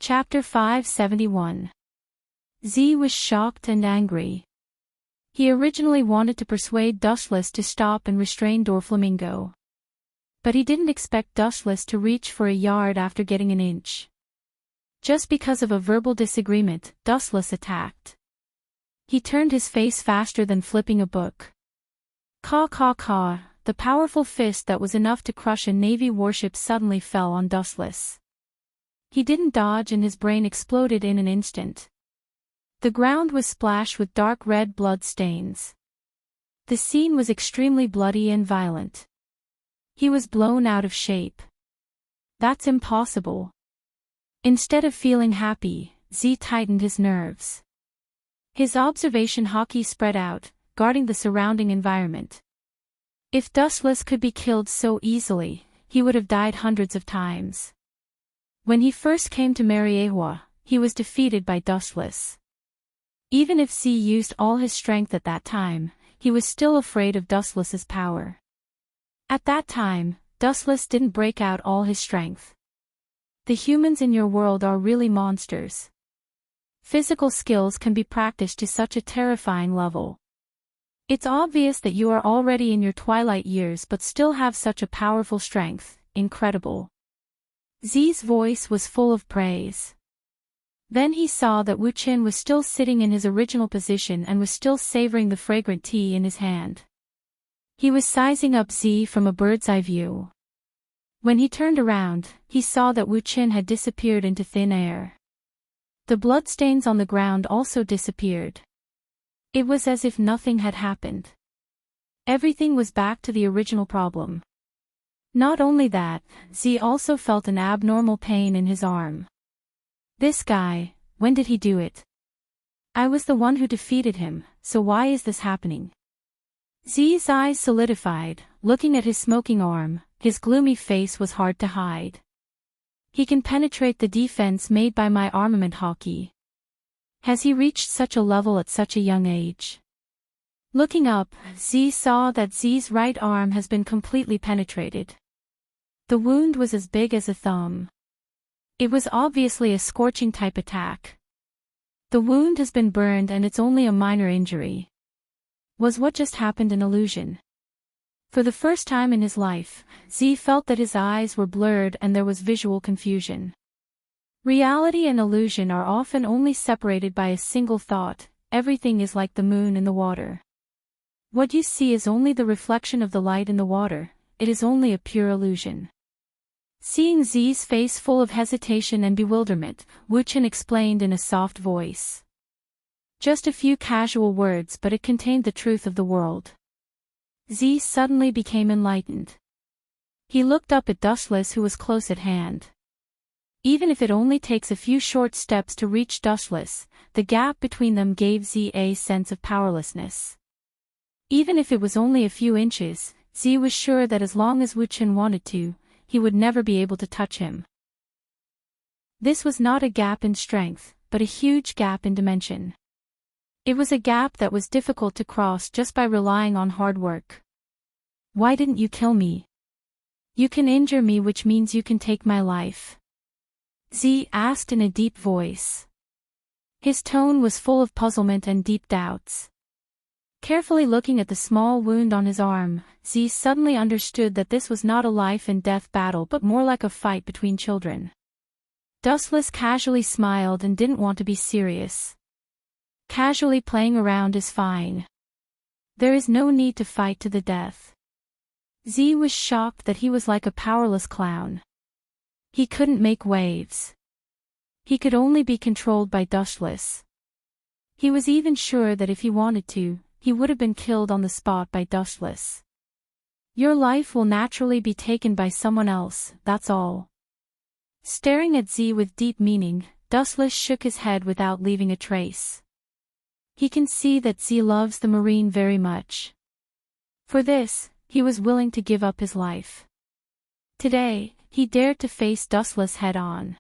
Chapter 571. Z was shocked and angry. He originally wanted to persuade Dustless to stop and restrain Doflamingo. But he didn't expect Dustless to reach for a yard after getting an inch. Just because of a verbal disagreement, Dustless attacked. He turned his face faster than flipping a book. Caw caw caw, the powerful fist that was enough to crush a Navy warship suddenly fell on Dustless. He didn't dodge and his brain exploded in an instant. The ground was splashed with dark red blood stains. The scene was extremely bloody and violent. He was blown out of shape. That's impossible. Instead of feeling happy, Z tightened his nerves. His observation hockey spread out, guarding the surrounding environment. If Dustless could be killed so easily, he would have died hundreds of times. When he first came to Mariewa, he was defeated by Dustless. Even if Z used all his strength at that time, he was still afraid of Dustless's power. At that time, Dustless didn't break out all his strength. The humans in your world are really monsters. Physical skills can be practiced to such a terrifying level. It's obvious that you are already in your twilight years but still have such a powerful strength, incredible. Z's voice was full of praise. Then he saw that Wu Qin was still sitting in his original position and was still savoring the fragrant tea in his hand. He was sizing up Z from a bird's eye view. When he turned around, he saw that Wu Qin had disappeared into thin air. The bloodstains on the ground also disappeared. It was as if nothing had happened. Everything was back to the original problem. Not only that, Z also felt an abnormal pain in his arm. This guy, when did he do it? I was the one who defeated him, so why is this happening? Z's eyes solidified, looking at his smoking arm, his gloomy face was hard to hide. He can penetrate the defense made by my armament hockey. Has he reached such a level at such a young age? Looking up, Z saw that Z's right arm has been completely penetrated. The wound was as big as a thumb. It was obviously a scorching type attack. The wound has been burned and it's only a minor injury. Was what just happened an illusion? For the first time in his life, Z felt that his eyes were blurred and there was visual confusion. Reality and illusion are often only separated by a single thought: everything is like the moon in the water. What you see is only the reflection of the light in the water, it is only a pure illusion. Seeing Z's face full of hesitation and bewilderment, Wu Qin explained in a soft voice. Just a few casual words, but it contained the truth of the world. Z suddenly became enlightened. He looked up at Dustless, who was close at hand. Even if it only takes a few short steps to reach Dustless, the gap between them gave Z a sense of powerlessness. Even if it was only a few inches, Z was sure that as long as Wu Qin wanted to, he would never be able to touch him. This was not a gap in strength, but a huge gap in dimension. It was a gap that was difficult to cross just by relying on hard work. Why didn't you kill me? You can injure me, which means you can take my life. Z asked in a deep voice. His tone was full of puzzlement and deep doubts. Carefully looking at the small wound on his arm, Z suddenly understood that this was not a life-and-death battle but more like a fight between children. Dustless casually smiled and didn't want to be serious. Casually playing around is fine. There is no need to fight to the death. Z was shocked that he was like a powerless clown. He couldn't make waves. He could only be controlled by Dustless. He was even sure that if he wanted to, he would have been killed on the spot by Dustless. Your life will naturally be taken by someone else, that's all. Staring at Z with deep meaning, Dustless shook his head without leaving a trace. He can see that Z loves the Marine very much. For this, he was willing to give up his life. Today, he dared to face Dustless head-on.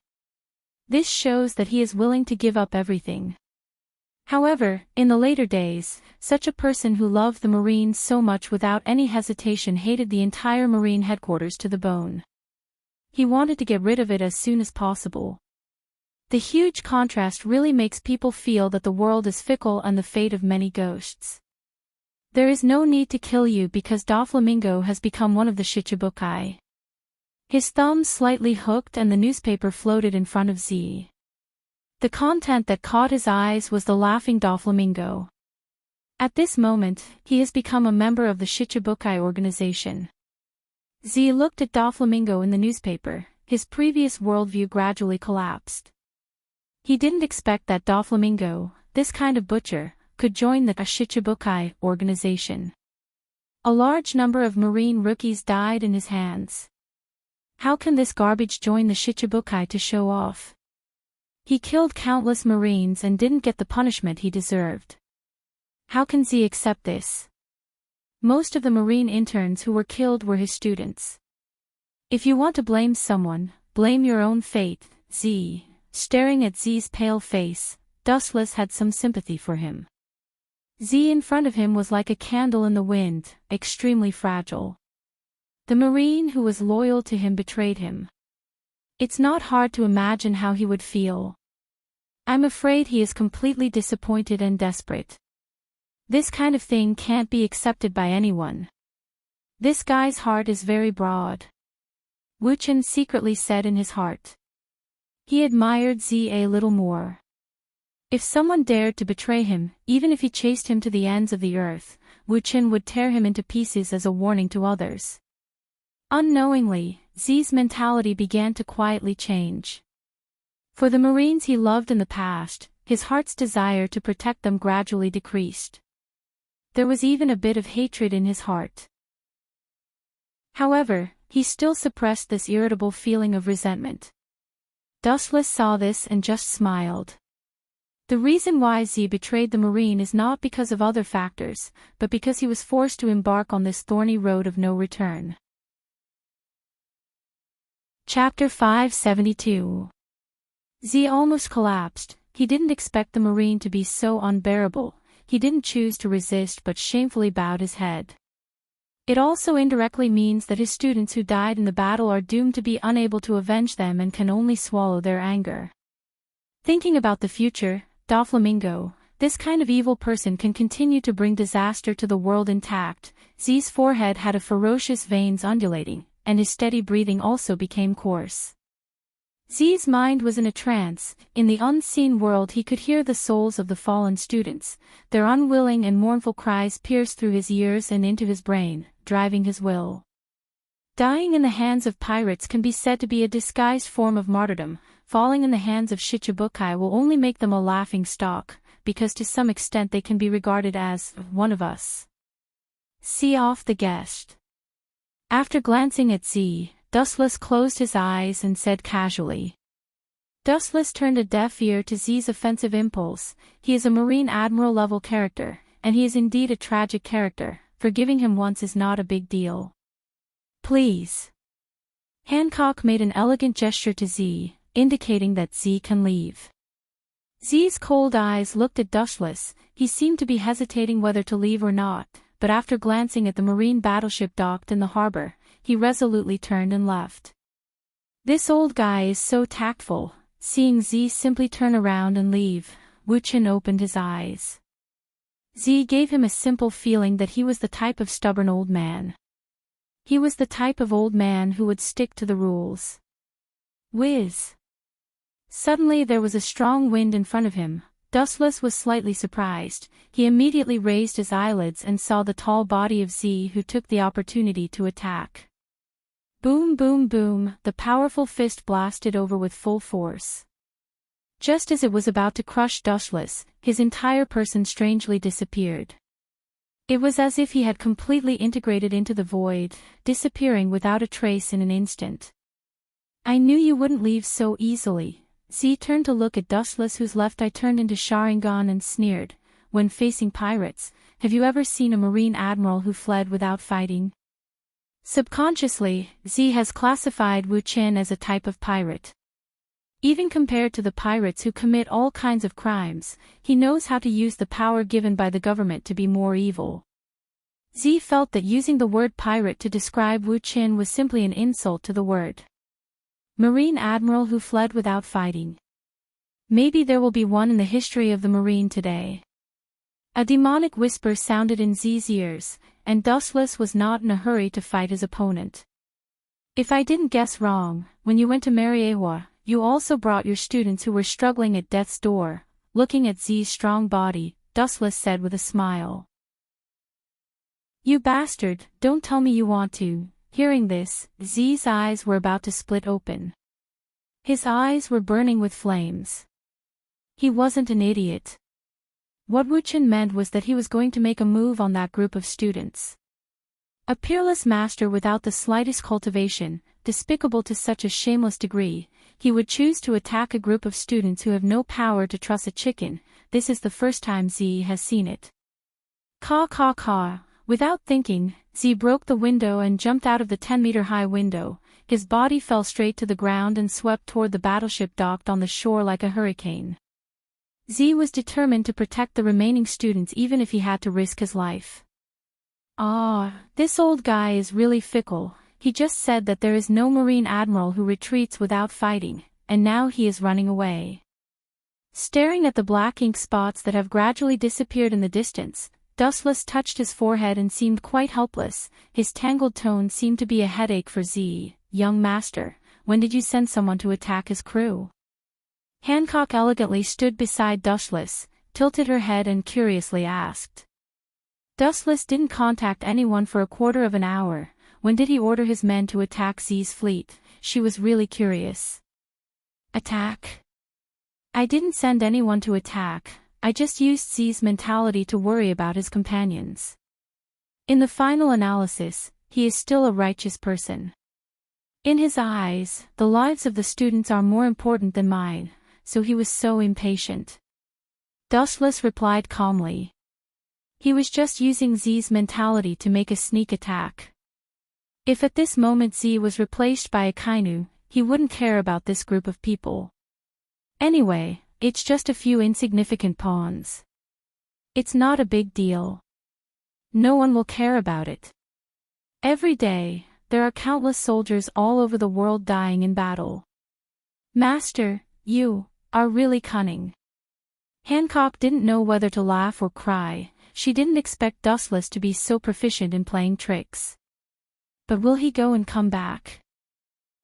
This shows that he is willing to give up everything. However, in the later days, such a person who loved the Marines so much without any hesitation hated the entire Marine headquarters to the bone. He wanted to get rid of it as soon as possible. The huge contrast really makes people feel that the world is fickle and the fate of many ghosts. There is no need to kill you because Doflamingo has become one of the Shichibukai. His thumb slightly hooked and the newspaper floated in front of Z. The content that caught his eyes was the laughing Doflamingo. At this moment, he has become a member of the Shichibukai organization. Z looked at Doflamingo in the newspaper. His previous worldview gradually collapsed. He didn't expect that Doflamingo, this kind of butcher, could join the Shichibukai organization. A large number of Marine rookies died in his hands. How can this garbage join the Shichibukai to show off? He killed countless Marines and didn't get the punishment he deserved. How can Z accept this? Most of the Marine interns who were killed were his students. If you want to blame someone, blame your own fate, Z. Staring at Z's pale face, Dustless had some sympathy for him. Z in front of him was like a candle in the wind, extremely fragile. The Marine who was loyal to him betrayed him. It's not hard to imagine how he would feel. I'm afraid he is completely disappointed and desperate. This kind of thing can't be accepted by anyone. This guy's heart is very broad. Wu Chen secretly said in his heart. He admired Z a little more. If someone dared to betray him, even if he chased him to the ends of the earth, Wu Chen would tear him into pieces as a warning to others. Unknowingly, Z's mentality began to quietly change. For the Marines he loved in the past, his heart's desire to protect them gradually decreased. There was even a bit of hatred in his heart. However, he still suppressed this irritable feeling of resentment. Dustless saw this and just smiled. The reason why Z betrayed the Marine is not because of other factors, but because he was forced to embark on this thorny road of no return. Chapter 572. Z almost collapsed. He didn't expect the Marine to be so unbearable. He didn't choose to resist but shamefully bowed his head. It also indirectly means that his students who died in the battle are doomed to be unable to avenge them and can only swallow their anger. Thinking about the future, Doflamingo, this kind of evil person can continue to bring disaster to the world intact. Z's forehead had a ferocious veins undulating, and his steady breathing also became coarse. Z's mind was in a trance. In the unseen world he could hear the souls of the fallen students. Their unwilling and mournful cries pierced through his ears and into his brain, driving his will. Dying in the hands of pirates can be said to be a disguised form of martyrdom. Falling in the hands of Shichibukai will only make them a laughing stock, because to some extent they can be regarded as one of us. See off the guest. After glancing at Z, Dustless closed his eyes and said casually. Dustless turned a deaf ear to Z's offensive impulse. He is a Marine Admiral-level character, and he is indeed a tragic character. Forgiving him once is not a big deal. Please. Hancock made an elegant gesture to Z, indicating that Z can leave. Z's cold eyes looked at Dustless. He seemed to be hesitating whether to leave or not, but after glancing at the Marine battleship docked in the harbor, he resolutely turned and left. This old guy is so tactful. Seeing Z simply turn around and leave, Wu Chen opened his eyes. Z gave him a simple feeling that he was the type of stubborn old man. He was the type of old man who would stick to the rules. Whiz! Suddenly there was a strong wind in front of him. Dustless was slightly surprised. He immediately raised his eyelids and saw the tall body of Z, who took the opportunity to attack. Boom boom boom, the powerful fist blasted over with full force. Just as it was about to crush Dustless, his entire person strangely disappeared. It was as if he had completely integrated into the void, disappearing without a trace in an instant. I knew you wouldn't leave so easily. Z turned to look at Dustless, whose left eye turned into Sharingan, and sneered. When facing pirates, have you ever seen a Marine admiral who fled without fighting? Subconsciously, Z has classified Wu Chen as a type of pirate. Even compared to the pirates who commit all kinds of crimes, he knows how to use the power given by the government to be more evil. Z felt that using the word pirate to describe Wu Chen was simply an insult to the word. Marine admiral who fled without fighting. Maybe there will be one in the history of the Marine today. A demonic whisper sounded in Z's ears, and Dustless was not in a hurry to fight his opponent. If I didn't guess wrong, when you went to Mariewa, you also brought your students who were struggling at death's door. Looking at Z's strong body, Dustless said with a smile. You bastard, don't tell me you want to. Hearing this, Z's eyes were about to split open. His eyes were burning with flames. He wasn't an idiot. What Wu Chen meant was that he was going to make a move on that group of students. A peerless master without the slightest cultivation, despicable to such a shameless degree, he would choose to attack a group of students who have no power to truss a chicken. This is the first time Z has seen it. Caw caw caw. Without thinking, Z broke the window and jumped out of the 10-meter-high window. His body fell straight to the ground and swept toward the battleship docked on the shore like a hurricane. Z was determined to protect the remaining students even if he had to risk his life. This old guy is really fickle. He just said that there is no Marine admiral who retreats without fighting, and now he is running away. Staring at the black ink spots that have gradually disappeared in the distance, Dustless touched his forehead and seemed quite helpless. His tangled tone seemed to be a headache for Z. Young master, when did you send someone to attack his crew? Hancock elegantly stood beside Dustless, tilted her head and curiously asked. Dustless didn't contact anyone for a quarter of an hour. When did he order his men to attack Z's fleet? She was really curious. Attack? I didn't send anyone to attack. I just used Z's mentality to worry about his companions. In the final analysis, he is still a righteous person. In his eyes, the lives of the students are more important than mine, so he was so impatient. Dustless replied calmly. He was just using Z's mentality to make a sneak attack. If at this moment Z was replaced by a Kainu, he wouldn't care about this group of people. Anyway, it's just a few insignificant pawns. It's not a big deal. No one will care about it. Every day, there are countless soldiers all over the world dying in battle. Master, you are really cunning. Hancock didn't know whether to laugh or cry. She didn't expect Dustless to be so proficient in playing tricks. But will he go and come back?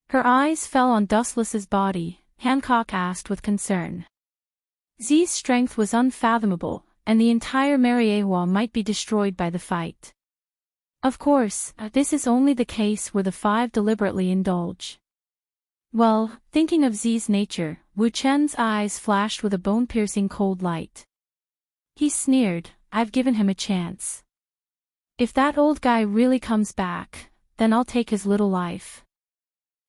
Her eyes fell on Dustless's body. Hancock asked with concern. Z's strength was unfathomable, and the entire Mariewa might be destroyed by the fight. Of course, this is only the case where the five deliberately indulge. Well, thinking of Z's nature, Wu Chen's eyes flashed with a bone-piercing cold light. He sneered, I've given him a chance. If that old guy really comes back, then I'll take his little life.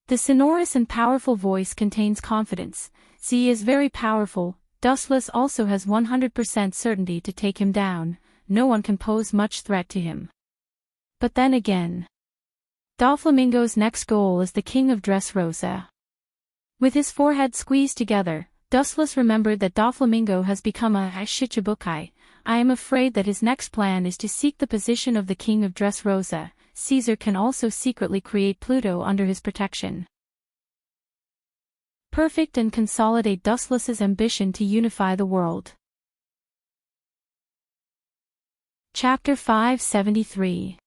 The sonorous and powerful voice contains confidence. Z is very powerful. Dustless also has 100% certainty to take him down. No one can pose much threat to him. But then again, Doflamingo's next goal is the king of Dressrosa. With his forehead squeezed together, Dustless remembered that Doflamingo has become a Shichibukai. I am afraid that his next plan is to seek the position of the king of Dressrosa. Caesar can also secretly create Pluto under his protection. Perfect and consolidate Dustless's ambition to unify the world. Chapter 573.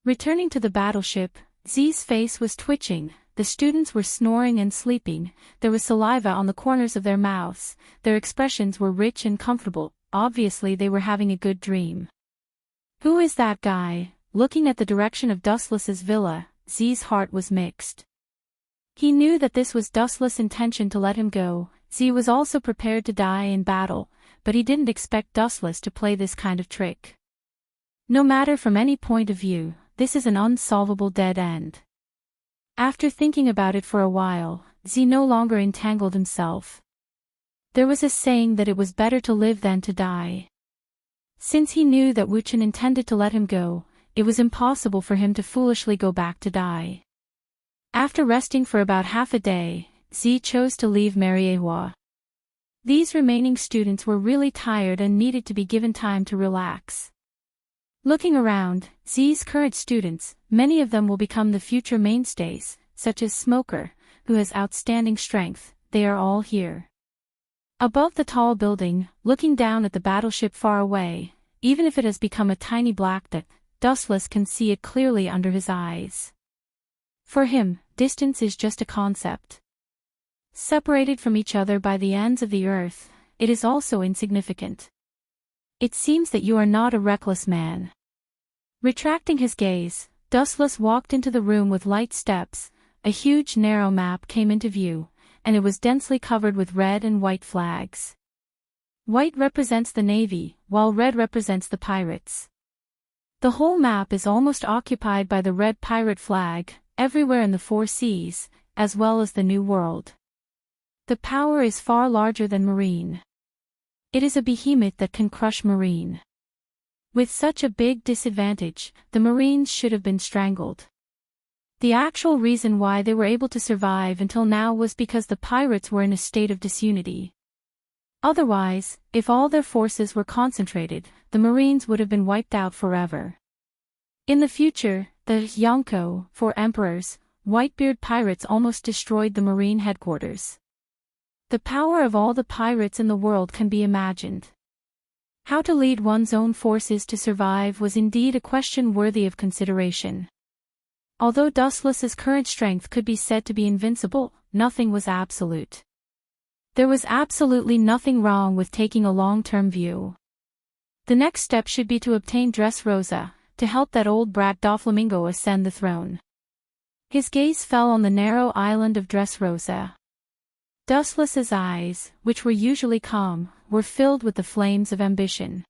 Returning to the battleship, Z's face was twitching. The students were snoring and sleeping. There was saliva on the corners of their mouths. Their expressions were rich and comfortable. Obviously they were having a good dream. Who is that guy? Looking at the direction of Dustless's villa, Z's heart was mixed. He knew that this was Dustless' intention to let him go. Z was also prepared to die in battle, but he didn't expect Dustless to play this kind of trick. No matter from any point of view, this is an unsolvable dead end. After thinking about it for a while, Z no longer entangled himself. There was a saying that it was better to live than to die. Since he knew that Wu Chen intended to let him go, it was impossible for him to foolishly go back to die. After resting for about half a day, Z chose to leave Mariewa. These remaining students were really tired and needed to be given time to relax. Looking around, Z's current students, many of them will become the future mainstays, such as Smoker, who has outstanding strength. They are all here. Above the tall building, looking down at the battleship far away, even if it has become a tiny black dot, Dustless can see it clearly under his eyes. For him, distance is just a concept. Separated from each other by the ends of the earth, it is also insignificant. It seems that you are not a reckless man. Retracting his gaze, Dustless walked into the room with light steps. A huge narrow map came into view, and it was densely covered with red and white flags. White represents the Navy, while red represents the pirates. The whole map is almost occupied by the red pirate flag, everywhere in the four seas, as well as the New World. The power is far larger than Marine. It is a behemoth that can crush Marine. With such a big disadvantage, the Marines should have been strangled. The actual reason why they were able to survive until now was because the pirates were in a state of disunity. Otherwise, if all their forces were concentrated, the Marines would have been wiped out forever. In the future, the Yonko, for emperors, Whitebeard pirates almost destroyed the Marine headquarters. The power of all the pirates in the world can be imagined. How to lead one's own forces to survive was indeed a question worthy of consideration. Although Dustless's current strength could be said to be invincible, nothing was absolute. There was absolutely nothing wrong with taking a long-term view. The next step should be to obtain Dressrosa, to help that old brat Doflamingo ascend the throne. His gaze fell on the narrow island of Dressrosa. Dustless's eyes, which were usually calm, were filled with the flames of ambition.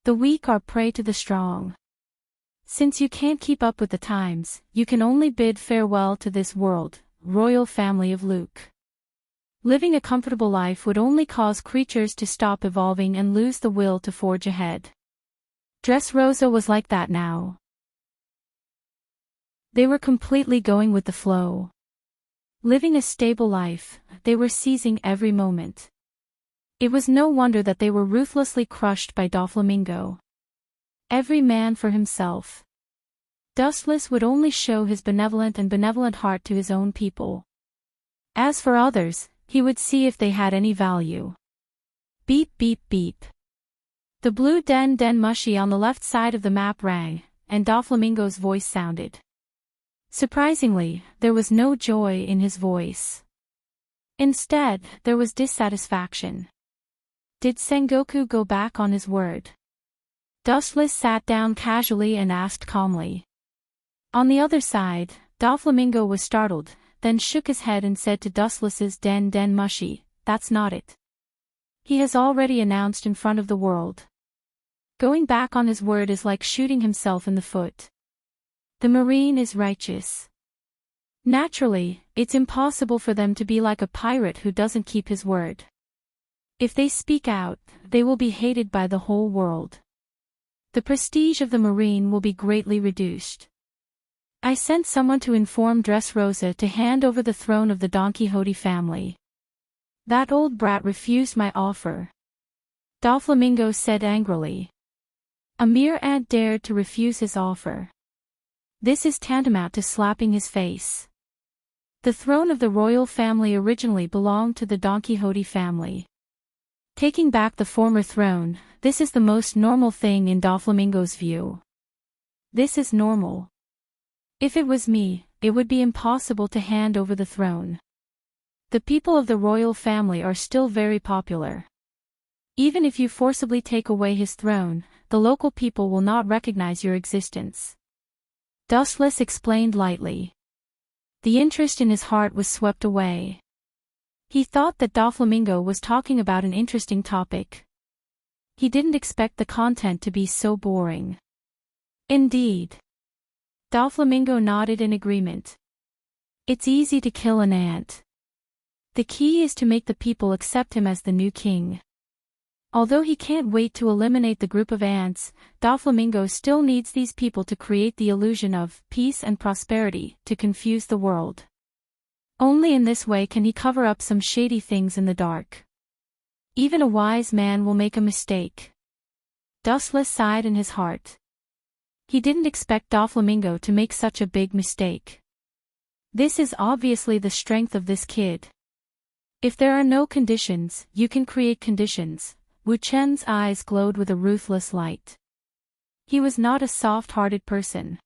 The weak are prey to the strong. Since you can't keep up with the times, you can only bid farewell to this world, royal family of Luke. Living a comfortable life would only cause creatures to stop evolving and lose the will to forge ahead. Dressrosa was like that now. They were completely going with the flow. Living a stable life, they were seizing every moment. It was no wonder that they were ruthlessly crushed by Doflamingo. Every man for himself. Dustless would only show his benevolent heart to his own people. As for others, he would see if they had any value. Beep beep beep. The blue den mushy on the left side of the map rang, and Doflamingo's voice sounded. Surprisingly, there was no joy in his voice. Instead, there was dissatisfaction. Did Sengoku go back on his word? Dustless sat down casually and asked calmly. On the other side, Doflamingo was startled, then shook his head and said to Dustless's den mushy, "That's not it. He has already announced in front of the world. Going back on his word is like shooting himself in the foot. The Marine is righteous. Naturally, it's impossible for them to be like a pirate who doesn't keep his word. If they speak out, they will be hated by the whole world. The prestige of the Marine will be greatly reduced. I sent someone to inform Dressrosa to hand over the throne of the Don Quixote family. That old brat refused my offer." Doflamingo said angrily. A mere ant dared to refuse his offer. This is tantamount to slapping his face. The throne of the royal family originally belonged to the Don Quixote family. Taking back the former throne, this is the most normal thing in Doflamingo's view. This is normal. If it was me, it would be impossible to hand over the throne. The people of the royal family are still very popular. Even if you forcibly take away his throne, the local people will not recognize your existence. Dustless explained lightly. The interest in his heart was swept away. He thought that Doflamingo was talking about an interesting topic. He didn't expect the content to be so boring. Indeed. Doflamingo nodded in agreement. It's easy to kill an ant. The key is to make the people accept him as the new king. Although he can't wait to eliminate the group of ants, Doflamingo still needs these people to create the illusion of peace and prosperity, to confuse the world. Only in this way can he cover up some shady things in the dark. Even a wise man will make a mistake. Dustless sighed in his heart. He didn't expect Doflamingo to make such a big mistake. This is obviously the strength of this kid. If there are no conditions, you can create conditions. Wu Chen's eyes glowed with a ruthless light. He was not a soft-hearted person.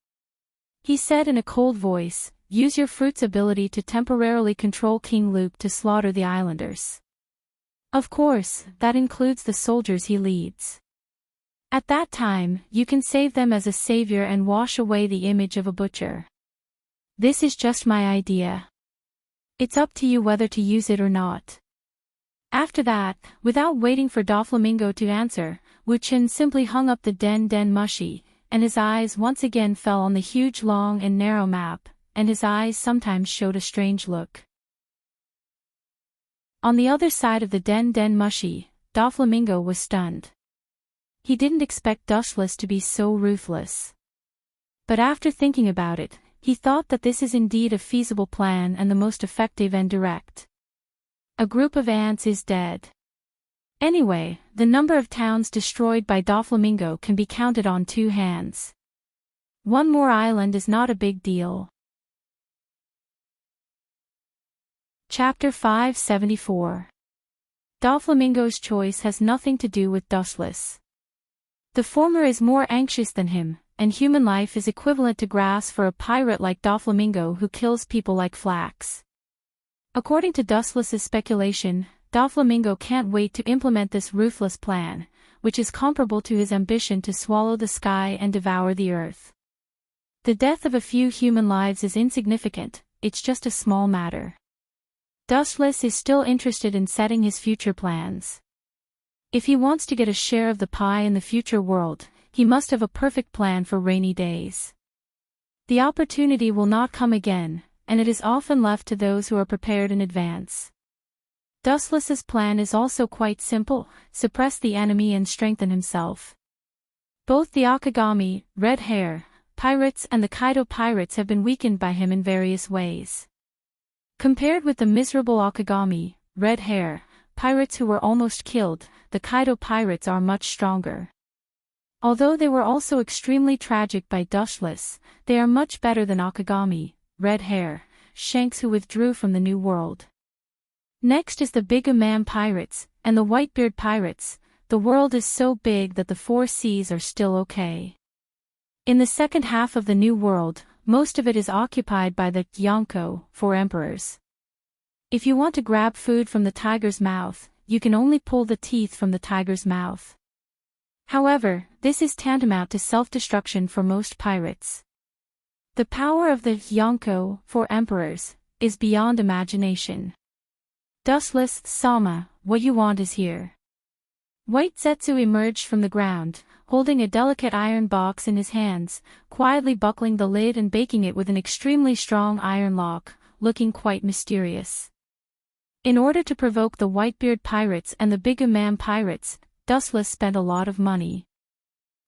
He said in a cold voice, use your fruit's ability to temporarily control King Luke to slaughter the islanders. Of course, that includes the soldiers he leads. At that time, you can save them as a savior and wash away the image of a butcher. This is just my idea. It's up to you whether to use it or not. After that, without waiting for Doflamingo to answer, Wu Chen simply hung up the Den Den Mushi, and his eyes once again fell on the huge long and narrow map, and his eyes sometimes showed a strange look. On the other side of the Den Den Mushi, Doflamingo was stunned. He didn't expect Dustless to be so ruthless. But after thinking about it, he thought that this is indeed a feasible plan and the most effective and direct. A group of ants is dead. Anyway, the number of towns destroyed by Doflamingo can be counted on 2 hands. One more island is not a big deal. Chapter 574. Doflamingo's choice has nothing to do with Dustless. The former is more anxious than him, and human life is equivalent to grass for a pirate like Doflamingo who kills people like flax. According to Dustless's speculation, Doflamingo can't wait to implement this ruthless plan, which is comparable to his ambition to swallow the sky and devour the earth. The death of a few human lives is insignificant, it's just a small matter. Dustless is still interested in setting his future plans. If he wants to get a share of the pie in the future world, he must have a perfect plan for rainy days. The opportunity will not come again, and it is often left to those who are prepared in advance. Dustless's plan is also quite simple: suppress the enemy and strengthen himself. Both the Akagami, Red Hair, pirates and the Kaido pirates have been weakened by him in various ways. Compared with the miserable Akagami, Red Hair, pirates who were almost killed, the Kaido pirates are much stronger. Although they were also extremely tragic by Dustless, they are much better than Akagami, Red Hair, Shanks who withdrew from the New World. Next is the Big Imam pirates, and the Whitebeard pirates. The world is so big that the 4 seas are still okay. In the second half of the New World, most of it is occupied by the Yonko, 4 emperors. If you want to grab food from the tiger's mouth, you can only pull the teeth from the tiger's mouth. However, this is tantamount to self-destruction for most pirates. The power of the Yonko, 4 emperors, is beyond imagination. Dustless, Sama, what you want is here. White Zetsu emerged from the ground, holding a delicate iron box in his hands, quietly buckling the lid and baking it with an extremely strong iron lock, looking quite mysterious. In order to provoke the Whitebeard pirates and the Big Imam pirates, Dustless spent a lot of money.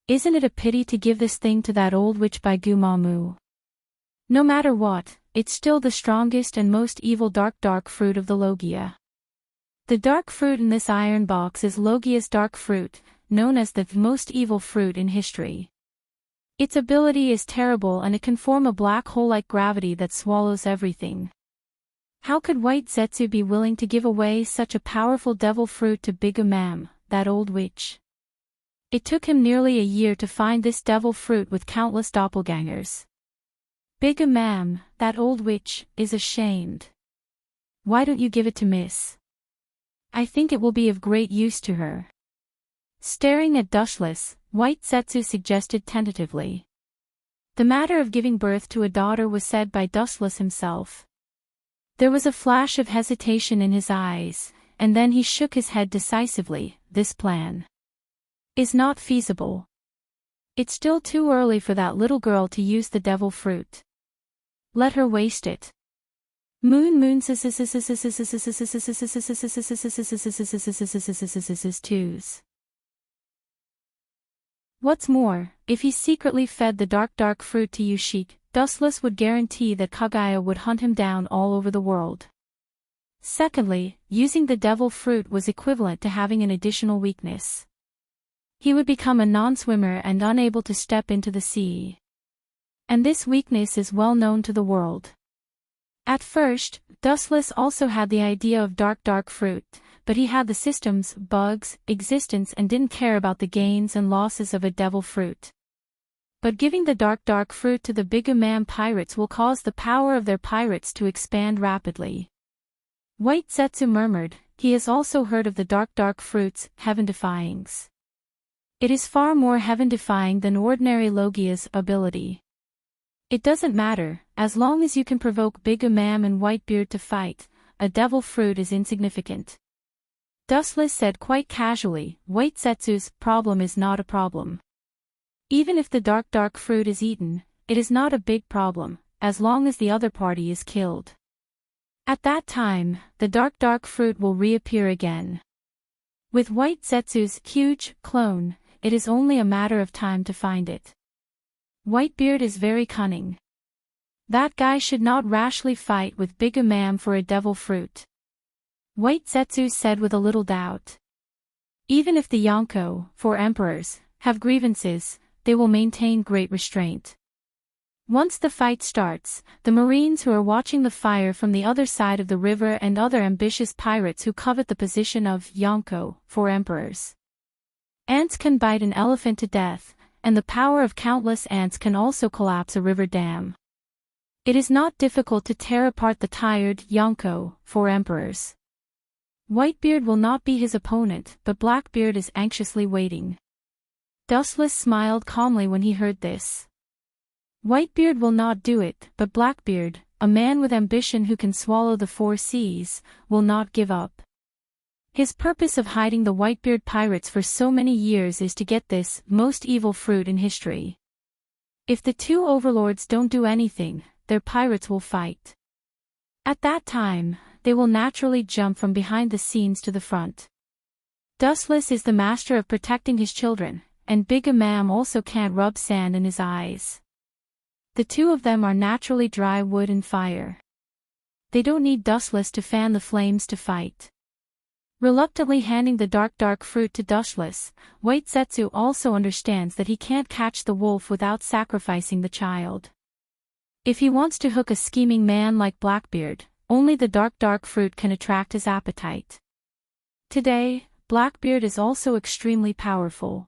Isn't it a pity to give this thing to that old witch by Gumamu? No matter what, it's still the strongest and most evil dark fruit of the Logia. The dark fruit in this iron box is Logia's dark fruit, known as the most evil fruit in history. Its ability is terrible and it can form a black hole-like gravity that swallows everything. How could White Zetsu be willing to give away such a powerful devil fruit to Big Imam, that old witch? It took him nearly a year to find this devil fruit with countless doppelgangers. Big Imam, that old witch, is ashamed. Why don't you give it to Miss? I think it will be of great use to her. Staring at Dustless, White Zetsu suggested tentatively. The matter of giving birth to a daughter was said by Dustless himself. There was a flash of hesitation in his eyes, and then he shook his head decisively. This plan is not feasible. It's still too early for that little girl to use the devil fruit. Let her waste it. Moon twos. What's more, if he secretly fed the dark fruit to Yushik, Dustless would guarantee that Kagaya would hunt him down all over the world. Secondly, using the devil fruit was equivalent to having an additional weakness. He would become a non-swimmer and unable to step into the sea. And this weakness is well known to the world. At first, Dustless also had the idea of dark fruit, but he had the system's bugs, existence and didn't care about the gains and losses of a devil fruit. But giving the dark fruit to the Bigumam pirates will cause the power of their pirates to expand rapidly. White Zetsu murmured, he has also heard of the dark fruit's heaven-defyings. It is far more heaven-defying than ordinary Logia's ability. It doesn't matter, as long as you can provoke Bigumam and Whitebeard to fight, a devil fruit is insignificant. Dustless said quite casually, White Zetsu's problem is not a problem. Even if the dark fruit is eaten, it is not a big problem, as long as the other party is killed. At that time, the dark fruit will reappear again. With White Zetsu's huge clone, it is only a matter of time to find it. Whitebeard is very cunning. That guy should not rashly fight with Bigumam for a devil fruit. White Zetsu said with a little doubt. Even if the Yonko, 4 emperors, have grievances, they will maintain great restraint. Once the fight starts, the marines who are watching the fire from the other side of the river and other ambitious pirates who covet the position of Yonko, 4 emperors. Ants can bite an elephant to death, and the power of countless ants can also collapse a river dam. It is not difficult to tear apart the tired Yonko, 4 emperors. Whitebeard will not be his opponent, but Blackbeard is anxiously waiting. Dustless smiled calmly when he heard this. Whitebeard will not do it, but Blackbeard, a man with ambition who can swallow the 4 seas, will not give up. His purpose of hiding the Whitebeard pirates for so many years is to get this most evil fruit in history. If the 2 overlords don't do anything, their pirates will fight. At that time, they will naturally jump from behind the scenes to the front. Dustless is the master of protecting his children, and Bigumam also can't rub sand in his eyes. The 2 of them are naturally dry wood and fire. They don't need Dustless to fan the flames to fight. Reluctantly handing the dark fruit to Dustless, White Zetsu also understands that he can't catch the wolf without sacrificing the child. If he wants to hook a scheming man like Blackbeard, only the dark fruit can attract his appetite. Today, Blackbeard is also extremely powerful.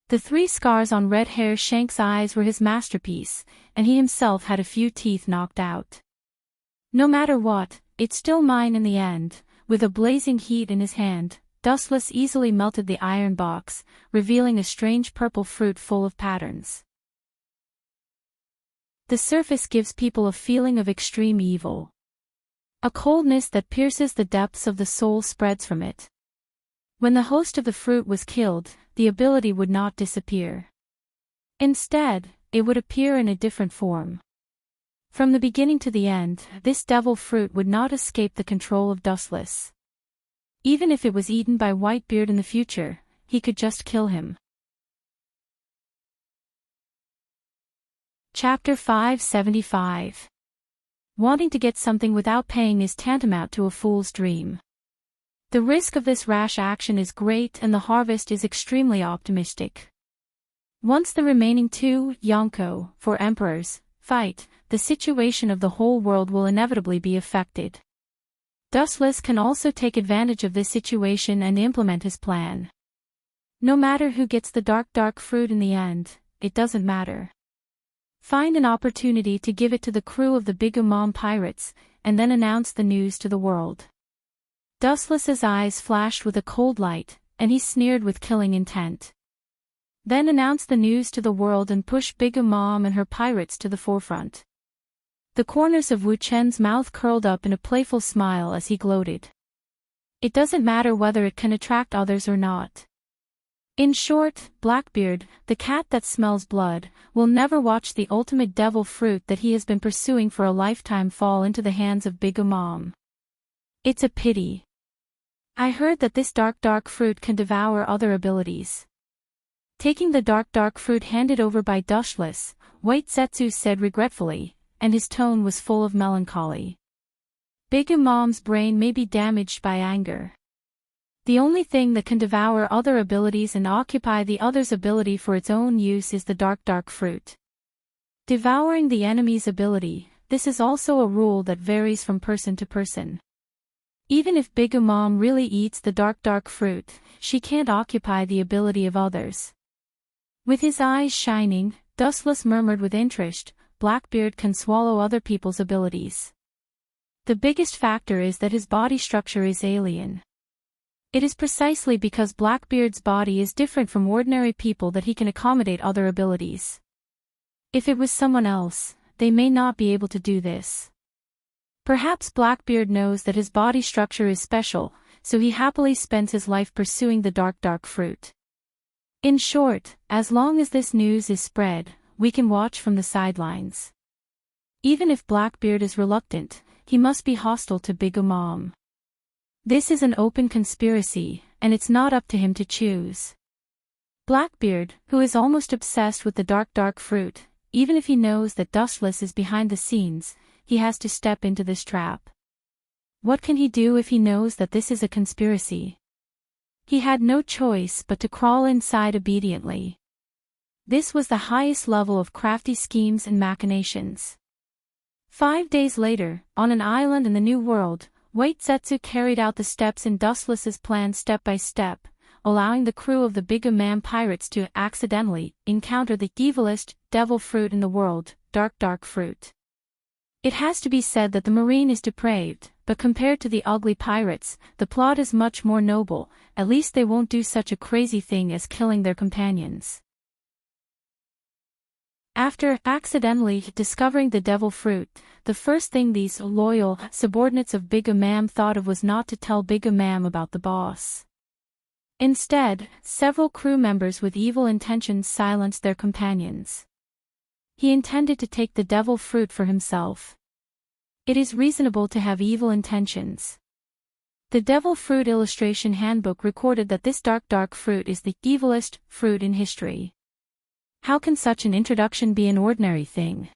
The 3 scars on red hair Shank's eyes were his masterpiece, and he himself had a few teeth knocked out. No matter what, it's still mine in the end. With a blazing heat in his hand, Dustless easily melted the iron box, revealing a strange purple fruit full of patterns. The surface gives people a feeling of extreme evil. A coldness that pierces the depths of the soul spreads from it. When the host of the fruit was killed, the ability would not disappear. Instead, it would appear in a different form. From the beginning to the end, this devil fruit would not escape the control of Dustless. Even if it was eaten by Whitebeard in the future, he could just kill him. Chapter 575. Wanting to get something without paying is tantamount to a fool's dream. The risk of this rash action is great and the harvest is extremely optimistic. Once the remaining 2 Yonko, 4 emperors, fight, the situation of the whole world will inevitably be affected. Dustless can also take advantage of this situation and implement his plan. No matter who gets the dark fruit in the end, it doesn't matter. Find an opportunity to give it to the crew of the Bigumam pirates, and then announce the news to the world. Dustless's eyes flashed with a cold light, and he sneered with killing intent. Then announce the news to the world and push Bigumam and her pirates to the forefront. The corners of Wu Chen's mouth curled up in a playful smile as he gloated. It doesn't matter whether it can attract others or not. In short, Blackbeard, the cat that smells blood, will never watch the ultimate devil fruit that he has been pursuing for a lifetime fall into the hands of Bigumam. It's a pity. I heard that this dark fruit can devour other abilities. Taking the dark fruit handed over by Dustless, White Zetsu said regretfully, and his tone was full of melancholy. Bigumam's brain may be damaged by anger. The only thing that can devour other abilities and occupy the other's ability for its own use is the dark fruit. Devouring the enemy's ability, this is also a rule that varies from person to person. Even if Big Mom really eats the dark fruit, she can't occupy the ability of others. With his eyes shining, Dustless murmured with interest, Blackbeard can swallow other people's abilities. The biggest factor is that his body structure is alien. It is precisely because Blackbeard's body is different from ordinary people that he can accommodate other abilities. If it was someone else, they may not be able to do this. Perhaps Blackbeard knows that his body structure is special, so he happily spends his life pursuing the dark fruit. In short, as long as this news is spread, we can watch from the sidelines. Even if Blackbeard is reluctant, he must be hostile to Big Mom. This is an open conspiracy, and it's not up to him to choose. Blackbeard, who is almost obsessed with the dark fruit, even if he knows that Dustless is behind the scenes, he has to step into this trap. What can he do if he knows that this is a conspiracy? He had no choice but to crawl inside obediently. This was the highest level of crafty schemes and machinations. 5 days later, on an island in the New World, White Zetsu carried out the steps in Dustless's plan step by step, allowing the crew of the Big Mom pirates to accidentally encounter the evilest devil fruit in the world, dark fruit. It has to be said that the marine is depraved, but compared to the ugly pirates, the plot is much more noble. At least they won't do such a crazy thing as killing their companions. After accidentally discovering the devil fruit, the first thing these loyal subordinates of Big Mom thought of was not to tell Big Mom about the boss. Instead, several crew members with evil intentions silenced their companions. He intended to take the devil fruit for himself. It is reasonable to have evil intentions. The devil fruit illustration handbook recorded that this dark fruit is the evilest fruit in history. How can such an introduction be an ordinary thing?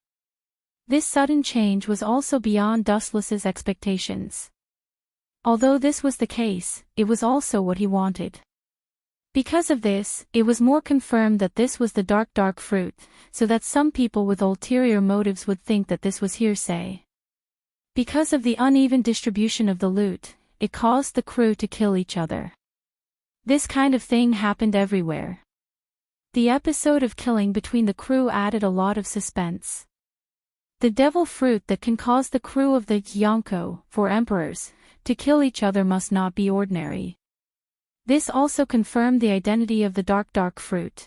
This sudden change was also beyond Dustless's expectations. Although this was the case, it was also what he wanted. Because of this, it was more confirmed that this was the dark fruit, so that some people with ulterior motives would think that this was hearsay. Because of the uneven distribution of the loot, it caused the crew to kill each other. This kind of thing happened everywhere. The episode of killing between the crew added a lot of suspense. The devil fruit that can cause the crew of the Yonko, 4 emperors, to kill each other must not be ordinary. This also confirmed the identity of the dark fruit.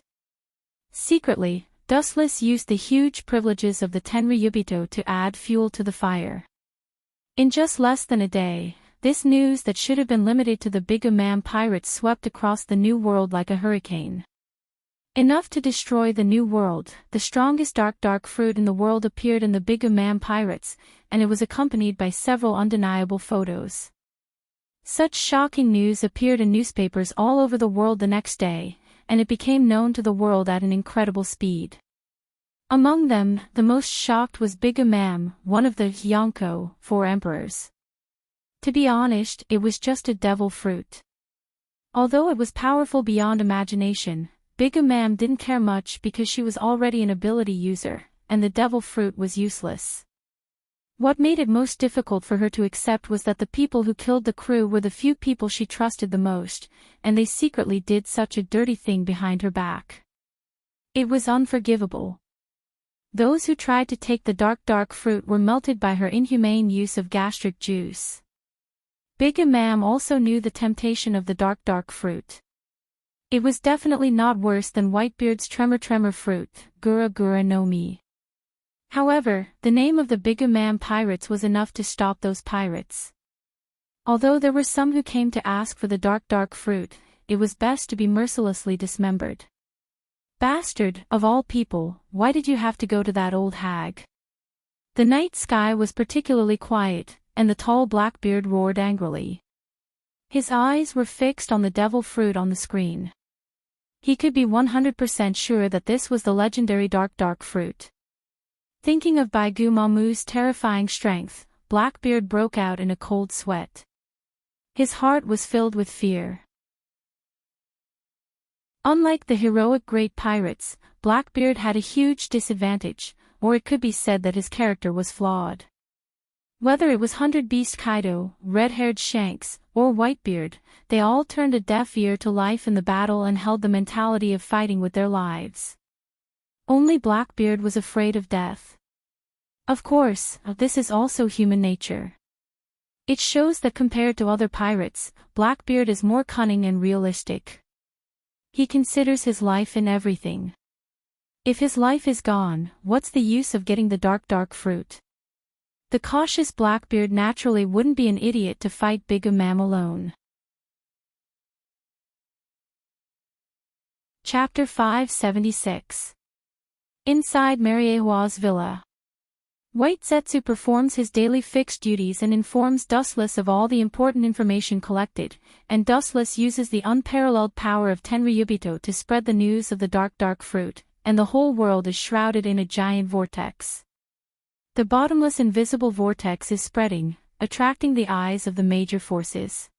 Secretly, Dustless used the huge privileges of the Tenryubito to add fuel to the fire. In just less than a day, this news that should have been limited to the Big Mom pirates swept across the New World like a hurricane. Enough to destroy the New World, the strongest dark fruit in the world appeared in the Big Mom pirates, and it was accompanied by several undeniable photos. Such shocking news appeared in newspapers all over the world the next day, and it became known to the world at an incredible speed. Among them, the most shocked was Big Mom, one of the Yonko, 4 emperors. To be honest, it was just a devil fruit. Although it was powerful beyond imagination, Big Mom didn't care much because she was already an ability user, and the devil fruit was useless. What made it most difficult for her to accept was that the people who killed the crew were the few people she trusted the most, and they secretly did such a dirty thing behind her back. It was unforgivable. Those who tried to take the dark fruit were melted by her inhumane use of gastric juice. Big Mom also knew the temptation of the dark fruit. It was definitely not worse than Whitebeard's tremor fruit, Gura no Mi. However, the name of the Big Mom pirates was enough to stop those pirates. Although there were some who came to ask for the dark fruit, it was best to be mercilessly dismembered. Bastard, of all people, why did you have to go to that old hag? The night sky was particularly quiet, and the tall Blackbeard roared angrily. His eyes were fixed on the devil fruit on the screen. He could be 100% sure that this was the legendary dark fruit. Thinking of Baigu Mamu's terrifying strength, Blackbeard broke out in a cold sweat. His heart was filled with fear. Unlike the heroic great pirates, Blackbeard had a huge disadvantage. or it could be said that his character was flawed. Whether it was Hundred Beast Kaido, red-haired Shanks, or Whitebeard, they all turned a deaf ear to life in the battle and held the mentality of fighting with their lives. Only Blackbeard was afraid of death. Of course, this is also human nature. It shows that compared to other pirates, Blackbeard is more cunning and realistic. He considers his life in everything. If his life is gone, what's the use of getting the dark fruit? The cautious Blackbeard naturally wouldn't be an idiot to fight Big Mom alone. Chapter 576. Inside Mariehua's villa. White Zetsu performs his daily fixed duties and informs Dustless of all the important information collected, and Dustless uses the unparalleled power of Tenryubito to spread the news of the dark fruit, and the whole world is shrouded in a giant vortex. The bottomless invisible vortex is spreading, attracting the eyes of the major forces.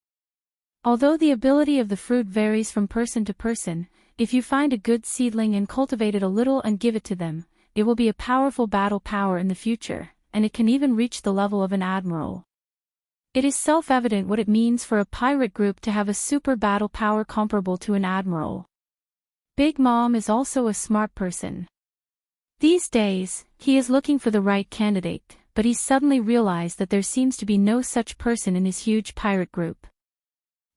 Although the ability of the fruit varies from person to person, if you find a good seedling and cultivate it a little and give it to them, it will be a powerful battle power in the future, and it can even reach the level of an admiral. It is self-evident what it means for a pirate group to have a super battle power comparable to an admiral. Big Mom is also a smart person. These days, he is looking for the right candidate, but he suddenly realized that there seems to be no such person in his huge pirate group.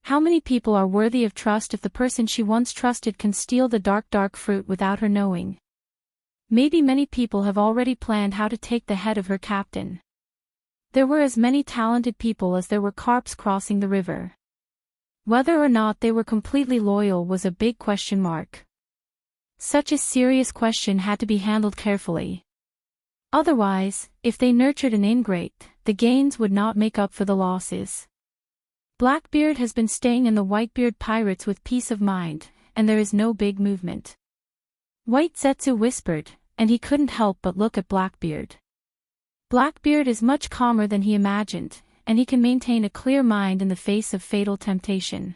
How many people are worthy of trust if the person she once trusted can steal the dark fruit without her knowing? Maybe many people have already planned how to take the head of her captain. There were as many talented people as there were carps crossing the river. Whether or not they were completely loyal was a big question mark. Such a serious question had to be handled carefully. Otherwise, if they nurtured an ingrate, the gains would not make up for the losses. Blackbeard has been staying in the Whitebeard pirates with peace of mind, and there is no big movement. White Zetsu whispered, and he couldn't help but look at Blackbeard. Blackbeard is much calmer than he imagined, and he can maintain a clear mind in the face of fatal temptation.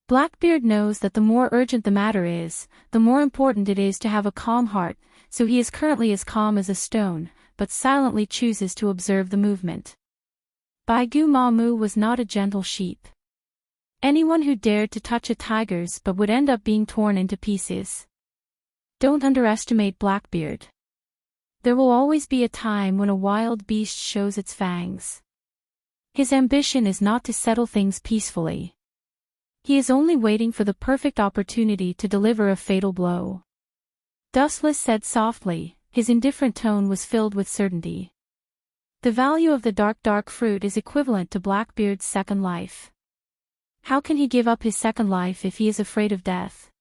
Blackbeard knows that the more urgent the matter is, the more important it is to have a calm heart, so he is currently as calm as a stone, but silently chooses to observe the movement. Baigu Mamu was not a gentle sheep. Anyone who dared to touch a tiger's but would end up being torn into pieces. Don't underestimate Blackbeard. There will always be a time when a wild beast shows its fangs. His ambition is not to settle things peacefully. He is only waiting for the perfect opportunity to deliver a fatal blow. Dustless said softly, his indifferent tone was filled with certainty. The value of the dark fruit is equivalent to Blackbeard's second life. How can he give up his second life if he is afraid of death?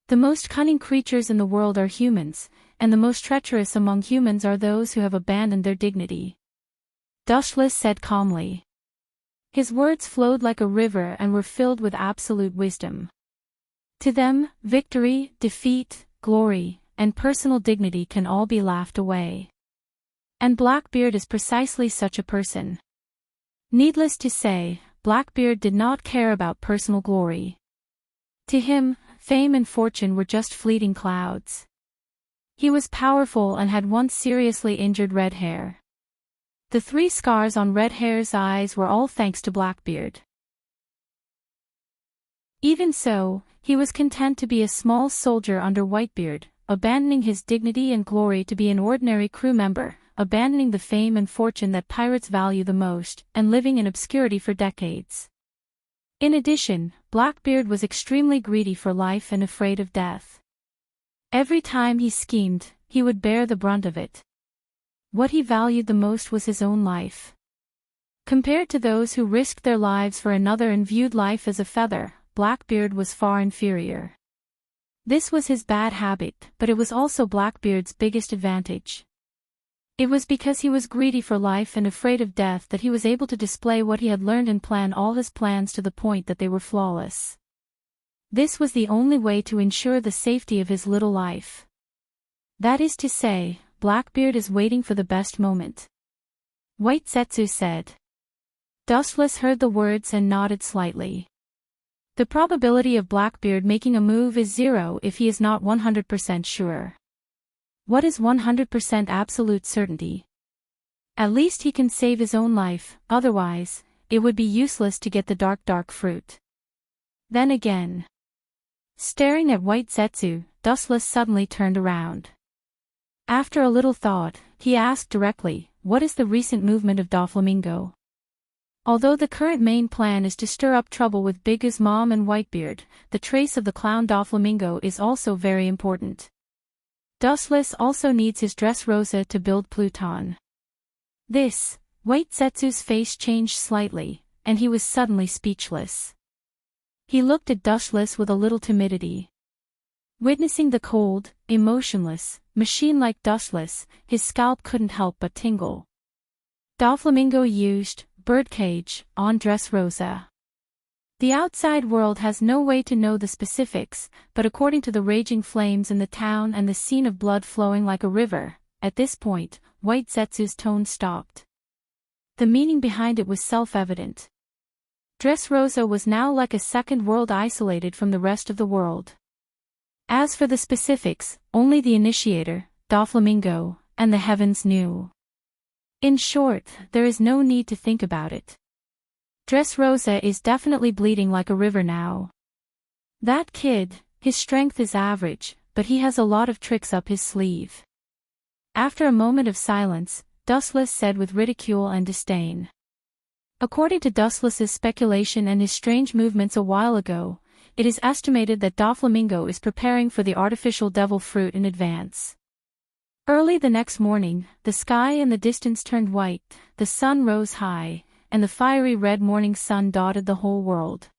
The most cunning creatures in the world are humans, and the most treacherous among humans are those who have abandoned their dignity. Dustless said calmly. His words flowed like a river and were filled with absolute wisdom. To them, victory, defeat, glory, and personal dignity can all be laughed away. And Blackbeard is precisely such a person. Needless to say, Blackbeard did not care about personal glory. To him, fame and fortune were just fleeting clouds. He was powerful and had once seriously injured Red Hair. The 3 scars on Red Hair's eyes were all thanks to Blackbeard. Even so, he was content to be a small soldier under Whitebeard, abandoning his dignity and glory to be an ordinary crew member, abandoning the fame and fortune that pirates value the most, and living in obscurity for decades. In addition, Blackbeard was extremely greedy for life and afraid of death. Every time he schemed, he would bear the brunt of it. What he valued the most was his own life. Compared to those who risked their lives for another and viewed life as a feather, Blackbeard was far inferior. This was his bad habit, but it was also Blackbeard's biggest advantage. It was because he was greedy for life and afraid of death that he was able to display what he had learned and plan all his plans to the point that they were flawless. This was the only way to ensure the safety of his little life. That is to say, Blackbeard is waiting for the best moment. White Zetsu said. Dustless heard the words and nodded slightly. The probability of Blackbeard making a move is 0 if he is not 100% sure. What is 100% absolute certainty? At least he can save his own life, otherwise, it would be useless to get the dark fruit. Then again. Staring at White Zetsu, Dustless suddenly turned around. After a little thought, he asked directly, what is the recent movement of Doflamingo? Although the current main plan is to stir up trouble with Big U's mom and Whitebeard, the trace of the clown Doflamingo is also very important. Dustless also needs his Dressrosa to build Pluton. This, White Zetsu's face changed slightly, and he was suddenly speechless. He looked at Dustless with a little timidity. Witnessing the cold, emotionless, machine-like Dustless, his scalp couldn't help but tingle. Doflamingo used birdcage on Dressrosa. The outside world has no way to know the specifics, but according to the raging flames in the town and the scene of blood flowing like a river, at this point, White Zetsu's tone stopped. The meaning behind it was self-evident. Dressrosa was now like a second world isolated from the rest of the world. As for the specifics, only the initiator, Doflamingo, and the heavens knew. In short, there is no need to think about it. Dressrosa is definitely bleeding like a river now. That kid, his strength is average, but he has a lot of tricks up his sleeve. After a moment of silence, Dustless said with ridicule and disdain. According to Dustless's speculation and his strange movements a while ago, it is estimated that Doflamingo is preparing for the artificial devil fruit in advance. Early the next morning, the sky in the distance turned white, the sun rose high, and the fiery red morning sun dotted the whole world.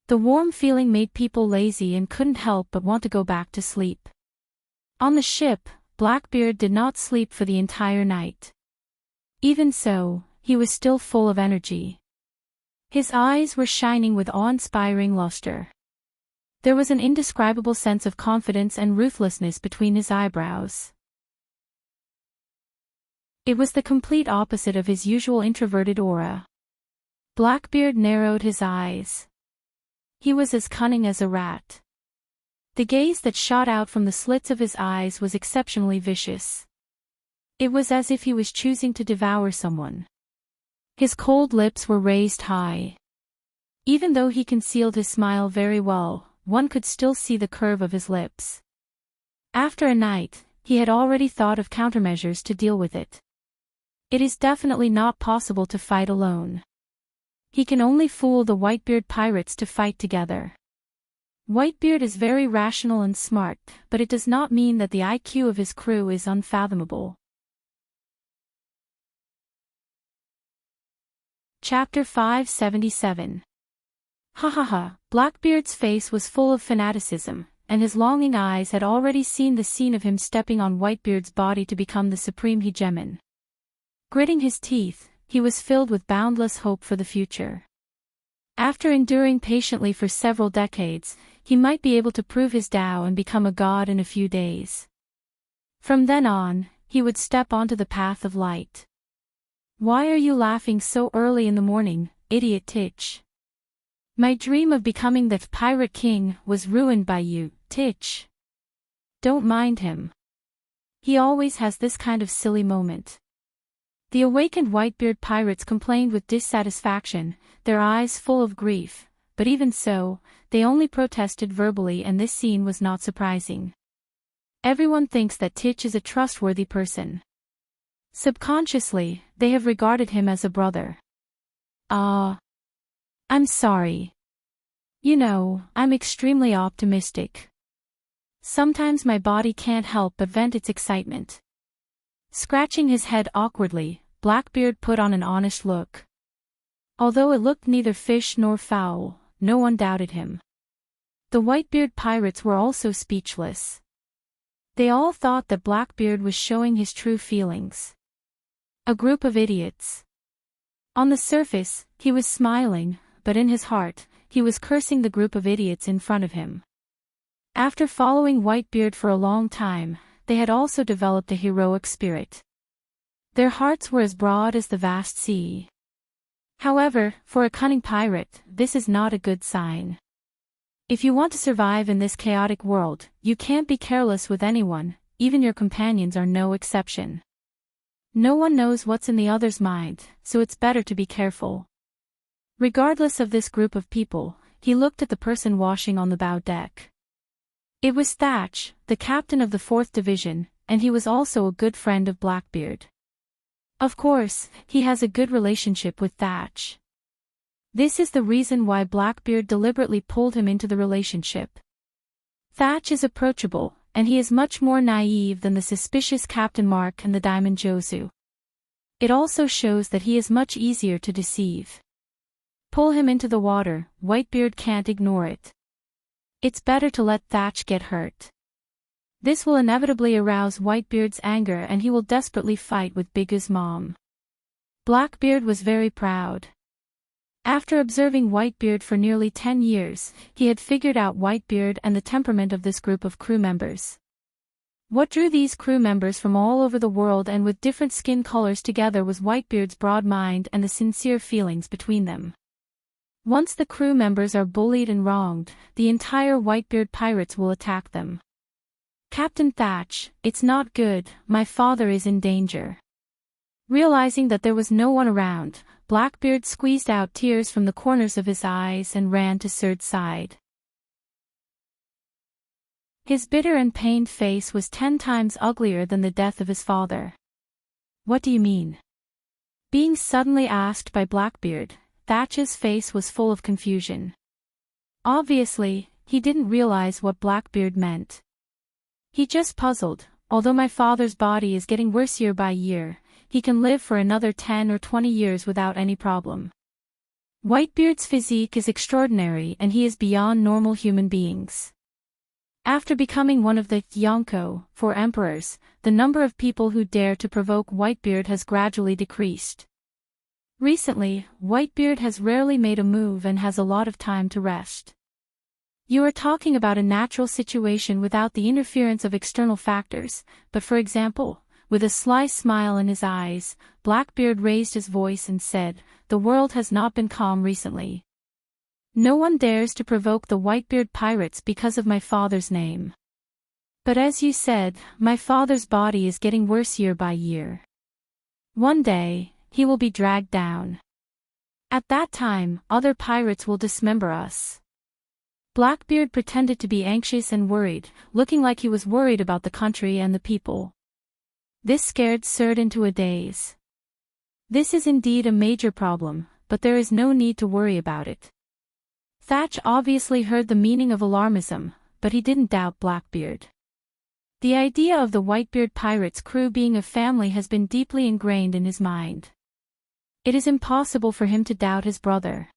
The warm feeling made people lazy and couldn't help but want to go back to sleep. On the ship, Blackbeard did not sleep for the entire night. Even so, he was still full of energy. His eyes were shining with awe-inspiring luster. There was an indescribable sense of confidence and ruthlessness between his eyebrows. It was the complete opposite of his usual introverted aura. Blackbeard narrowed his eyes. He was as cunning as a rat. The gaze that shot out from the slits of his eyes was exceptionally vicious. It was as if he was choosing to devour someone. His cold lips were raised high. Even though he concealed his smile very well, one could still see the curve of his lips. After a night, he had already thought of countermeasures to deal with it. It is definitely not possible to fight alone. He can only fool the Whitebeard pirates to fight together. Whitebeard is very rational and smart, but it does not mean that the IQ of his crew is unfathomable. Chapter 577. Ha ha ha, Blackbeard's face was full of fanaticism, and his longing eyes had already seen the scene of him stepping on Whitebeard's body to become the supreme hegemon. Gritting his teeth, he was filled with boundless hope for the future. After enduring patiently for several decades, he might be able to prove his Tao and become a god in a few days. From then on, he would step onto the path of light. Why are you laughing so early in the morning, idiot Titch? My dream of becoming the Pirate King was ruined by you, Titch. Don't mind him. He always has this kind of silly moment. The awakened Whitebeard pirates complained with dissatisfaction, their eyes full of grief, but even so, they only protested verbally, and this scene was not surprising. Everyone thinks that Titch is a trustworthy person. Subconsciously, they have regarded him as a brother. I'm sorry. You know, I'm extremely optimistic. Sometimes my body can't help but vent its excitement. Scratching his head awkwardly, Blackbeard put on an honest look. Although it looked neither fish nor fowl, no one doubted him. The Whitebeard pirates were also speechless. They all thought that Blackbeard was showing his true feelings. A group of idiots. On the surface, he was smiling, but in his heart, he was cursing the group of idiots in front of him. After following Whitebeard for a long time, they had also developed a heroic spirit. Their hearts were as broad as the vast sea. However, for a cunning pirate, this is not a good sign. If you want to survive in this chaotic world, you can't be careless with anyone, even your companions are no exception. No one knows what's in the other's mind, so it's better to be careful. Regardless of this group of people, he looked at the person washing on the bow deck. It was Thatch, the captain of the 4th Division, and he was also a good friend of Blackbeard. Of course, he has a good relationship with Thatch. This is the reason why Blackbeard deliberately pulled him into the relationship. Thatch is approachable, and he is much more naive than the suspicious Captain Mark and the Diamond Josu. It also shows that he is much easier to deceive. Pull him into the water, Whitebeard can't ignore it. It's better to let Thatch get hurt. This will inevitably arouse Whitebeard's anger and he will desperately fight with Bigu's mom. Blackbeard was very proud. After observing Whitebeard for nearly 10 years, he had figured out Whitebeard and the temperament of this group of crew members. What drew these crew members from all over the world and with different skin colors together was Whitebeard's broad mind and the sincere feelings between them. Once the crew members are bullied and wronged, the entire Whitebeard pirates will attack them. Captain Thatch, it's not good, my father is in danger. Realizing that there was no one around, Blackbeard squeezed out tears from the corners of his eyes and ran to Surd's side. His bitter and pained face was 10 times uglier than the death of his father. What do you mean? Being suddenly asked by Blackbeard, Thatch's face was full of confusion. Obviously, he didn't realize what Blackbeard meant. He just puzzled, although my father's body is getting worse year by year, he can live for another 10 or 20 years without any problem. Whitebeard's physique is extraordinary and he is beyond normal human beings. After becoming one of the Yonko, 4 emperors, the number of people who dare to provoke Whitebeard has gradually decreased. Recently, Whitebeard has rarely made a move and has a lot of time to rest. You are talking about a natural situation without the interference of external factors, but for example, with a sly smile in his eyes, Blackbeard raised his voice and said, "The world has not been calm recently. No one dares to provoke the Whitebeard pirates because of my father's name. But as you said, my father's body is getting worse year by year. One day, he will be dragged down. At that time, other pirates will dismember us." Blackbeard pretended to be anxious and worried, looking like he was worried about the country and the people. This scared Surd into a daze. This is indeed a major problem, but there is no need to worry about it. Thatch obviously heard the meaning of alarmism, but he didn't doubt Blackbeard. The idea of the Whitebeard pirates' crew being a family has been deeply ingrained in his mind. It is impossible for him to doubt his brother.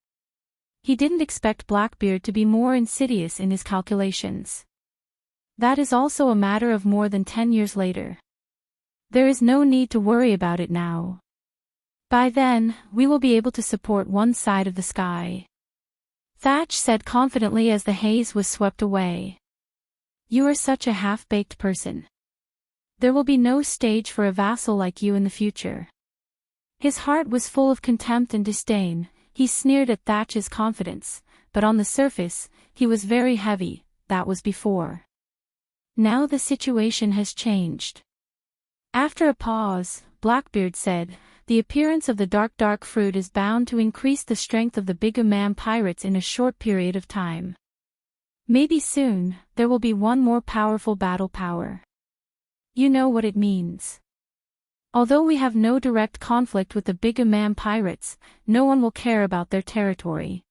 He didn't expect Blackbeard to be more insidious in his calculations. That is also a matter of more than 10 years later. There is no need to worry about it now. By then, we will be able to support one side of the sky. Thatch said confidently as the haze was swept away. You are such a half-baked person. There will be no stage for a vassal like you in the future. His heart was full of contempt and disdain. He sneered at Thatch's confidence, but on the surface, he was very heavy. That was before. Now the situation has changed. After a pause, Blackbeard said, "The appearance of the dark fruit is bound to increase the strength of the Bigumam pirates in a short period of time. Maybe soon, there will be one more powerful battle power. You know what it means. Although we have no direct conflict with the Bigumam pirates, no one will care about their territory."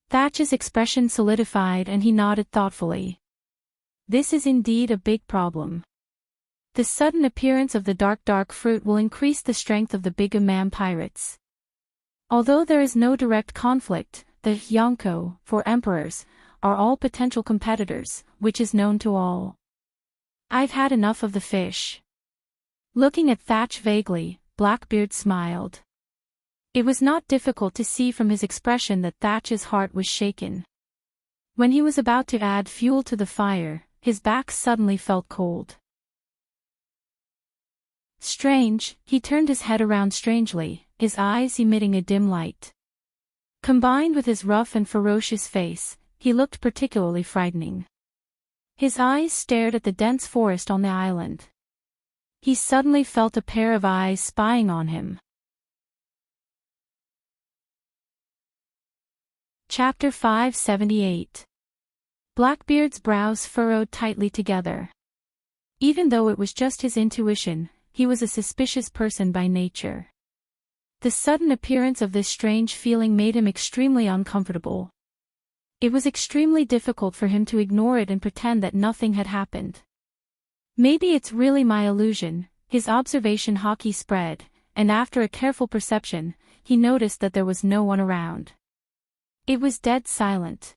Thatch's expression solidified and he nodded thoughtfully. This is indeed a big problem. The sudden appearance of the dark fruit will increase the strength of the Bigumam pirates. Although there is no direct conflict, the Yonko, 4 emperors, are all potential competitors, which is known to all. I've had enough of the fish. Looking at Thatch vaguely, Blackbeard smiled. It was not difficult to see from his expression that Thatch's heart was shaken. When he was about to add fuel to the fire, his back suddenly felt cold. Strange, he turned his head around strangely, his eyes emitting a dim light. Combined with his rough and ferocious face, he looked particularly frightening. His eyes stared at the dense forest on the island. He suddenly felt a pair of eyes spying on him. Chapter 578. Blackbeard's brows furrowed tightly together. Even though it was just his intuition, he was a suspicious person by nature. The sudden appearance of this strange feeling made him extremely uncomfortable. It was extremely difficult for him to ignore it and pretend that nothing had happened. Maybe it's really my illusion, his observation hockey spread, and after a careful perception, he noticed that there was no one around. It was dead silent.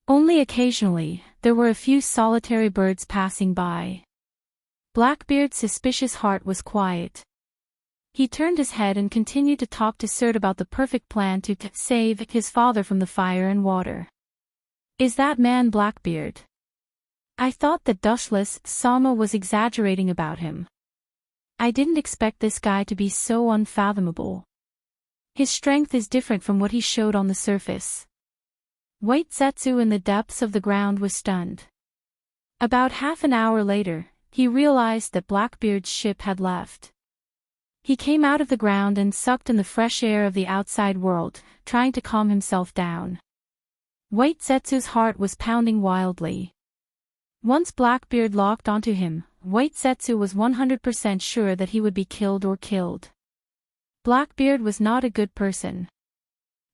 Only occasionally, there were a few solitary birds passing by. Blackbeard's suspicious heart was quiet. He turned his head and continued to talk to Surt about the perfect plan to save his father from the fire and water. Is that man Blackbeard? I thought that dustless Sama was exaggerating about him. I didn't expect this guy to be so unfathomable. His strength is different from what he showed on the surface. White Zetsu in the depths of the ground was stunned. About half an hour later, he realized that Blackbeard's ship had left. He came out of the ground and sucked in the fresh air of the outside world, trying to calm himself down. White Zetsu's heart was pounding wildly. Once Blackbeard locked onto him, White Zetsu was 100% sure that he would be killed or killed. Blackbeard was not a good person.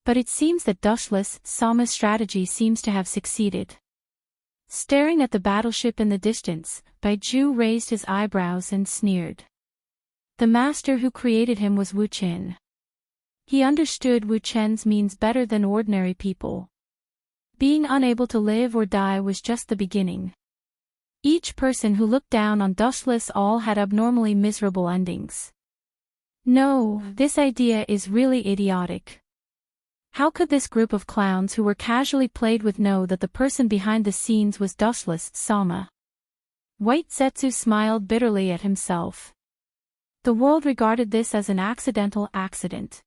But it seems that dustless Sama's strategy seems to have succeeded. Staring at the battleship in the distance, Baiju raised his eyebrows and sneered. The master who created him was Wu Qin. He understood Wu Chen's means better than ordinary people. Being unable to live or die was just the beginning. Each person who looked down on dustless all had abnormally miserable endings. No, this idea is really idiotic. How could this group of clowns who were casually played with know that the person behind the scenes was dustless Sama? White Zetsu smiled bitterly at himself. The world regarded this as an accidental accident.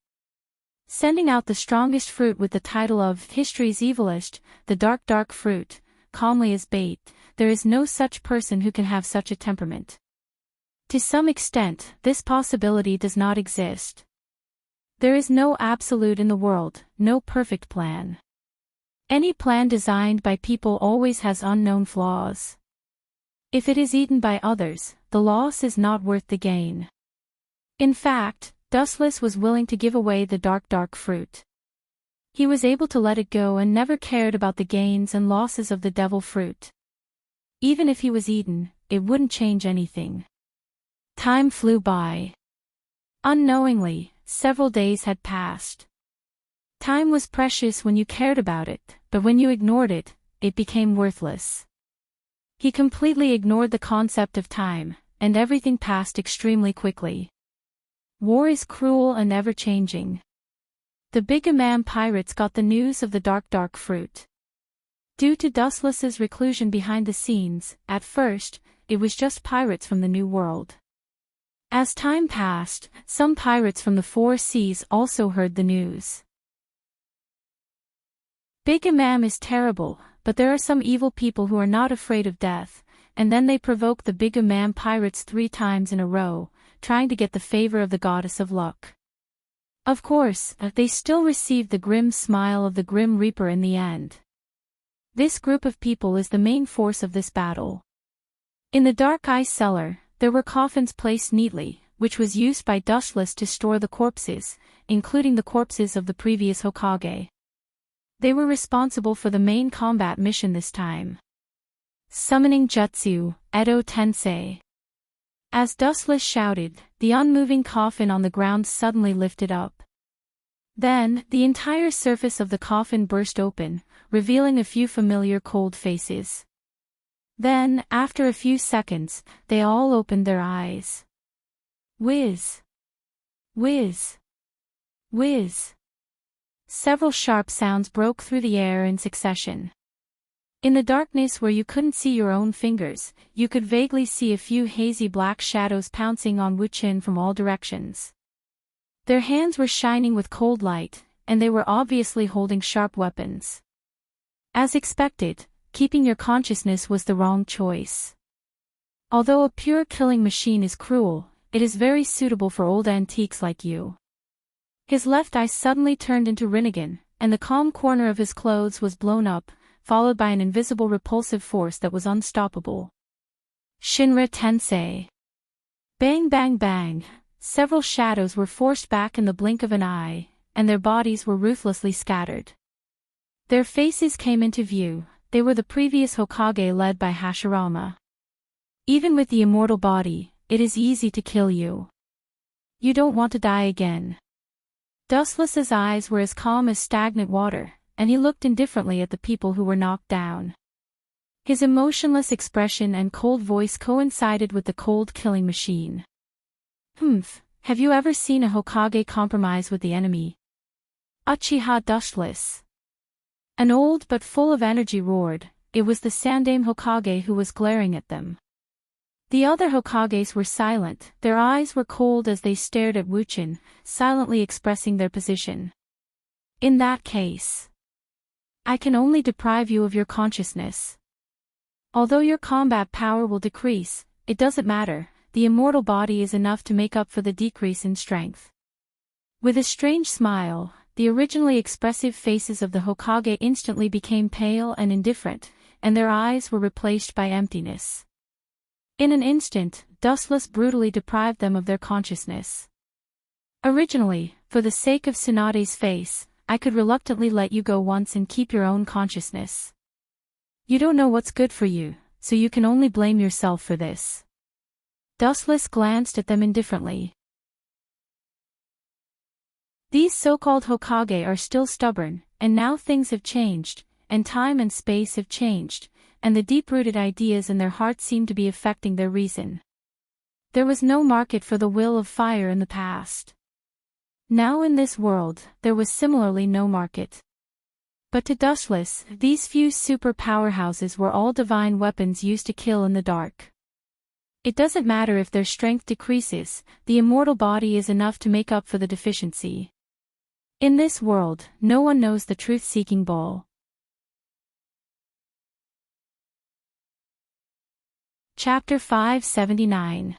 Sending out the strongest fruit with the title of history's evilest, the dark fruit, calmly as bait, there is no such person who can have such a temperament. To some extent, this possibility does not exist. There is no absolute in the world, no perfect plan. Any plan designed by people always has unknown flaws. If it is eaten by others, the loss is not worth the gain. In fact, Dustless was willing to give away the dark fruit. He was able to let it go and never cared about the gains and losses of the devil fruit. Even if he was eaten, it wouldn't change anything. Time flew by. Unknowingly, several days had passed. Time was precious when you cared about it, but when you ignored it, it became worthless. He completely ignored the concept of time, and everything passed extremely quickly. War is cruel and ever-changing. The Big Imam pirates got the news of the dark fruit. Due to Dustless's reclusion behind the scenes, at first, it was just pirates from the New World. As time passed, some pirates from the Four Seas also heard the news. Big Imam is terrible, but there are some evil people who are not afraid of death, and then they provoke the Big Imam pirates 3 times in a row, trying to get the favor of the goddess of luck. Of course, they still received the grim smile of the Grim Reaper in the end. This group of people is the main force of this battle. In the dark ice cellar, there were coffins placed neatly, which was used by Dustless to store the corpses, including the corpses of the previous Hokage. They were responsible for the main combat mission this time. Summoning Jutsu, Edo Tensei. As Dustless shouted, the unmoving coffin on the ground suddenly lifted up. Then, the entire surface of the coffin burst open, revealing a few familiar cold faces. Then, after a few seconds, they all opened their eyes. Whiz! Whiz! Whiz! Several sharp sounds broke through the air in succession. In the darkness where you couldn't see your own fingers, you could vaguely see a few hazy black shadows pouncing on Wu Qin from all directions. Their hands were shining with cold light, and they were obviously holding sharp weapons. As expected, keeping your consciousness was the wrong choice. Although a pure killing machine is cruel, it is very suitable for old antiques like you. His left eye suddenly turned into Rinnegan, and the calm corner of his clothes was blown up, followed by an invisible repulsive force that was unstoppable. Shinra Tensei. Bang bang bang, several shadows were forced back in the blink of an eye, and their bodies were ruthlessly scattered. Their faces came into view. They were the previous Hokage led by Hashirama. Even with the immortal body, it is easy to kill you. You don't want to die again. Dustless's eyes were as calm as stagnant water, and he looked indifferently at the people who were knocked down. His emotionless expression and cold voice coincided with the cold killing machine. Have you ever seen a Hokage compromise with the enemy? Uchiha Dustless. An old but full of energy roared. It was the Sandaime Hokage who was glaring at them. The other Hokages were silent, their eyes were cold as they stared at Wuchen, silently expressing their position. In that case, I can only deprive you of your consciousness. Although your combat power will decrease, it doesn't matter, the immortal body is enough to make up for the decrease in strength. With a strange smile, the originally expressive faces of the Hokage instantly became pale and indifferent, and their eyes were replaced by emptiness. In an instant, Dustless brutally deprived them of their consciousness. Originally, for the sake of Tsunade's face, I could reluctantly let you go once and keep your own consciousness. You don't know what's good for you, so you can only blame yourself for this. Dustless glanced at them indifferently. These so-called Hokage are still stubborn, and now things have changed, and time and space have changed, and the deep-rooted ideas in their hearts seem to be affecting their reason. There was no market for the will of fire in the past. Now in this world, there was similarly no market. But to Dustless, these few super powerhouses were all divine weapons used to kill in the dark. It doesn't matter if their strength decreases, the immortal body is enough to make up for the deficiency. In this world, no one knows the truth-seeking bull. Chapter 579.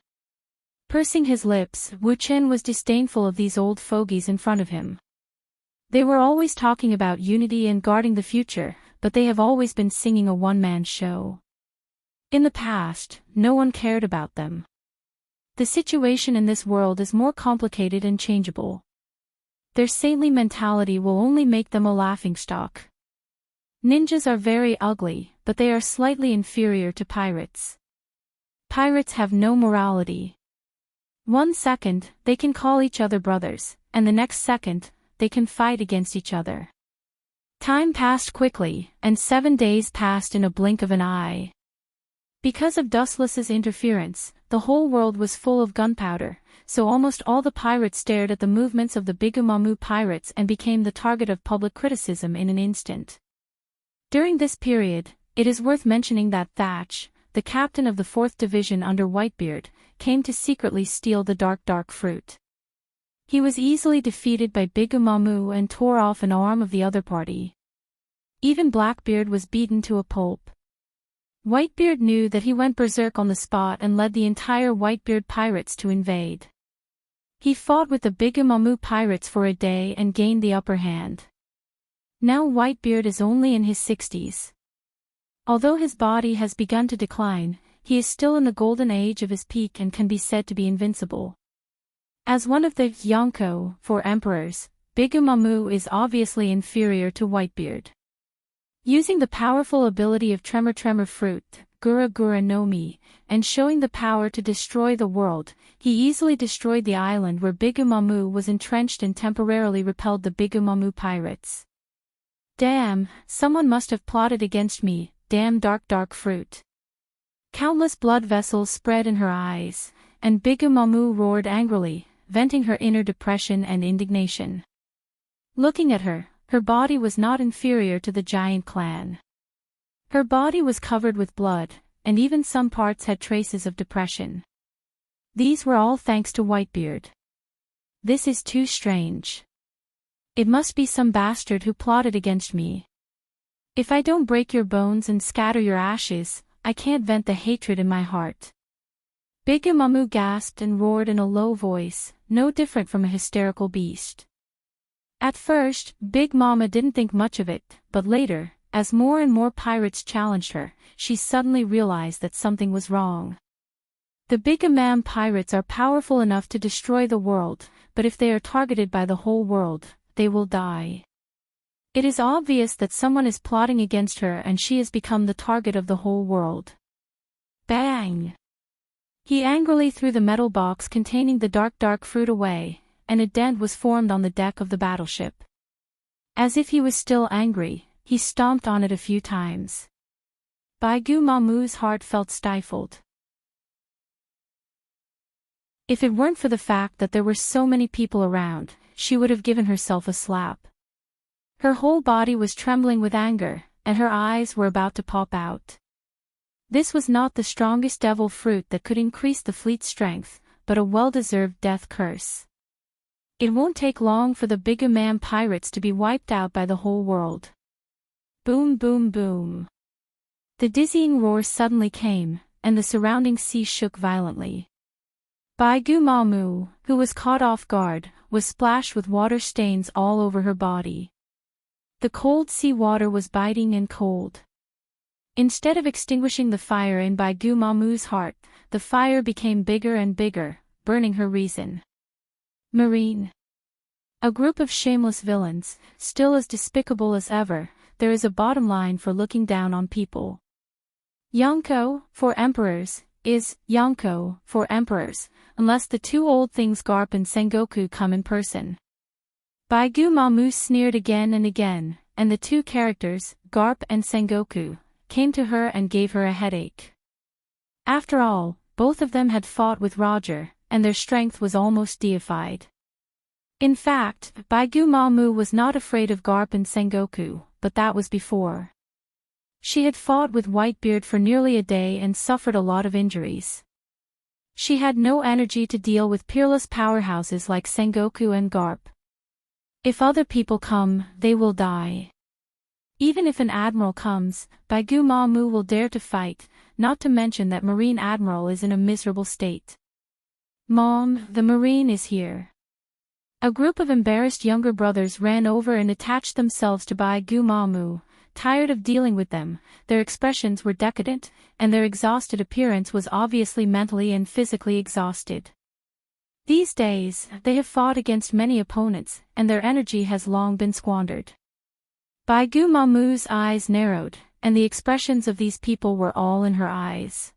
Pursing his lips, Wuchen was disdainful of these old fogies in front of him. They were always talking about unity and guarding the future, but they have always been singing a one-man show. In the past, no one cared about them. The situation in this world is more complicated and changeable. Their saintly mentality will only make them a laughingstock. Ninjas are very ugly, but they are slightly inferior to pirates. Pirates have no morality. 1 second, they can call each other brothers, and the next second, they can fight against each other. Time passed quickly, and 7 days passed in a blink of an eye. Because of Dustless's interference, the whole world was full of gunpowder, so almost all the pirates stared at the movements of the Bigumamu pirates and became the target of public criticism in an instant. During this period, it is worth mentioning that Thatch, the captain of the 4th Division under Whitebeard, came to secretly steal the dark fruit. He was easily defeated by Bigumamu and tore off an arm of the other party. Even Blackbeard was beaten to a pulp. Whitebeard knew that he went berserk on the spot and led the entire Whitebeard pirates to invade. He fought with the Bigumamu pirates for a day and gained the upper hand. Now Whitebeard is only in his 60s. Although his body has begun to decline, he is still in the golden age of his peak and can be said to be invincible. As one of the Yonko, 4 emperors, Bigumamu is obviously inferior to Whitebeard. Using the powerful ability of Tremor Fruit, Gura Gura no Mi, and showing the power to destroy the world, he easily destroyed the island where Bigumamu was entrenched and temporarily repelled the Bigumamu pirates. Damn, someone must have plotted against me, damn dark fruit. Countless blood vessels spread in her eyes, and Bigumamu roared angrily, venting her inner depression and indignation. Looking at her, her body was not inferior to the giant clan. Her body was covered with blood, and even some parts had traces of depression. These were all thanks to Whitebeard. This is too strange. It must be some bastard who plotted against me. If I don't break your bones and scatter your ashes, I can't vent the hatred in my heart. Big Mamu gasped and roared in a low voice, no different from a hysterical beast. At first, Big Mama didn't think much of it, but later, as more and more pirates challenged her, she suddenly realized that something was wrong. The Big Imam pirates are powerful enough to destroy the world, but if they are targeted by the whole world, they will die. It is obvious that someone is plotting against her and she has become the target of the whole world. Bang! He angrily threw the metal box containing the dark fruit away, and a dent was formed on the deck of the battleship. As if he was still angry, he stomped on it a few times. Baigu Mamu's heart felt stifled. If it weren't for the fact that there were so many people around, she would have given herself a slap. Her whole body was trembling with anger, and her eyes were about to pop out. This was not the strongest devil fruit that could increase the fleet's strength, but a well-deserved death curse. It won't take long for the Big Imam pirates to be wiped out by the whole world. Boom boom boom. The dizzying roar suddenly came, and the surrounding sea shook violently. Baigu Mamu, who was caught off guard, was splashed with water stains all over her body. The cold sea water was biting and cold. Instead of extinguishing the fire in Baigu Mamu's heart, the fire became bigger and bigger, burning her reason. Marine. A group of shameless villains, still as despicable as ever. There is a bottom line for looking down on people. Yonko, for emperors, is Yonko, for emperors, unless the two old things Garp and Sengoku come in person. Baigu Mamu sneered again and again, and the two characters, Garp and Sengoku, came to her and gave her a headache. After all, both of them had fought with Roger, and their strength was almost deified. In fact, Baigu Mamu was not afraid of Garp and Sengoku, but that was before. She had fought with Whitebeard for nearly a day and suffered a lot of injuries. She had no energy to deal with peerless powerhouses like Sengoku and Garp. If other people come, they will die. Even if an admiral comes, Baigu Mamu will dare to fight, not to mention that Marine Admiral is in a miserable state. Mom, the Marine is here. A group of embarrassed younger brothers ran over and attached themselves to Baigu Mamu, tired of dealing with them. Their expressions were decadent, and their exhausted appearance was obviously mentally and physically exhausted. These days, they have fought against many opponents, and their energy has long been squandered. Baigu Mamu's eyes narrowed, and the expressions of these people were all in her eyes.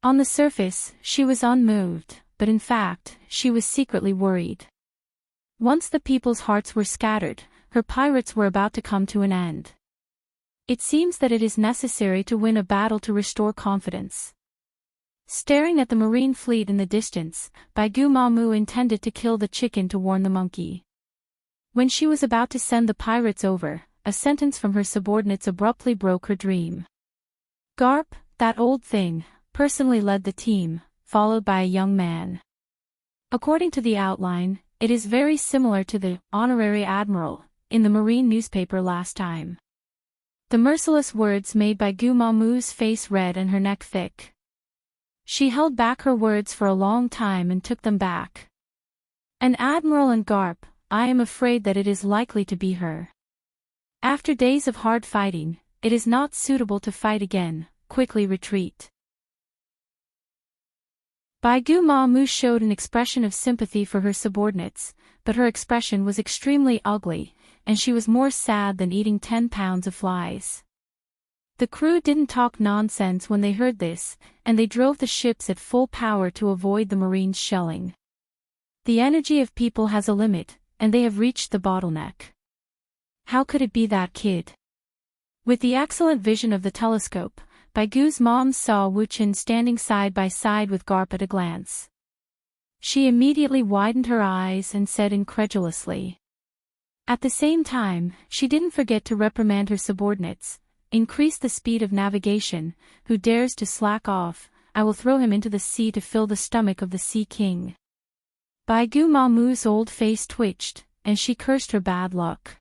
On the surface, she was unmoved, but in fact, she was secretly worried. Once the people's hearts were scattered, her pirates were about to come to an end. It seems that it is necessary to win a battle to restore confidence. Staring at the marine fleet in the distance, Baigu Mamu intended to kill the chicken to warn the monkey. When she was about to send the pirates over, a sentence from her subordinates abruptly broke her dream. Garp, that old thing, personally led the team, followed by a young man. According to the outline, it is very similar to the honorary admiral in the marine newspaper last time. The merciless words made Baigu Mamu's face red and her neck thick. She held back her words for a long time and took them back. An admiral and Garp, I am afraid that it is likely to be her. After days of hard fighting, it is not suitable to fight again, quickly retreat. Baigu Mamu showed an expression of sympathy for her subordinates, but her expression was extremely ugly, and she was more sad than eating 10 pounds of flies. The crew didn't talk nonsense when they heard this, and they drove the ships at full power to avoid the Marines' shelling. The energy of people has a limit, and they have reached the bottleneck. How could it be that kid? With the excellent vision of the telescope, Baigu's mom saw Wu Qin standing side by side with Garp at a glance. She immediately widened her eyes and said incredulously. At the same time, she didn't forget to reprimand her subordinates. Increase the speed of navigation. Who dares to slack off, I will throw him into the sea to fill the stomach of the Sea King. Baigu Mamu's old face twitched, and she cursed her bad luck.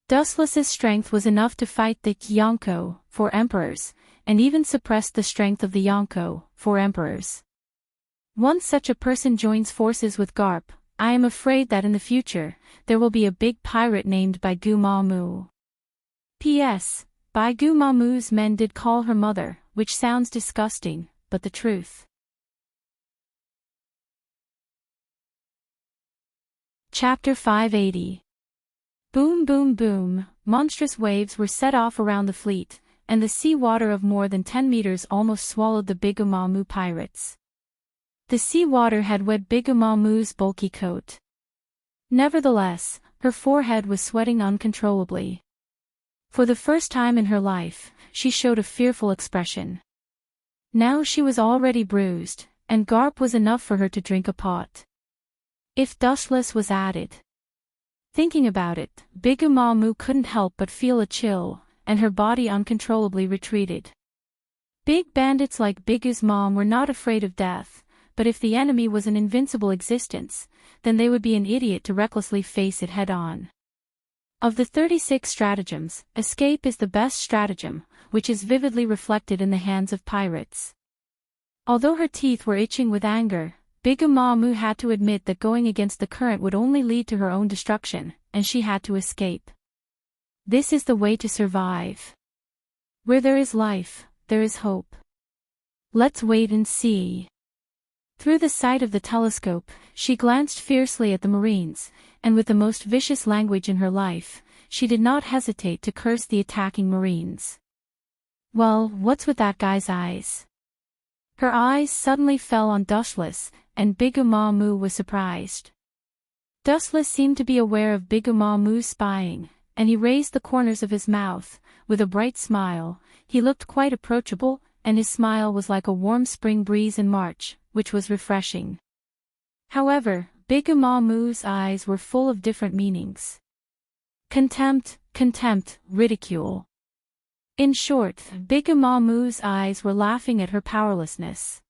Dustless's strength was enough to fight the Yonko, 4 emperors, and even suppressed the strength of the Yonko, 4 emperors. Once such a person joins forces with Garp, I am afraid that in the future, there will be a big pirate named Baigu Mamu. P.S. Baigu Mamu's men did call her mother, which sounds disgusting, but the truth. Chapter 580. Boom boom boom, monstrous waves were set off around the fleet, and the sea water of more than 10 meters almost swallowed the Big Umamu pirates. The sea water had wet Big Umamu's bulky coat. Nevertheless, her forehead was sweating uncontrollably. For the first time in her life, she showed a fearful expression. Now she was already bruised, and Garp was enough for her to drink a pot. If Dustless was added. Thinking about it, Big Umamu couldn't help but feel a chill, and her body uncontrollably retreated. Big bandits like Bigu's mom were not afraid of death, but if the enemy was an invincible existence, then they would be an idiot to recklessly face it head-on. Of the 36 stratagems, escape is the best stratagem, which is vividly reflected in the hands of pirates. Although her teeth were itching with anger, Big Umamu had to admit that going against the current would only lead to her own destruction, and she had to escape. This is the way to survive. Where there is life, there is hope. Let's wait and see. Through the sight of the telescope, she glanced fiercely at the Marines, and with the most vicious language in her life, she did not hesitate to curse the attacking Marines. Well, what's with that guy's eyes? Her eyes suddenly fell on Dustless, and Big Umamu was surprised. Dustless seemed to be aware of Big Umamu's spying, and he raised the corners of his mouth, with a bright smile. He looked quite approachable, and his smile was like a warm spring breeze in March, which was refreshing. However, Big Umamu's eyes were full of different meanings. Contempt, ridicule. In short, Big Umamu's eyes were laughing at her powerlessness.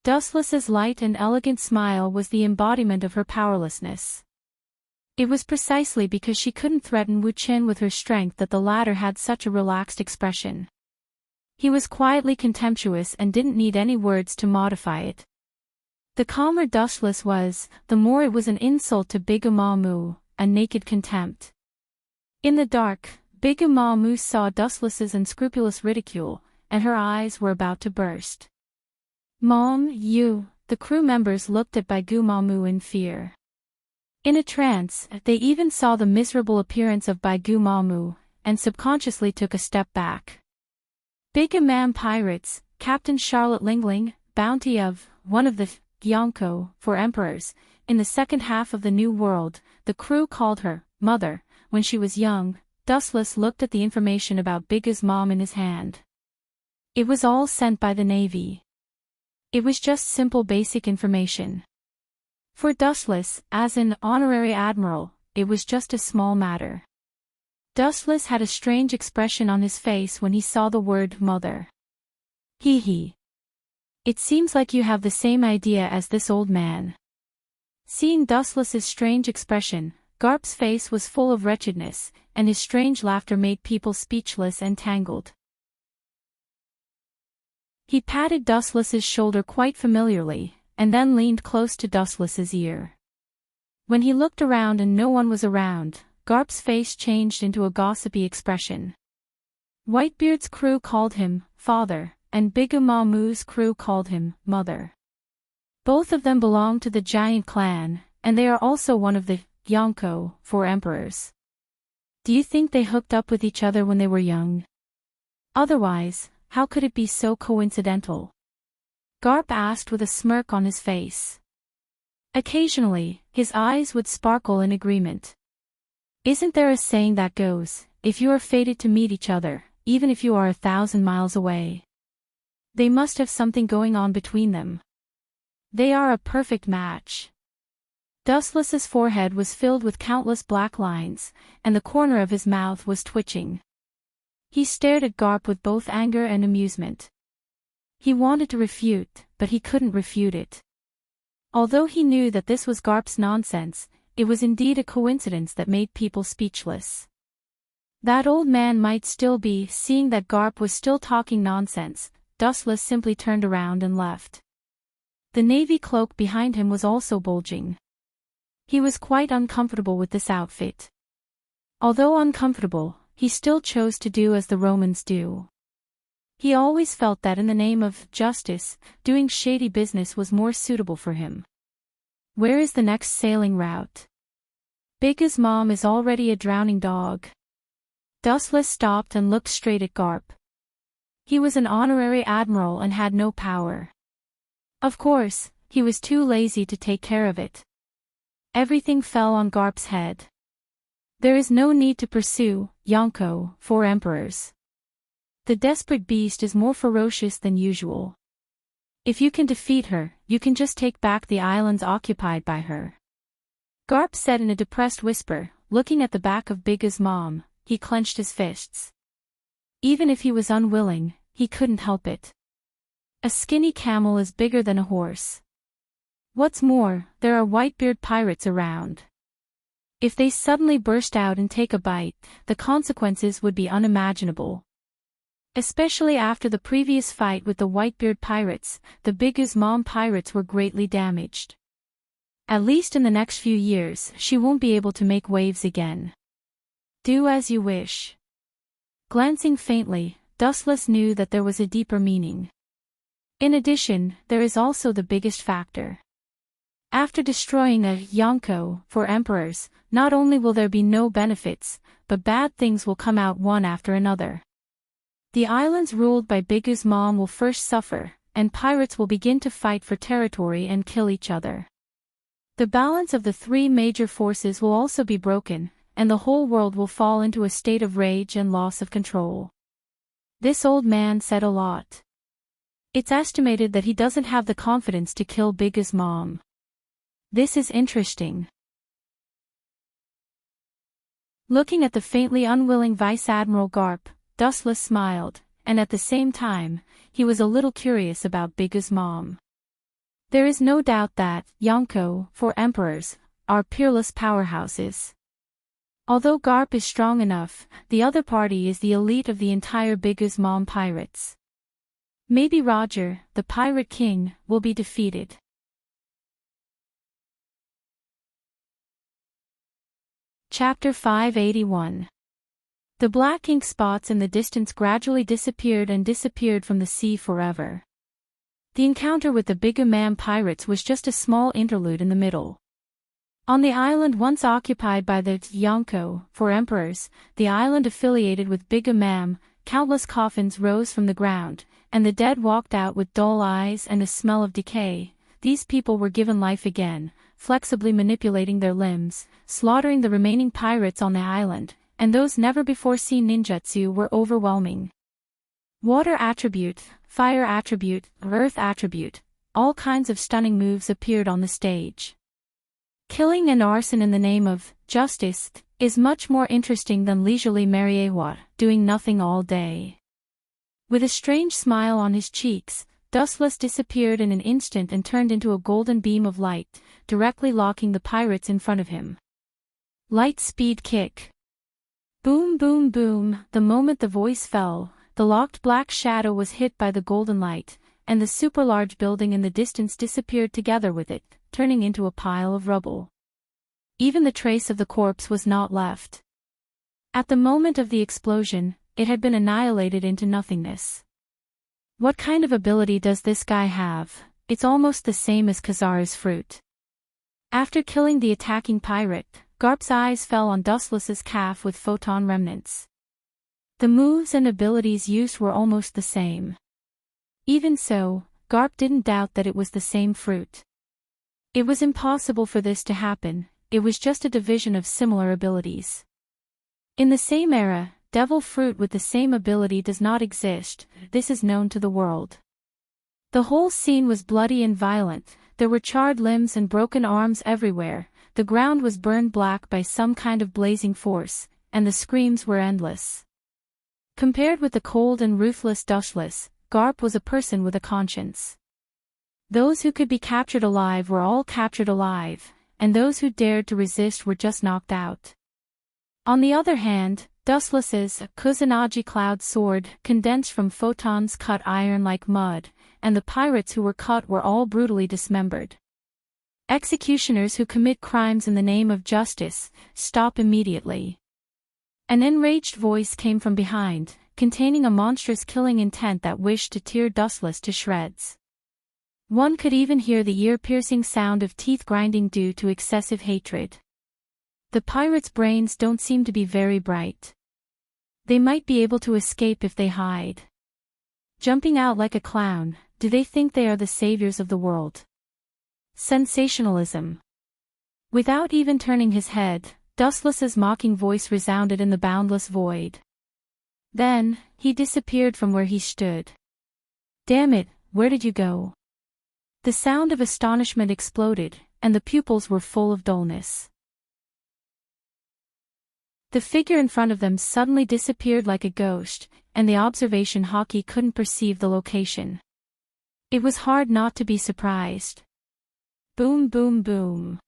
Dustless's light and elegant smile was the embodiment of her powerlessness. It was precisely because she couldn't threaten Wu Qin with her strength that the latter had such a relaxed expression. He was quietly contemptuous and didn't need any words to modify it. The calmer Dustless was, the more it was an insult to Big Umamu, a naked contempt. In the dark, Big Umamu saw Dustless's unscrupulous ridicule, and her eyes were about to burst. Mom, the crew members looked at Baigu Mamu in fear. In a trance, they even saw the miserable appearance of Baigu Mamu, and subconsciously took a step back. Big Imam Pirates, Captain Charlotte Lingling, bounty of, one of the Yonko, 4 emperors, in the second half of the New World, the crew called her, Mother, when she was young. Dustless looked at the information about Bigu's mom in his hand. It was all sent by the Navy. It was just simple basic information. For Dustless, as an honorary admiral, it was just a small matter. Dustless had a strange expression on his face when he saw the word mother. Hee. It seems like you have the same idea as this old man. Seeing Dustless's strange expression, Garp's face was full of wretchedness, and his strange laughter made people speechless and tangled. He patted Dustless's shoulder quite familiarly, and then leaned close to Dustless's ear. When he looked around and no one was around, Garp's face changed into a gossipy expression. Whitebeard's crew called him Father, and Big Umamu's crew called him Mother. Both of them belong to the giant clan, and they are also one of the Yonko, 4 emperors. Do you think they hooked up with each other when they were young? Otherwise, how could it be so coincidental? Garp asked with a smirk on his face. Occasionally, his eyes would sparkle in agreement. Isn't there a saying that goes, if you are fated to meet each other, even if you are 1,000 miles away? They must have something going on between them. They are a perfect match. Dustless's forehead was filled with countless black lines, and the corner of his mouth was twitching. He stared at Garp with both anger and amusement. He wanted to refute, but he couldn't refute it. Although he knew that this was Garp's nonsense, it was indeed a coincidence that made people speechless. That old man might still be. Seeing that Garp was still talking nonsense, Dustless simply turned around and left. The navy cloak behind him was also bulging. He was quite uncomfortable with this outfit. Although uncomfortable, he still chose to do as the Romans do. He always felt that in the name of justice, doing shady business was more suitable for him. Where is the next sailing route? Bigga's mom is already a drowning dog. Dustless stopped and looked straight at Garp. He was an honorary admiral and had no power. Of course, he was too lazy to take care of it. Everything fell on Garp's head. There is no need to pursue, Yonko, 4 emperors. The desperate beast is more ferocious than usual. If you can defeat her, you can just take back the islands occupied by her. Garp said in a depressed whisper, looking at the back of Bigga's mom. He clenched his fists. Even if he was unwilling, he couldn't help it. A skinny camel is bigger than a horse. What's more, there are Whitebeard pirates around. If they suddenly burst out and take a bite, the consequences would be unimaginable. Especially after the previous fight with the Whitebeard pirates, the Bigga's mom pirates were greatly damaged. At least in the next few years, she won't be able to make waves again. Do as you wish. Glancing faintly, Dustless knew that there was a deeper meaning. In addition, there is also the biggest factor. After destroying a Yonko, 4 emperors, not only will there be no benefits, but bad things will come out one after another. The islands ruled by Bigga's mom will first suffer, and pirates will begin to fight for territory and kill each other. The balance of the 3 major forces will also be broken, and the whole world will fall into a state of rage and loss of control. This old man said a lot. It's estimated that he doesn't have the confidence to kill Bigga's mom. This is interesting. Looking at the faintly unwilling Vice Admiral Garp, Dustless smiled, and at the same time, he was a little curious about Bigga's mom. There is no doubt that, Yonko, 4 emperors, are peerless powerhouses. Although Garp is strong enough, the other party is the elite of the entire Bigga's mom pirates. Maybe Roger, the Pirate King, will be defeated. Chapter 581. The black ink spots in the distance gradually disappeared from the sea forever. The encounter with the Bigga Mam pirates was just a small interlude in the middle. On the island once occupied by the Yonko, 4 emperors, the island affiliated with Bigga Mam, countless coffins rose from the ground, and the dead walked out with dull eyes and a smell of decay. These people were given life again, flexibly manipulating their limbs, slaughtering the remaining pirates on the island, and those never before seen ninjutsu were overwhelming. Water attribute, fire attribute, earth attribute, all kinds of stunning moves appeared on the stage. Killing and arson in the name of justice is much more interesting than leisurely Mariewa, doing nothing all day. With a strange smile on his cheeks, Dustless disappeared in an instant and turned into a golden beam of light, directly locking the pirates in front of him. Light speed kick. Boom boom boom. The moment the voice fell, the locked black shadow was hit by the golden light, and the super large building in the distance disappeared together with it, turning into a pile of rubble. Even the trace of the corpse was not left. At the moment of the explosion, it had been annihilated into nothingness. What kind of ability does this guy have? It's almost the same as Kazara's fruit. After killing the attacking pirate, Garp's eyes fell on Dustless's calf with photon remnants. The moves and abilities used were almost the same. Even so, Garp didn't doubt that it was the same fruit. It was impossible for this to happen, it was just a division of similar abilities. In the same era, devil fruit with the same ability does not exist, this is known to the world. The whole scene was bloody and violent, there were charred limbs and broken arms everywhere, the ground was burned black by some kind of blazing force, and the screams were endless. Compared with the cold and ruthless Dustless, Garp was a person with a conscience. Those who could be captured alive were all captured alive, and those who dared to resist were just knocked out. On the other hand, Dustless's Kusanagi cloud sword condensed from photons cut iron like mud, and the pirates who were cut were all brutally dismembered. Executioners who commit crimes in the name of justice, stop immediately. An enraged voice came from behind, containing a monstrous killing intent that wished to tear Dustless to shreds. One could even hear the ear-piercing sound of teeth grinding due to excessive hatred. The pirates' brains don't seem to be very bright. They might be able to escape if they hide. Jumping out like a clown, do they think they are the saviors of the world? Sensationalism. Without even turning his head, Dustless's mocking voice resounded in the boundless void. Then, he disappeared from where he stood. Damn it, where did you go? The sound of astonishment exploded, and the pupils were full of dullness. The figure in front of them suddenly disappeared like a ghost, and the observation hockey couldn't perceive the location. It was hard not to be surprised. Boom, boom, boom.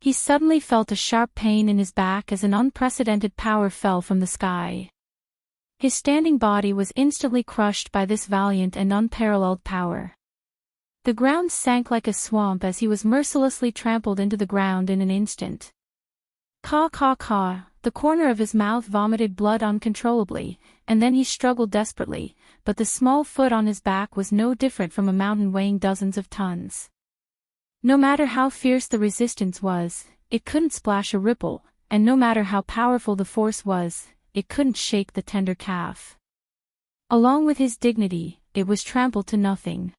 He suddenly felt a sharp pain in his back as an unprecedented power fell from the sky. His standing body was instantly crushed by this valiant and unparalleled power. The ground sank like a swamp as he was mercilessly trampled into the ground in an instant. Caw caw caw, the corner of his mouth vomited blood uncontrollably, and then he struggled desperately, but the small foot on his back was no different from a mountain weighing dozens of tons. No matter how fierce the resistance was, it couldn't splash a ripple, and no matter how powerful the force was, it couldn't shake the tender calf. Along with his dignity, it was trampled to nothing.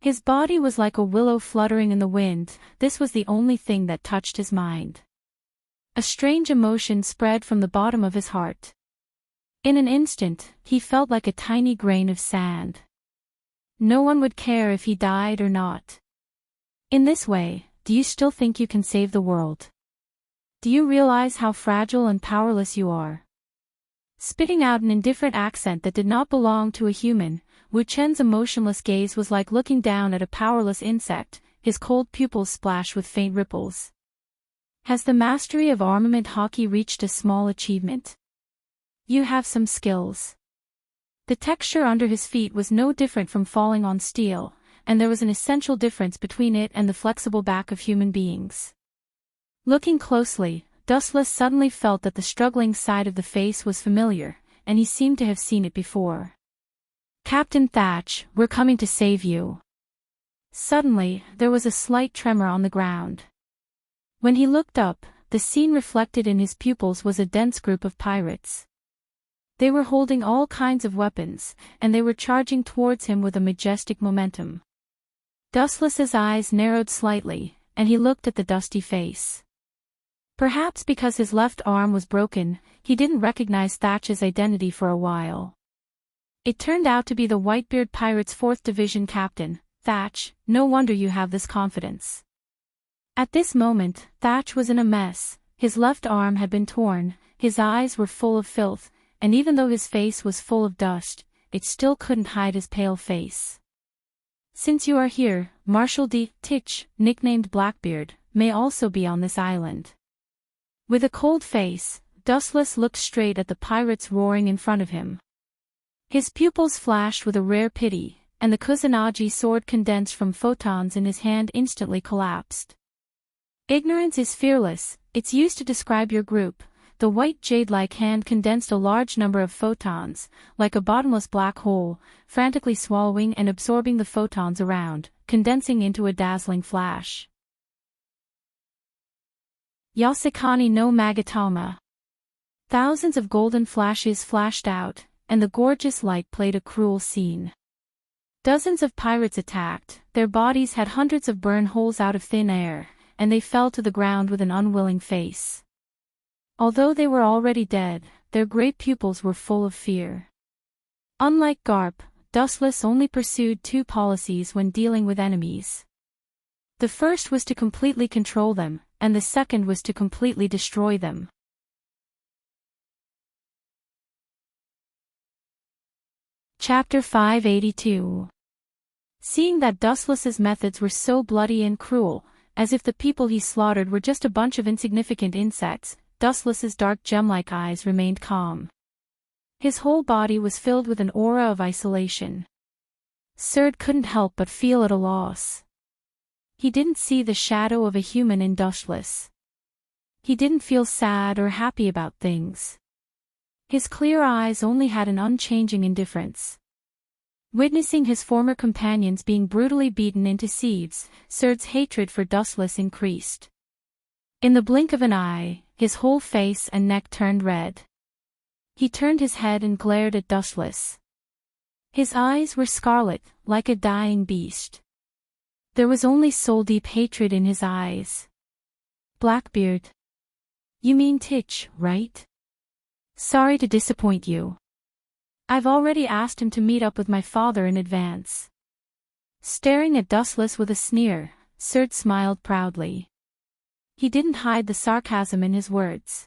His body was like a willow fluttering in the wind. This was the only thing that touched his mind. A strange emotion spread from the bottom of his heart. In an instant, he felt like a tiny grain of sand. No one would care if he died or not. In this way, do you still think you can save the world? Do you realize how fragile and powerless you are? Spitting out an indifferent accent that did not belong to a human, Wu Chen's emotionless gaze was like looking down at a powerless insect, his cold pupils splashed with faint ripples. Has the mastery of armament hockey reached a small achievement? You have some skills. The texture under his feet was no different from falling on steel, and there was an essential difference between it and the flexible back of human beings. Looking closely, Dustless suddenly felt that the struggling side of the face was familiar, and he seemed to have seen it before. Captain Thatch, we're coming to save you. Suddenly, there was a slight tremor on the ground. When he looked up, the scene reflected in his pupils was a dense group of pirates. They were holding all kinds of weapons, and they were charging towards him with a majestic momentum. Dustless's eyes narrowed slightly, and he looked at the dusty face. Perhaps because his left arm was broken, he didn't recognize Thatch's identity for a while. It turned out to be the Whitebeard Pirates' 4th Division captain. Thatch, no wonder you have this confidence. At this moment, Thatch was in a mess. His left arm had been torn, his eyes were full of filth, and even though his face was full of dust, it still couldn't hide his pale face. Since you are here, Marshal D. Titch, nicknamed Blackbeard, may also be on this island. With a cold face, Dustless looked straight at the pirates roaring in front of him. His pupils flashed with a rare pity, and the Kusanagi sword condensed from photons in his hand instantly collapsed. Ignorance is fearless, it's used to describe your group. The white jade-like hand condensed a large number of photons, like a bottomless black hole, frantically swallowing and absorbing the photons around, condensing into a dazzling flash. Yasekani no Magatama. Thousands of golden flashes flashed out, and the gorgeous light played a cruel scene. Dozens of pirates attacked, their bodies had hundreds of burn holes out of thin air, and they fell to the ground with an unwilling face. Although they were already dead, their great pupils were full of fear. Unlike Garp, Dustless only pursued two policies when dealing with enemies. The first was to completely control them, and the second was to completely destroy them. Chapter 582. Seeing that Dustless's methods were so bloody and cruel, as if the people he slaughtered were just a bunch of insignificant insects, Dustless's dark gem-like eyes remained calm. His whole body was filled with an aura of isolation. Serd couldn't help but feel at a loss. He didn't see the shadow of a human in Dustless. He didn't feel sad or happy about things. His clear eyes only had an unchanging indifference. Witnessing his former companions being brutally beaten into sieves, Serd's hatred for Dustless increased. In the blink of an eye, his whole face and neck turned red. He turned his head and glared at Dustless. His eyes were scarlet, like a dying beast. There was only soul-deep hatred in his eyes. Blackbeard. You mean Titch, right? Sorry to disappoint you. I've already asked him to meet up with my father in advance. Staring at Dustless with a sneer, Serd smiled proudly. He didn't hide the sarcasm in his words.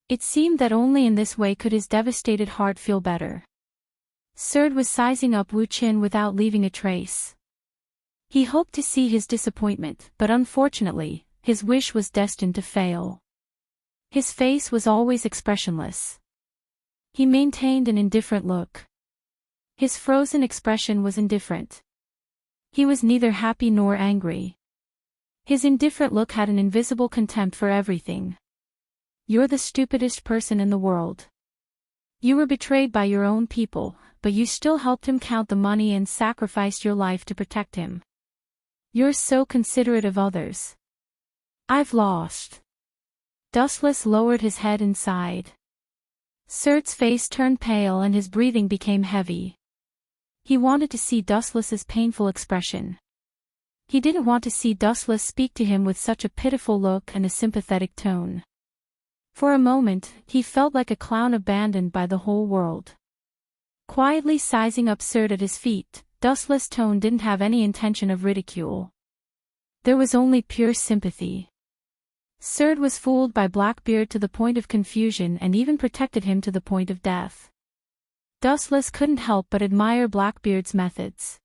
It seemed that only in this way could his devastated heart feel better. Serd was sizing up Wu Qin without leaving a trace. He hoped to see his disappointment, but unfortunately, his wish was destined to fail. His face was always expressionless. He maintained an indifferent look. His frozen expression was indifferent. He was neither happy nor angry. His indifferent look had an invisible contempt for everything. You're the stupidest person in the world. You were betrayed by your own people, but you still helped him count the money and sacrificed your life to protect him. You're so considerate of others. I've lost. Dustless lowered his head and sighed. Serd's face turned pale and his breathing became heavy. He wanted to see Dustless's painful expression. He didn't want to see Dustless speak to him with such a pitiful look and a sympathetic tone. For a moment, he felt like a clown abandoned by the whole world. Quietly sizing up Serd at his feet, Dustless' tone didn't have any intention of ridicule. There was only pure sympathy. Serd was fooled by Blackbeard to the point of confusion and even protected him to the point of death. Dustless couldn't help but admire Blackbeard's methods.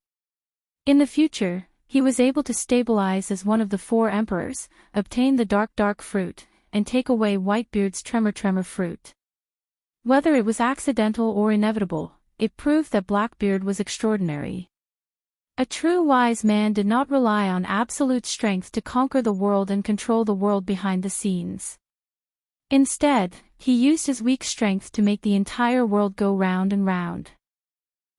In the future, he was able to stabilize as one of the 4 emperors, obtain the dark fruit, and take away Whitebeard's tremor fruit. Whether it was accidental or inevitable, it proved that Blackbeard was extraordinary. A true wise man did not rely on absolute strength to conquer the world and control the world behind the scenes. Instead, he used his weak strength to make the entire world go round and round.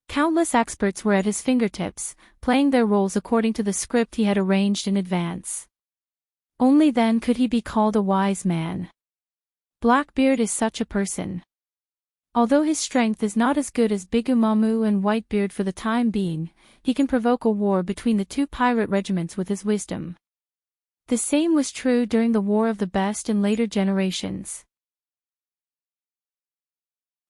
Countless experts were at his fingertips, playing their roles according to the script he had arranged in advance. Only then could he be called a wise man. Blackbeard is such a person. Although his strength is not as good as Bigumamu and Whitebeard for the time being, he can provoke a war between the 2 pirate regiments with his wisdom. The same was true during the War of the Best in later generations.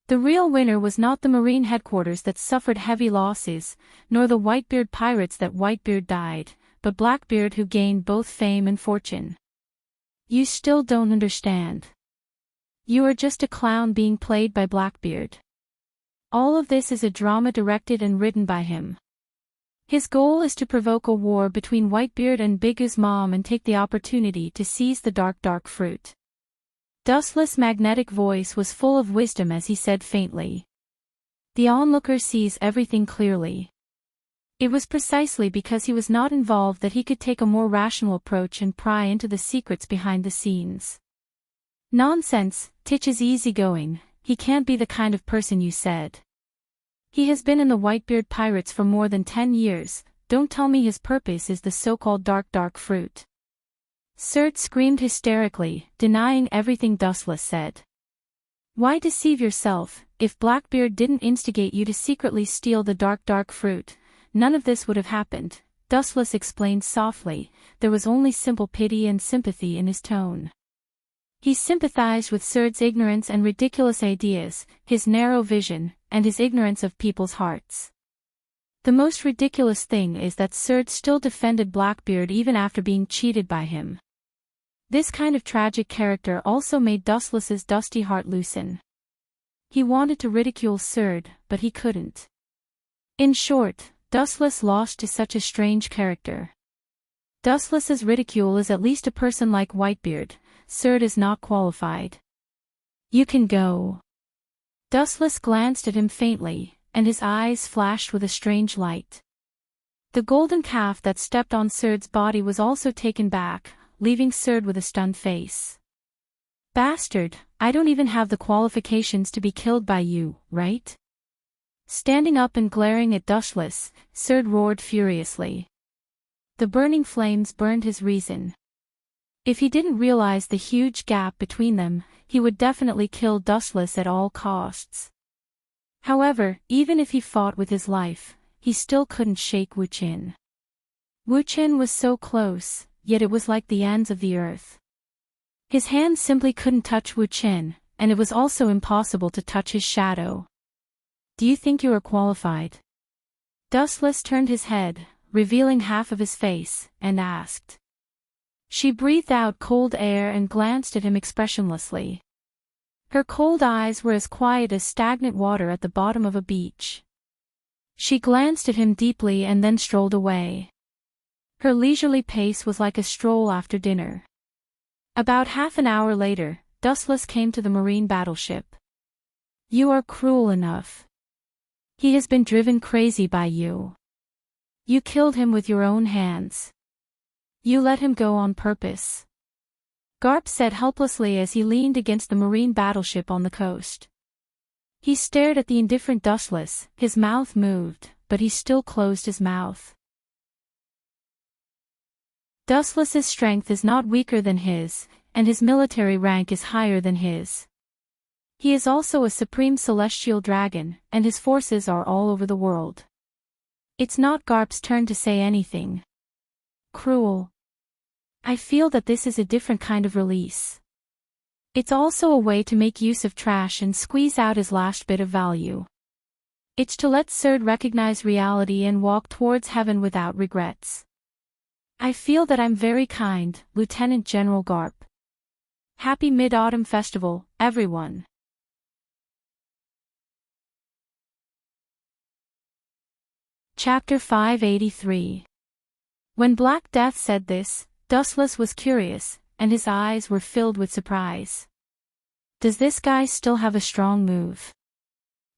The real winner was not the Marine headquarters that suffered heavy losses, nor the Whitebeard pirates that Whitebeard died, but Blackbeard who gained both fame and fortune. You still don't understand. You are just a clown being played by Blackbeard. All of this is a drama directed and written by him. His goal is to provoke a war between Whitebeard and Bigu's mom and take the opportunity to seize the dark fruit. Dustless' magnetic voice was full of wisdom as he said faintly. The onlooker sees everything clearly. It was precisely because he was not involved that he could take a more rational approach and pry into the secrets behind the scenes. Nonsense, Titch is easygoing, he can't be the kind of person you said. He has been in the Whitebeard pirates for more than 10 years, don't tell me his purpose is the so-called dark fruit. Serd screamed hysterically, denying everything Dustless said. Why deceive yourself? If Blackbeard didn't instigate you to secretly steal the dark fruit, none of this would have happened, Dustless explained softly. There was only simple pity and sympathy in his tone. He sympathized with Serd's ignorance and ridiculous ideas, his narrow vision, and his ignorance of people's hearts. The most ridiculous thing is that Serd still defended Blackbeard even after being cheated by him. This kind of tragic character also made Dustless's dusty heart loosen. He wanted to ridicule Serd, but he couldn't. In short, Dustless lost to such a strange character. Dustless's ridicule is at least a person like Whitebeard, Serd is not qualified. You can go. Dustless glanced at him faintly, and his eyes flashed with a strange light. The golden calf that stepped on Serd's body was also taken back, leaving Serd with a stunned face. Bastard, I don't even have the qualifications to be killed by you, right? Standing up and glaring at Dustless, Serd roared furiously. The burning flames burned his reason. If he didn't realize the huge gap between them, he would definitely kill Dustless at all costs. However, even if he fought with his life, he still couldn't shake Wu Qin. Wu Qin was so close, yet it was like the ends of the earth. His hands simply couldn't touch Wu Qin, and it was also impossible to touch his shadow. Do you think you are qualified? Dustless turned his head, revealing half of his face, and asked. She breathed out cold air and glanced at him expressionlessly. Her cold eyes were as quiet as stagnant water at the bottom of a beach. She glanced at him deeply and then strolled away. Her leisurely pace was like a stroll after dinner. About half an hour later, Dustless came to the marine battleship. You are cruel enough. He has been driven crazy by you. You killed him with your own hands. You let him go on purpose. Garp said helplessly as he leaned against the marine battleship on the coast. He stared at the indifferent Dustless, his mouth moved, but he still closed his mouth. Dustless's strength is not weaker than his, and his military rank is higher than his. He is also a supreme celestial dragon, and his forces are all over the world. It's not Garp's turn to say anything. Cruel. I feel that this is a different kind of release. It's also a way to make use of trash and squeeze out his last bit of value. It's to let Serd recognize reality and walk towards heaven without regrets. I feel that I'm very kind, Lieutenant General Garp. Happy Mid-Autumn Festival, everyone. Chapter 583. When Black Death said this, Dustless was curious, and his eyes were filled with surprise. Does this guy still have a strong move?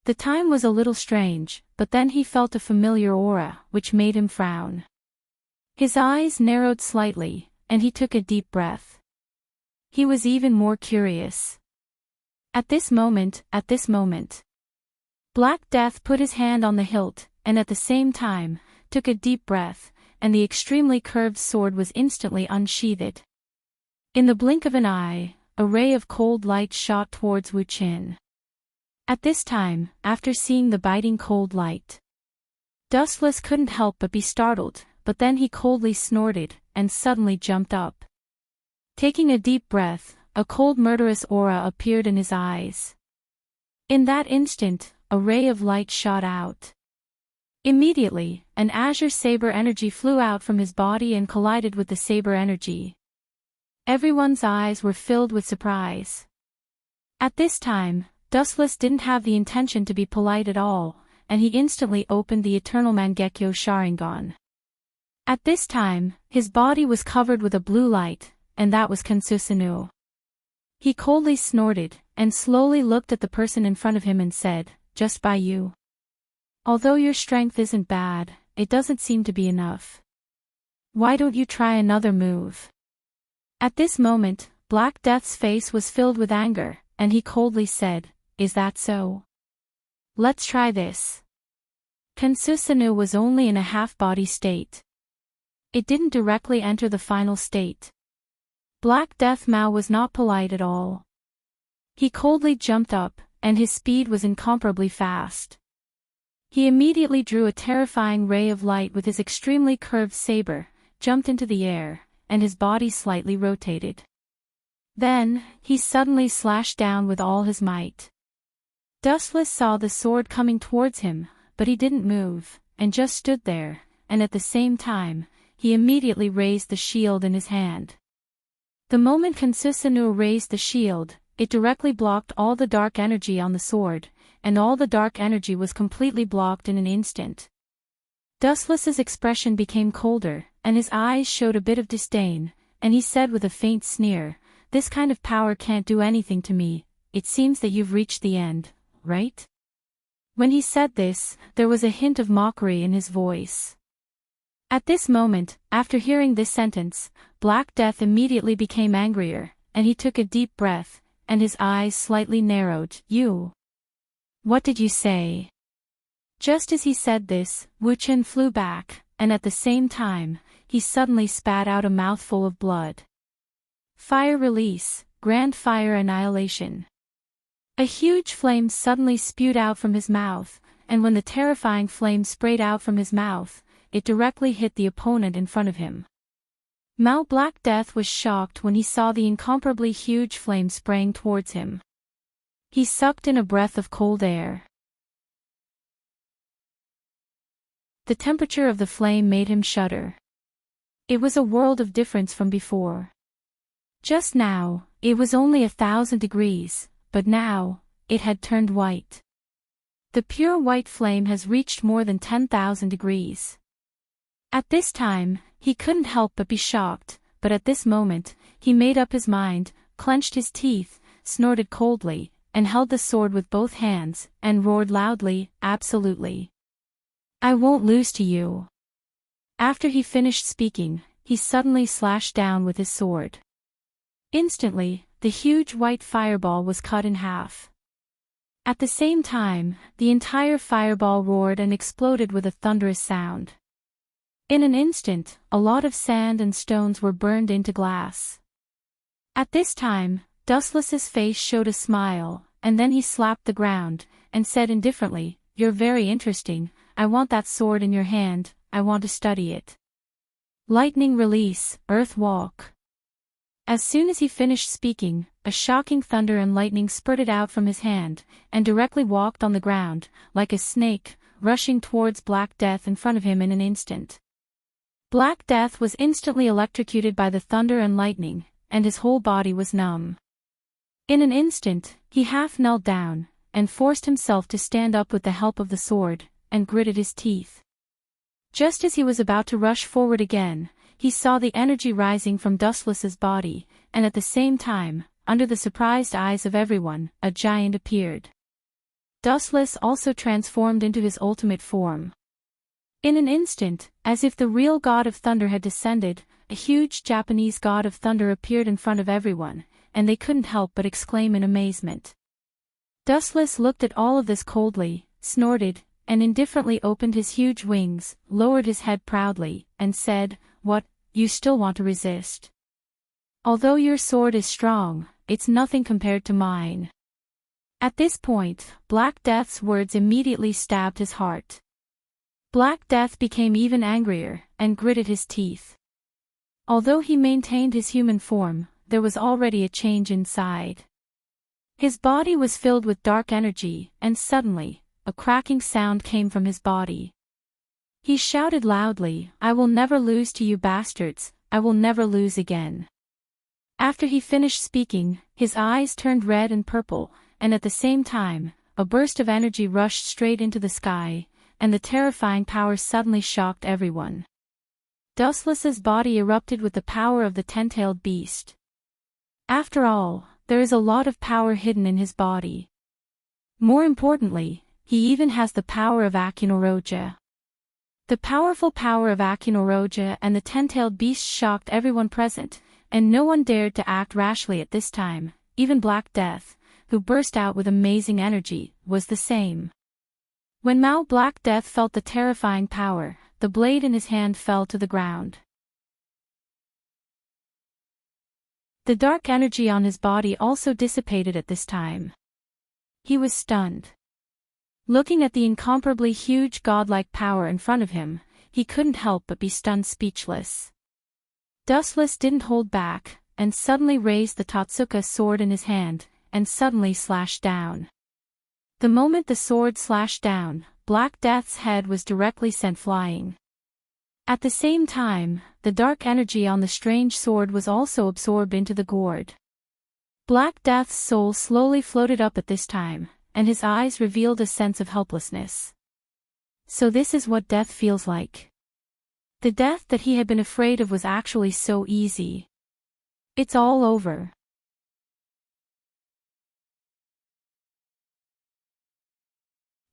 The time was a little strange, but then he felt a familiar aura, which made him frown. His eyes narrowed slightly, and he took a deep breath. He was even more curious. At this moment, Black Death put his hand on the hilt, and at the same time, took a deep breath, and the extremely curved sword was instantly unsheathed. In the blink of an eye, a ray of cold light shot towards Wu Qin. At this time, after seeing the biting cold light, Dustless couldn't help but be startled, but then he coldly snorted, and suddenly jumped up. Taking a deep breath, a cold murderous aura appeared in his eyes. In that instant, a ray of light shot out. Immediately, an azure saber energy flew out from his body and collided with the saber energy. Everyone's eyes were filled with surprise. At this time, Dustless didn't have the intention to be polite at all, and he instantly opened the Eternal Mangekyo Sharingan. At this time, his body was covered with a blue light, and that was Kansusanu. He coldly snorted, and slowly looked at the person in front of him and said, "Just by you. Although your strength isn't bad, it doesn't seem to be enough. Why don't you try another move?" At this moment, Black Death's face was filled with anger, and he coldly said, "Is that so? Let's try this." Kansusanu was only in a half-body state. It didn't directly enter the final state. Black Death Mao was not polite at all. He coldly jumped up, and his speed was incomparably fast. He immediately drew a terrifying ray of light with his extremely curved saber, jumped into the air, and his body slightly rotated. Then, he suddenly slashed down with all his might. Dustless saw the sword coming towards him, but he didn't move, and just stood there, and at the same time, he immediately raised the shield in his hand. The moment Kansusanu raised the shield, it directly blocked all the dark energy on the sword, and all the dark energy was completely blocked in an instant. Dustless's expression became colder, and his eyes showed a bit of disdain, and he said with a faint sneer, this kind of power can't do anything to me. It seems that you've reached the end, right? When he said this, there was a hint of mockery in his voice. At this moment, after hearing this sentence, Black Death immediately became angrier, and he took a deep breath, and his eyes slightly narrowed. You. What did you say? Just as he said this, Wu Chen flew back, and at the same time, he suddenly spat out a mouthful of blood. Fire release, grand fire annihilation. A huge flame suddenly spewed out from his mouth, and when the terrifying flame sprayed out from his mouth, it directly hit the opponent in front of him. Mao Black Death was shocked when he saw the incomparably huge flame spraying towards him. He sucked in a breath of cold air. The temperature of the flame made him shudder. It was a world of difference from before. Just now, it was only 1,000 degrees, but now, it had turned white. The pure white flame has reached more than 10,000 degrees. At this time, he couldn't help but be shocked, but at this moment, he made up his mind, clenched his teeth, snorted coldly, and held the sword with both hands, and roared loudly, absolutely. I won't lose to you. After he finished speaking, he suddenly slashed down with his sword. Instantly, the huge white fireball was cut in half. At the same time, the entire fireball roared and exploded with a thunderous sound. In an instant, a lot of sand and stones were burned into glass. At this time, Dustless's face showed a smile, and then he slapped the ground, and said indifferently, You're very interesting, I want that sword in your hand, I want to study it. Lightning release, earth walk. As soon as he finished speaking, a shocking thunder and lightning spurted out from his hand, and directly walked on the ground, like a snake, rushing towards Black Death in front of him in an instant. Black Death was instantly electrocuted by the thunder and lightning, and his whole body was numb. In an instant, he half knelt down, and forced himself to stand up with the help of the sword, and gritted his teeth. Just as he was about to rush forward again, he saw the energy rising from Dustless's body, and at the same time, under the surprised eyes of everyone, a giant appeared. Dustless also transformed into his ultimate form. In an instant, as if the real god of thunder had descended, a huge Japanese god of thunder appeared in front of everyone, and they couldn't help but exclaim in amazement. Dustless looked at all of this coldly, snorted, and indifferently opened his huge wings, lowered his head proudly, and said, What, you still want to resist? Although your sword is strong, it's nothing compared to mine. At this point, Black Death's words immediately stabbed his heart. Black Death became even angrier, and gritted his teeth. Although he maintained his human form, there was already a change inside. His body was filled with dark energy, and suddenly, a cracking sound came from his body. He shouted loudly, I will never lose to you bastards, I will never lose again. After he finished speaking, his eyes turned red and purple, and at the same time, a burst of energy rushed straight into the sky, and the terrifying power suddenly shocked everyone. Dustless's body erupted with the power of the ten-tailed beast. After all, there is a lot of power hidden in his body. More importantly, he even has the power of Akinoroja. The powerful power of Akinoroja and the ten-tailed beast shocked everyone present, and no one dared to act rashly at this time. Even Black Death, who burst out with amazing energy, was the same. When Mao Black Death felt the terrifying power, the blade in his hand fell to the ground. The dark energy on his body also dissipated at this time. He was stunned. Looking at the incomparably huge godlike power in front of him, he couldn't help but be stunned speechless. Dustless didn't hold back, and suddenly raised the Totsuka sword in his hand, and suddenly slashed down. The moment the sword slashed down, Black Death's head was directly sent flying. At the same time, the dark energy on the strange sword was also absorbed into the gourd. Black Death's soul slowly floated up at this time, and his eyes revealed a sense of helplessness. So this is what death feels like. The death that he had been afraid of was actually so easy. It's all over.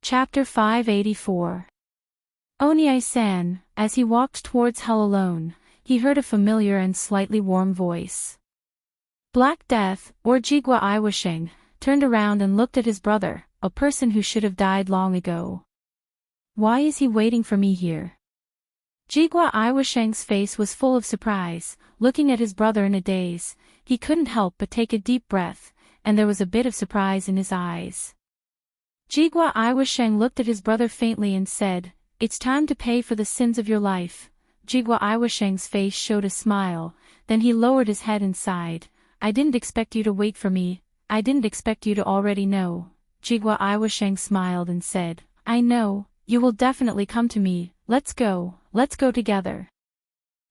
Chapter 584. Oniai-san, as he walked towards hell alone, he heard a familiar and slightly warm voice. Black Death, or Jigwa Iwasheng, turned around and looked at his brother, a person who should have died long ago. Why is he waiting for me here? Jigwa Iwasheng's face was full of surprise, looking at his brother in a daze. He couldn't help but take a deep breath, and there was a bit of surprise in his eyes. Jigwa Iwasheng looked at his brother faintly and said, "It's time to pay for the sins of your life." Jigwa Iwasheng's face showed a smile, then he lowered his head and sighed. "I didn't expect you to wait for me, I didn't expect you to already know." Jigwa Iwasheng smiled and said, "I know, you will definitely come to me, let's go together."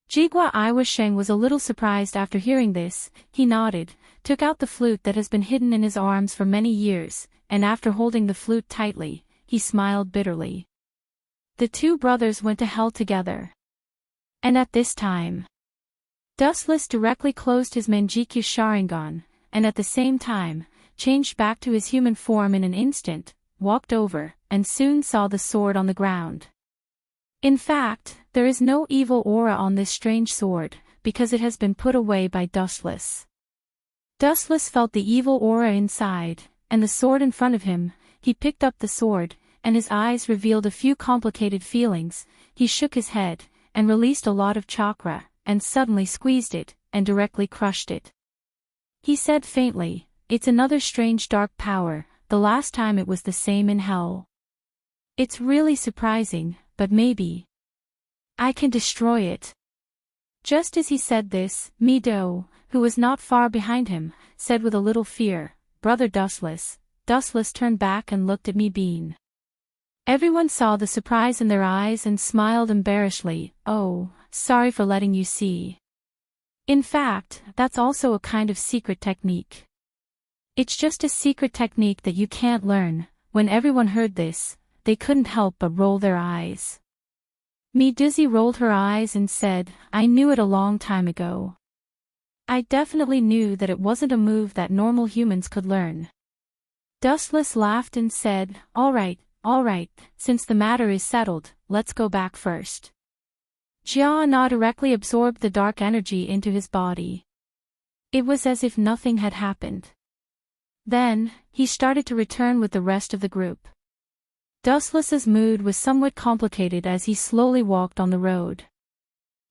Jigwa Iwasheng was a little surprised after hearing this. He nodded, took out the flute that has been hidden in his arms for many years, and after holding the flute tightly, he smiled bitterly. The two brothers went to hell together. And at this time, Dustless directly closed his Manjikyu Sharingan, and at the same time, changed back to his human form in an instant, walked over, and soon saw the sword on the ground. In fact, there is no evil aura on this strange sword, because it has been put away by Dustless. Dustless felt the evil aura inside, and the sword in front of him. He picked up the sword, and his eyes revealed a few complicated feelings. He shook his head, and released a lot of chakra, and suddenly squeezed it, and directly crushed it. He said faintly, "It's another strange dark power, the last time it was the same in hell. It's really surprising, but maybe I can destroy it." Just as he said this, Mi-do, who was not far behind him, said with a little fear, "Brother Dustless." Dustless turned back and looked at Mi-bean. Everyone saw the surprise in their eyes and smiled embarrassedly. "Oh, sorry for letting you see. In fact, that's also a kind of secret technique. It's just a secret technique that you can't learn." When everyone heard this, they couldn't help but roll their eyes. Mi-dizzy rolled her eyes and said, "I knew it a long time ago. I definitely knew that it wasn't a move that normal humans could learn." Dustless laughed and said, all right, since the matter is settled, let's go back first." Jia-na directly absorbed the dark energy into his body. It was as if nothing had happened. Then, he started to return with the rest of the group. Dustless's mood was somewhat complicated as he slowly walked on the road.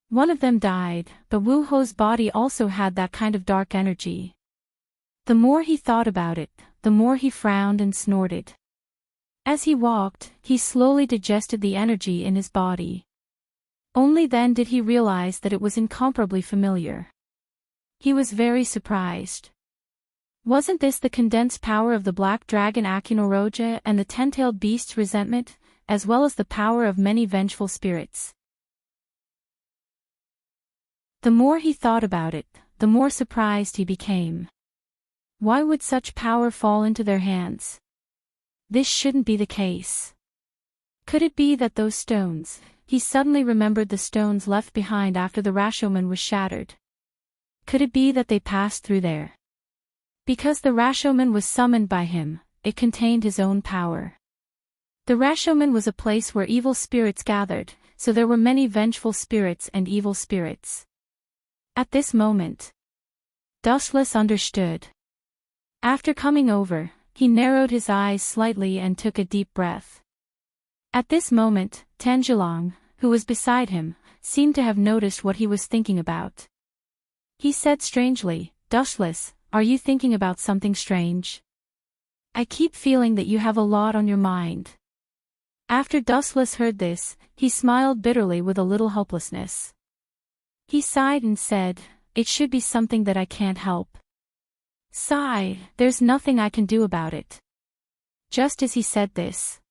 One of them died, but Wu-Ho's body also had that kind of dark energy. The more he thought about it, the more he frowned and snorted. As he walked, he slowly digested the energy in his body. Only then did he realize that it was incomparably familiar. He was very surprised. Wasn't this the condensed power of the black dragon Akinoroja and the ten-tailed beast's resentment, as well as the power of many vengeful spirits? The more he thought about it, the more surprised he became. Why would such power fall into their hands? This shouldn't be the case. Could it be that those stones— he suddenly remembered the stones left behind after the Rashomon was shattered. Could it be that they passed through there? Because the Rashomon was summoned by him, it contained his own power. The Rashomon was a place where evil spirits gathered, so there were many vengeful spirits and evil spirits. At this moment, Dustless understood. After coming over, he narrowed his eyes slightly and took a deep breath. At this moment, Tanjilang, who was beside him, seemed to have noticed what he was thinking about. He said strangely, "Dustless, are you thinking about something strange? I keep feeling that you have a lot on your mind." After Dustless heard this, he smiled bitterly with a little hopelessness. He sighed and said, "It should be something that I can't help. Sigh, there's nothing I can do about it." Just as he said this,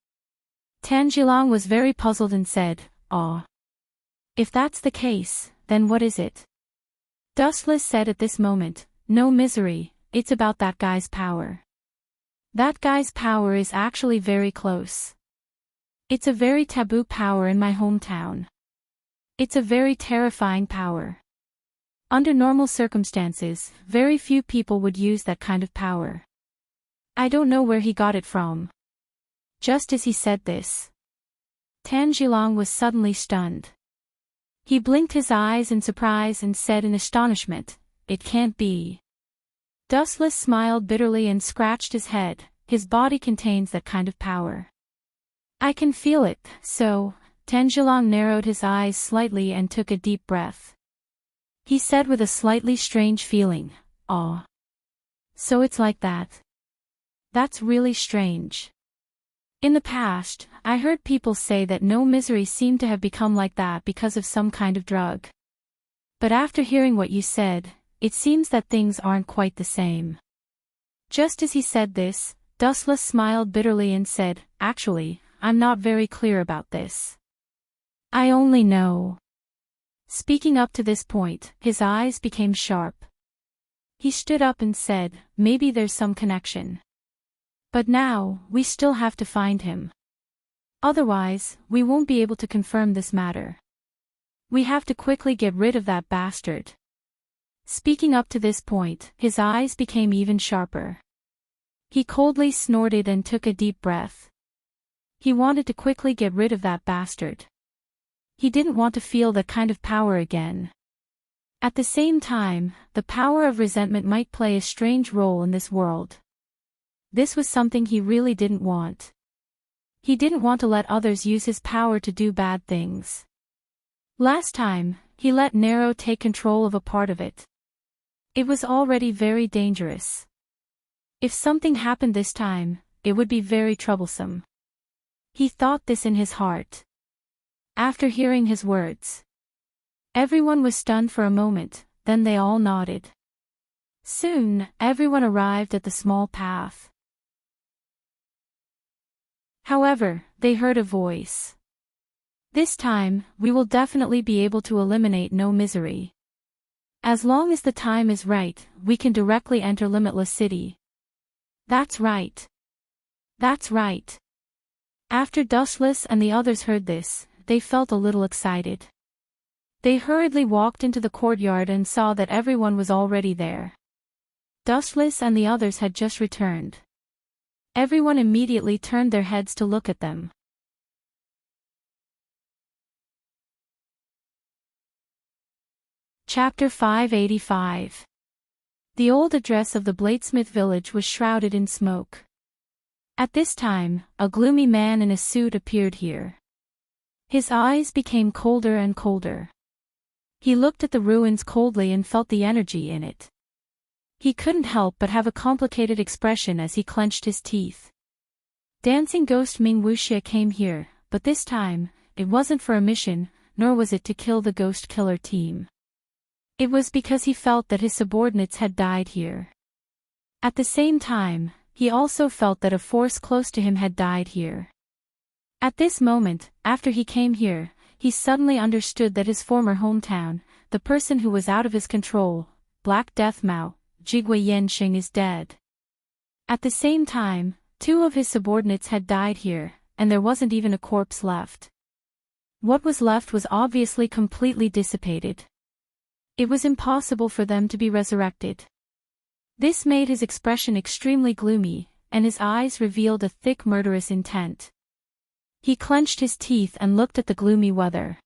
Tanjilang was very puzzled and said, "Aw. If that's the case, then what is it?" Dustless said at this moment, "No misery, it's about that guy's power. That guy's power is actually very close. It's a very taboo power in my hometown. It's a very terrifying power. Under normal circumstances, very few people would use that kind of power. I don't know where he got it from. Just as he said this, Tan Zhilong was suddenly stunned. He blinked his eyes in surprise and said in astonishment, "It can't be." Dustless smiled bitterly and scratched his head. His body contains that kind of power. I can feel it, so. Tan Zhilong narrowed his eyes slightly and took a deep breath. He said with a slightly strange feeling, "Aw. So it's like that. That's really strange. In the past, I heard people say that no misery seemed to have become like that because of some kind of drug. But after hearing what you said, it seems that things aren't quite the same." Just as he said this, Dustless smiled bitterly and said, "Actually, I'm not very clear about this. I only know." Speaking up to this point, his eyes became sharp. He stood up and said, "Maybe there's some connection. But now, we still have to find him. Otherwise, we won't be able to confirm this matter. We have to quickly get rid of that bastard." Speaking up to this point, his eyes became even sharper. He coldly snorted and took a deep breath. He wanted to quickly get rid of that bastard. He didn't want to feel that kind of power again. At the same time, the power of resentment might play a strange role in this world. This was something he really didn't want. He didn't want to let others use his power to do bad things. Last time, he let Nero take control of a part of it. It was already very dangerous. If something happened this time, it would be very troublesome. He thought this in his heart. After hearing his words, everyone was stunned for a moment, then they all nodded. Soon, everyone arrived at the small path. However, they heard a voice. "This time, we will definitely be able to eliminate no misery. As long as the time is right, we can directly enter Limitless City." "That's right. That's right." After Dustless and the others heard this, they felt a little excited. They hurriedly walked into the courtyard and saw that everyone was already there. Dustless and the others had just returned. Everyone immediately turned their heads to look at them. Chapter 585. The old address of the bladesmith village was shrouded in smoke. At this time, a gloomy man in a suit appeared here. His eyes became colder and colder. He looked at the ruins coldly and felt the energy in it. He couldn't help but have a complicated expression as he clenched his teeth. Dancing Ghost Ming Wuxia came here, but this time, it wasn't for a mission, nor was it to kill the Ghost Killer team. It was because he felt that his subordinates had died here. At the same time, he also felt that a force close to him had died here. At this moment, after he came here, he suddenly understood that his former hometown, the person who was out of his control, Black Death Mao, Jigui Yanxing, is dead. At the same time, 2 of his subordinates had died here, and there wasn't even a corpse left. What was left was obviously completely dissipated. It was impossible for them to be resurrected. This made his expression extremely gloomy, and his eyes revealed a thick murderous intent. He clenched his teeth and looked at the gloomy weather.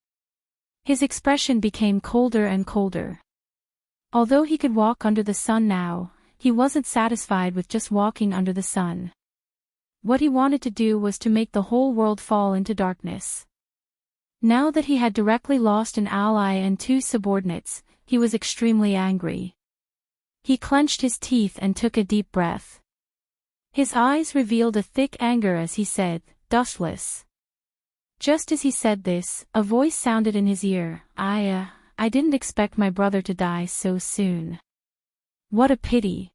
His expression became colder and colder. Although he could walk under the sun now, he wasn't satisfied with just walking under the sun. What he wanted to do was to make the whole world fall into darkness. Now that he had directly lost an ally and 2 subordinates, he was extremely angry. He clenched his teeth and took a deep breath. His eyes revealed a thick anger as he said, "Dustless." Just as he said this, a voice sounded in his ear, I didn't expect my brother to die so soon. What a pity."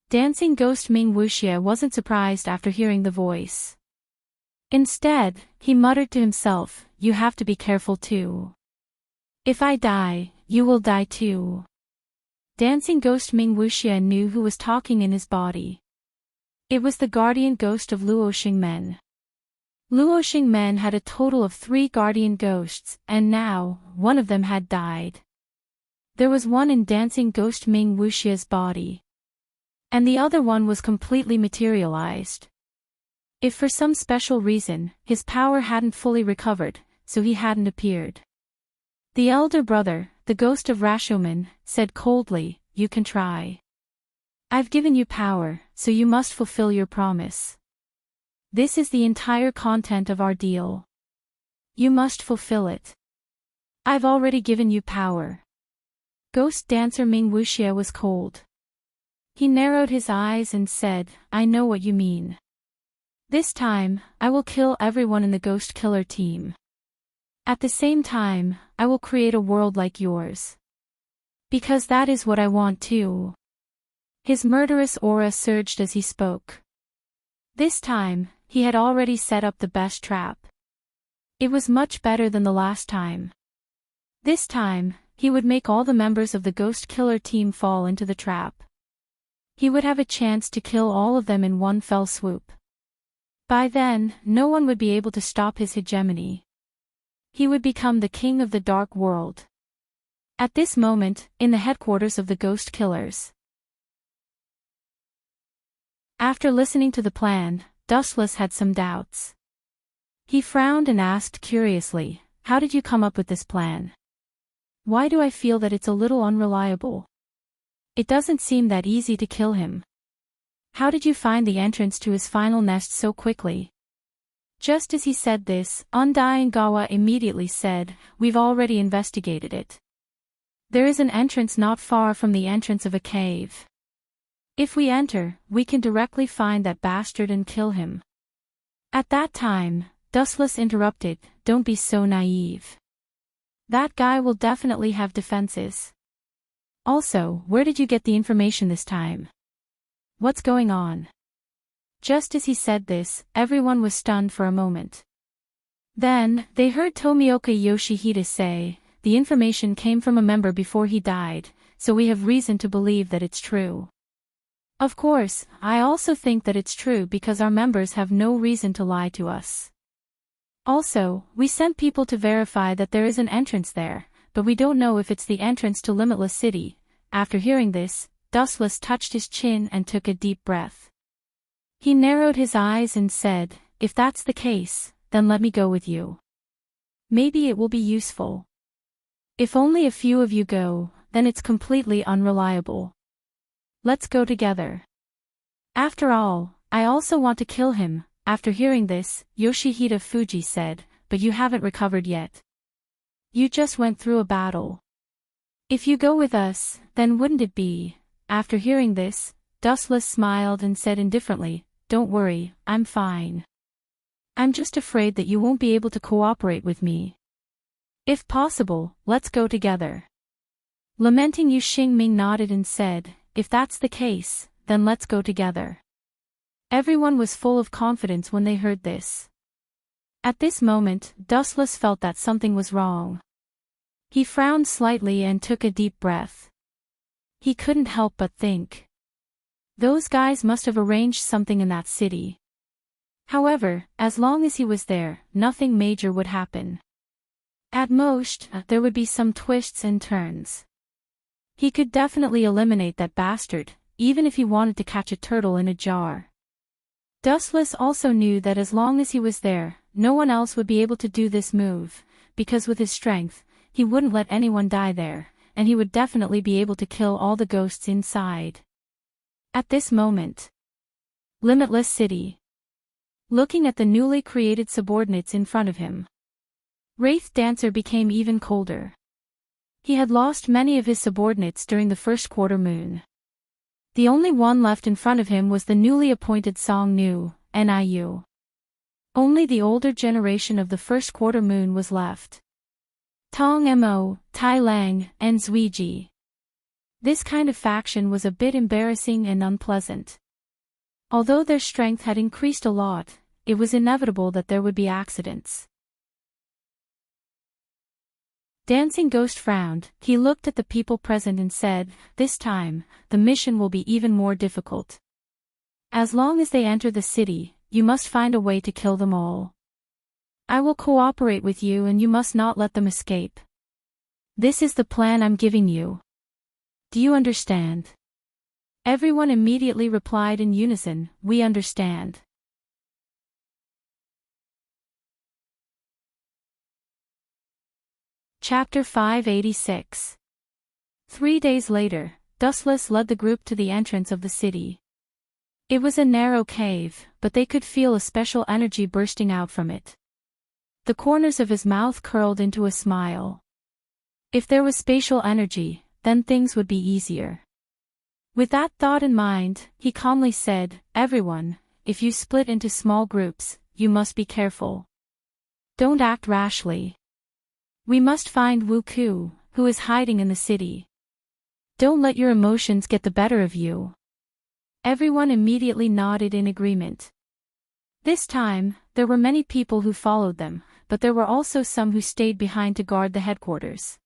Dancing Ghost Ming Wuxia wasn't surprised after hearing the voice. Instead, he muttered to himself, "You have to be careful too. If I die, you will die too." Dancing Ghost Ming Wuxia knew who was talking in his body. It was the guardian ghost of Luoxing Men. Luoxing Men had a total of 3 guardian ghosts, and now, one of them had died. There was one in Dancing Ghost Ming Wuxia's body. And the other one was completely materialized. If for some special reason, his power hadn't fully recovered, so he hadn't appeared. The elder brother, the ghost of Rashomon, said coldly, "You can try. I've given you power, so you must fulfill your promise. This is the entire content of our deal. You must fulfill it. I've already given you power." Ghost dancer Ming Wuxia was cold. He narrowed his eyes and said, "I know what you mean. This time, I will kill everyone in the Ghost Killer team. At the same time, I will create a world like yours. Because that is what I want too." His murderous aura surged as he spoke. This time, he had already set up the best trap. It was much better than the last time. This time, he would make all the members of the Ghost Killer team fall into the trap. He would have a chance to kill all of them in one fell swoop. By then, no one would be able to stop his hegemony. He would become the king of the dark world. At this moment, in the headquarters of the Ghost Killers. After listening to the plan, Dustless had some doubts. He frowned and asked curiously, "How did you come up with this plan? Why do I feel that it's a little unreliable? It doesn't seem that easy to kill him. How did you find the entrance to his final nest so quickly?" Just as he said this, Undying Gawa immediately said, "We've already investigated it. There is an entrance not far from the entrance of a cave. If we enter, we can directly find that bastard and kill him." At that time, Dustless interrupted, "Don't be so naive. That guy will definitely have defenses. Also, where did you get the information this time? What's going on?" Just as he said this, everyone was stunned for a moment. Then, they heard Tomioka Yoshihide say, "The information came from a member before he died, so we have reason to believe that it's true. Of course, I also think that it's true because our members have no reason to lie to us. Also, we sent people to verify that there is an entrance there, but we don't know if it's the entrance to Limitless City." After hearing this, Dustless touched his chin and took a deep breath. He narrowed his eyes and said, "If that's the case, then let me go with you. Maybe it will be useful. If only a few of you go, then it's completely unreliable. Let's go together. After all, I also want to kill him." After hearing this, Yoshihide Fuji said, "But you haven't recovered yet. You just went through a battle. If you go with us, then wouldn't it be?" After hearing this, Dustless smiled and said indifferently, "Don't worry, I'm fine. I'm just afraid that you won't be able to cooperate with me. If possible, let's go together." Lamenting Yu Xingming nodded and said, "If that's the case, then let's go together." Everyone was full of confidence when they heard this. At this moment, Dustless felt that something was wrong. He frowned slightly and took a deep breath. He couldn't help but think, those guys must have arranged something in that city. However, as long as he was there, nothing major would happen. At most, there would be some twists and turns. He could definitely eliminate that bastard, even if he wanted to catch a turtle in a jar. Dustless also knew that as long as he was there, no one else would be able to do this move, because with his strength, he wouldn't let anyone die there, and he would definitely be able to kill all the ghosts inside. At this moment, Limitless City. Looking at the newly created subordinates in front of him, Wraith Dancer became even colder. He had lost many of his subordinates during the first quarter moon. The only one left in front of him was the newly appointed Song Nu, Niu. Only the older generation of the first quarter moon was left. Tong Mo, Tai Lang, and Zuiji. This kind of faction was a bit embarrassing and unpleasant. Although their strength had increased a lot, it was inevitable that there would be accidents. Dancing Ghost frowned. He looked at the people present and said, "This time, the mission will be even more difficult. As long as they enter the city, you must find a way to kill them all. I will cooperate with you and you must not let them escape. This is the plan I'm giving you. Do you understand?" Everyone immediately replied in unison, "We understand." Chapter 586. 3 days later, Dustless led the group to the entrance of the city. It was a narrow cave, but they could feel a special energy bursting out from it. The corners of his mouth curled into a smile. If there was spatial energy, then things would be easier. With that thought in mind, he calmly said, "Everyone, if you split into small groups, you must be careful. Don't act rashly. We must find Wu Ku, who is hiding in the city. Don't let your emotions get the better of you." Everyone immediately nodded in agreement. This time, there were many people who followed them, but there were also some who stayed behind to guard the headquarters.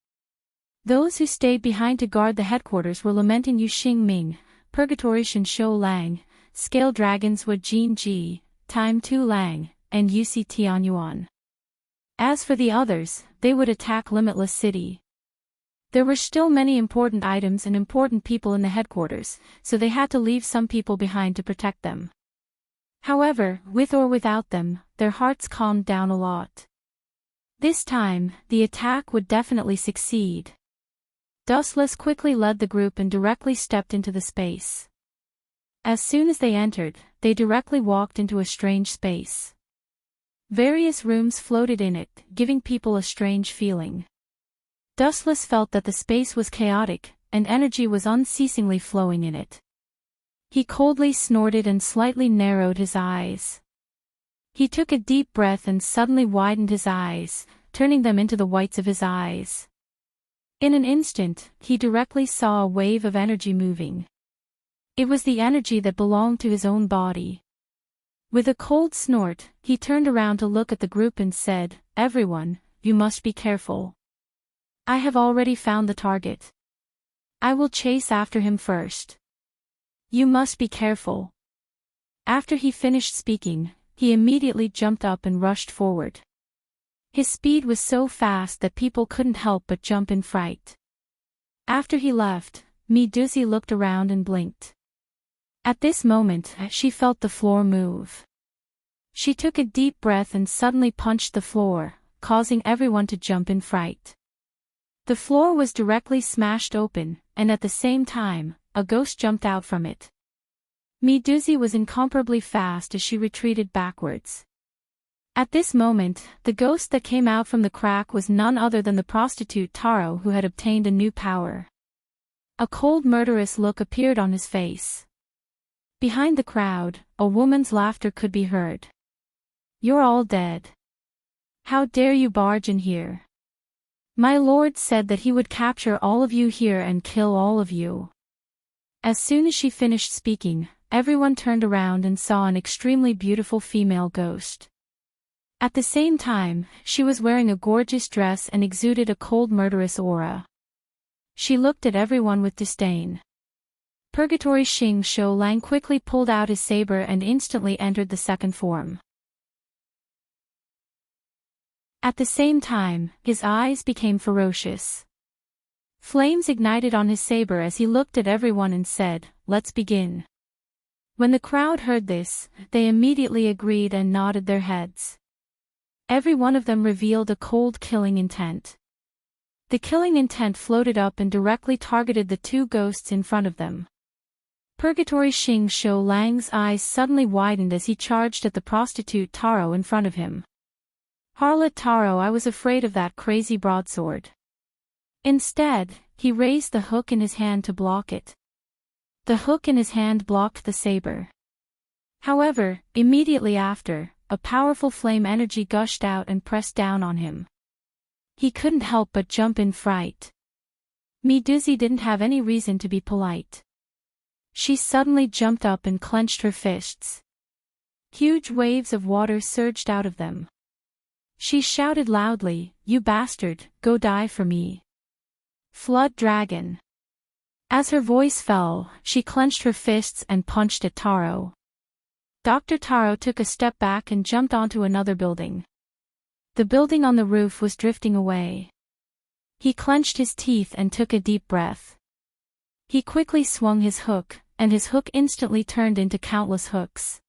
Those who stayed behind to guard the headquarters were lamenting Yu Xingming, Purgatory Shen Shou Lang, Scale Dragons Wu Jin Ji, Time Tu Lang, and Yusi Tianyuan. As for the others, they would attack Limitless City. There were still many important items and important people in the headquarters, so they had to leave some people behind to protect them. However, with or without them, their hearts calmed down a lot. This time, the attack would definitely succeed. Dustless quickly led the group and directly stepped into the space. As soon as they entered, they directly walked into a strange space. Various rooms floated in it, giving people a strange feeling. Dustless felt that the space was chaotic, and energy was unceasingly flowing in it. He coldly snorted and slightly narrowed his eyes. He took a deep breath and suddenly widened his eyes, turning them into the whites of his eyes. In an instant, he directly saw a wave of energy moving. It was the energy that belonged to his own body. With a cold snort, he turned around to look at the group and said, "Everyone, you must be careful. I have already found the target. I will chase after him first. You must be careful." After he finished speaking, he immediately jumped up and rushed forward. His speed was so fast that people couldn't help but jump in fright. After he left, Medusi looked around and blinked. At this moment, she felt the floor move. She took a deep breath and suddenly punched the floor, causing everyone to jump in fright. The floor was directly smashed open, and at the same time, a ghost jumped out from it. Medusi was incomparably fast as she retreated backwards. At this moment, the ghost that came out from the crack was none other than the prostitute Taro, who had obtained a new power. A cold murderous look appeared on his face. Behind the crowd, a woman's laughter could be heard. "You're all dead. How dare you barge in here? My lord said that he would capture all of you here and kill all of you." As soon as she finished speaking, everyone turned around and saw an extremely beautiful female ghost. At the same time, she was wearing a gorgeous dress and exuded a cold murderous aura. She looked at everyone with disdain. Purgatory Xing Shou Lang quickly pulled out his saber and instantly entered the second form. At the same time, his eyes became ferocious. Flames ignited on his saber as he looked at everyone and said, "Let's begin." When the crowd heard this, they immediately agreed and nodded their heads. Every one of them revealed a cold killing intent. The killing intent floated up and directly targeted the two ghosts in front of them. Purgatory Xing Shou Lang's eyes suddenly widened as he charged at the prostitute Taro in front of him. "Harlot Taro, I was afraid of that crazy broadsword." Instead, he raised the hook in his hand to block it. The hook in his hand blocked the saber. However, immediately after, a powerful flame energy gushed out and pressed down on him. He couldn't help but jump in fright. Medusi didn't have any reason to be polite. She suddenly jumped up and clenched her fists. Huge waves of water surged out of them. She shouted loudly, "You bastard, go die for me. Flood dragon." As her voice fell, she clenched her fists and punched at Taro. Dr. Taro took a step back and jumped onto another building. The building on the roof was drifting away. He clenched his teeth and took a deep breath. He quickly swung his hook, and his hook instantly turned into countless hooks.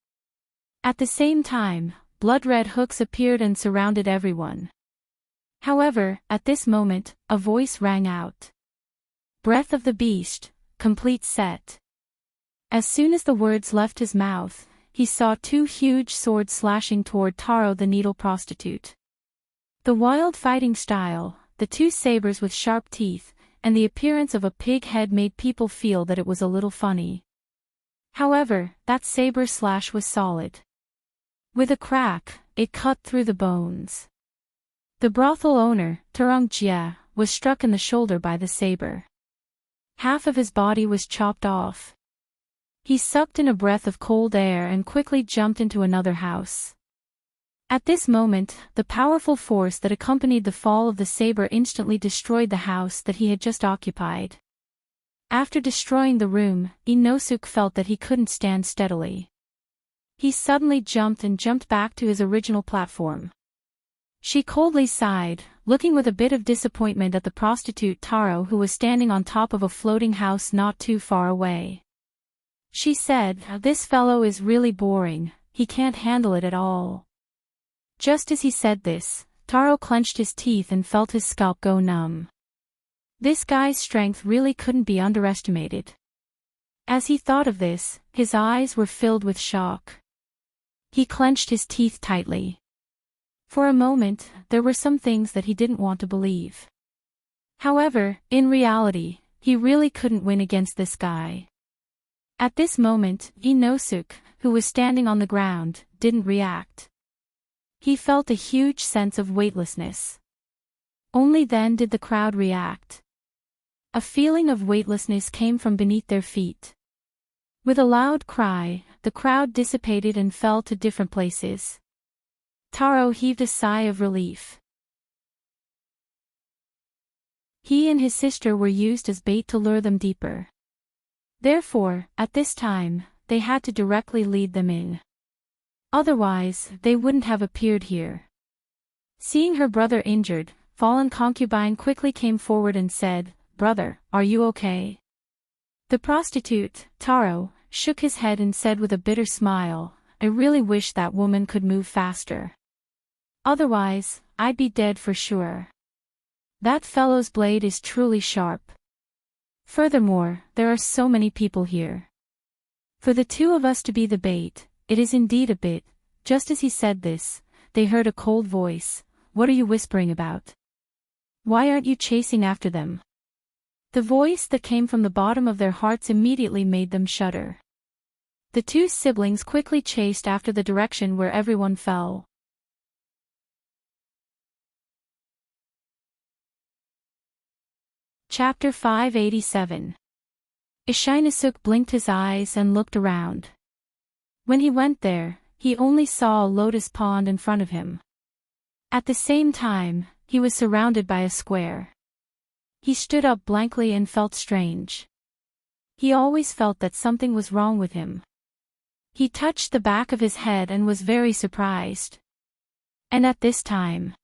At the same time, blood-red hooks appeared and surrounded everyone. However, at this moment, a voice rang out. Breath of the beast, complete set. As soon as the words left his mouth, he saw two huge swords slashing toward Taro the needle prostitute. The wild fighting style, the two sabers with sharp teeth, and the appearance of a pig head made people feel that it was a little funny. However, that saber slash was solid. With a crack, it cut through the bones. The brothel owner, Turong Jia, was struck in the shoulder by the saber. Half of his body was chopped off. He sucked in a breath of cold air and quickly jumped into another house. At this moment, the powerful force that accompanied the fall of the saber instantly destroyed the house that he had just occupied. After destroying the room, Inosuke felt that he couldn't stand steadily. He suddenly jumped back to his original platform. She coldly sighed, looking with a bit of disappointment at the prostitute Taro who was standing on top of a floating house not too far away. She said, "This fellow is really boring, he can't handle it at all." Just as he said this, Taro clenched his teeth and felt his scalp go numb. This guy's strength really couldn't be underestimated. As he thought of this, his eyes were filled with shock. He clenched his teeth tightly. For a moment, there were some things that he didn't want to believe. However, in reality, he really couldn't win against this guy. At this moment, Inosuke, who was standing on the ground, didn't react. He felt a huge sense of weightlessness. Only then did the crowd react. A feeling of weightlessness came from beneath their feet. With a loud cry, the crowd dissipated and fell to different places. Taro heaved a sigh of relief. He and his sister were used as bait to lure them deeper. Therefore, at this time, they had to directly lead them in. Otherwise, they wouldn't have appeared here. Seeing her brother injured, fallen concubine quickly came forward and said, "Brother, are you okay?" The prostitute, Taro, shook his head and said with a bitter smile, "I really wish that woman could move faster. Otherwise, I'd be dead for sure. That fellow's blade is truly sharp. Furthermore, there are so many people here. For the two of us to be the bait, it is indeed a bit." Just as he said this, they heard a cold voice, "What are you whispering about? Why aren't you chasing after them?" The voice that came from the bottom of their hearts immediately made them shudder. The two siblings quickly chased after the direction where everyone fell. Chapter 587. Inosuke blinked his eyes and looked around. When he went there, he only saw a lotus pond in front of him. At the same time, he was surrounded by a square. He stood up blankly and felt strange. He always felt that something was wrong with him. He touched the back of his head and was very surprised. And at this time,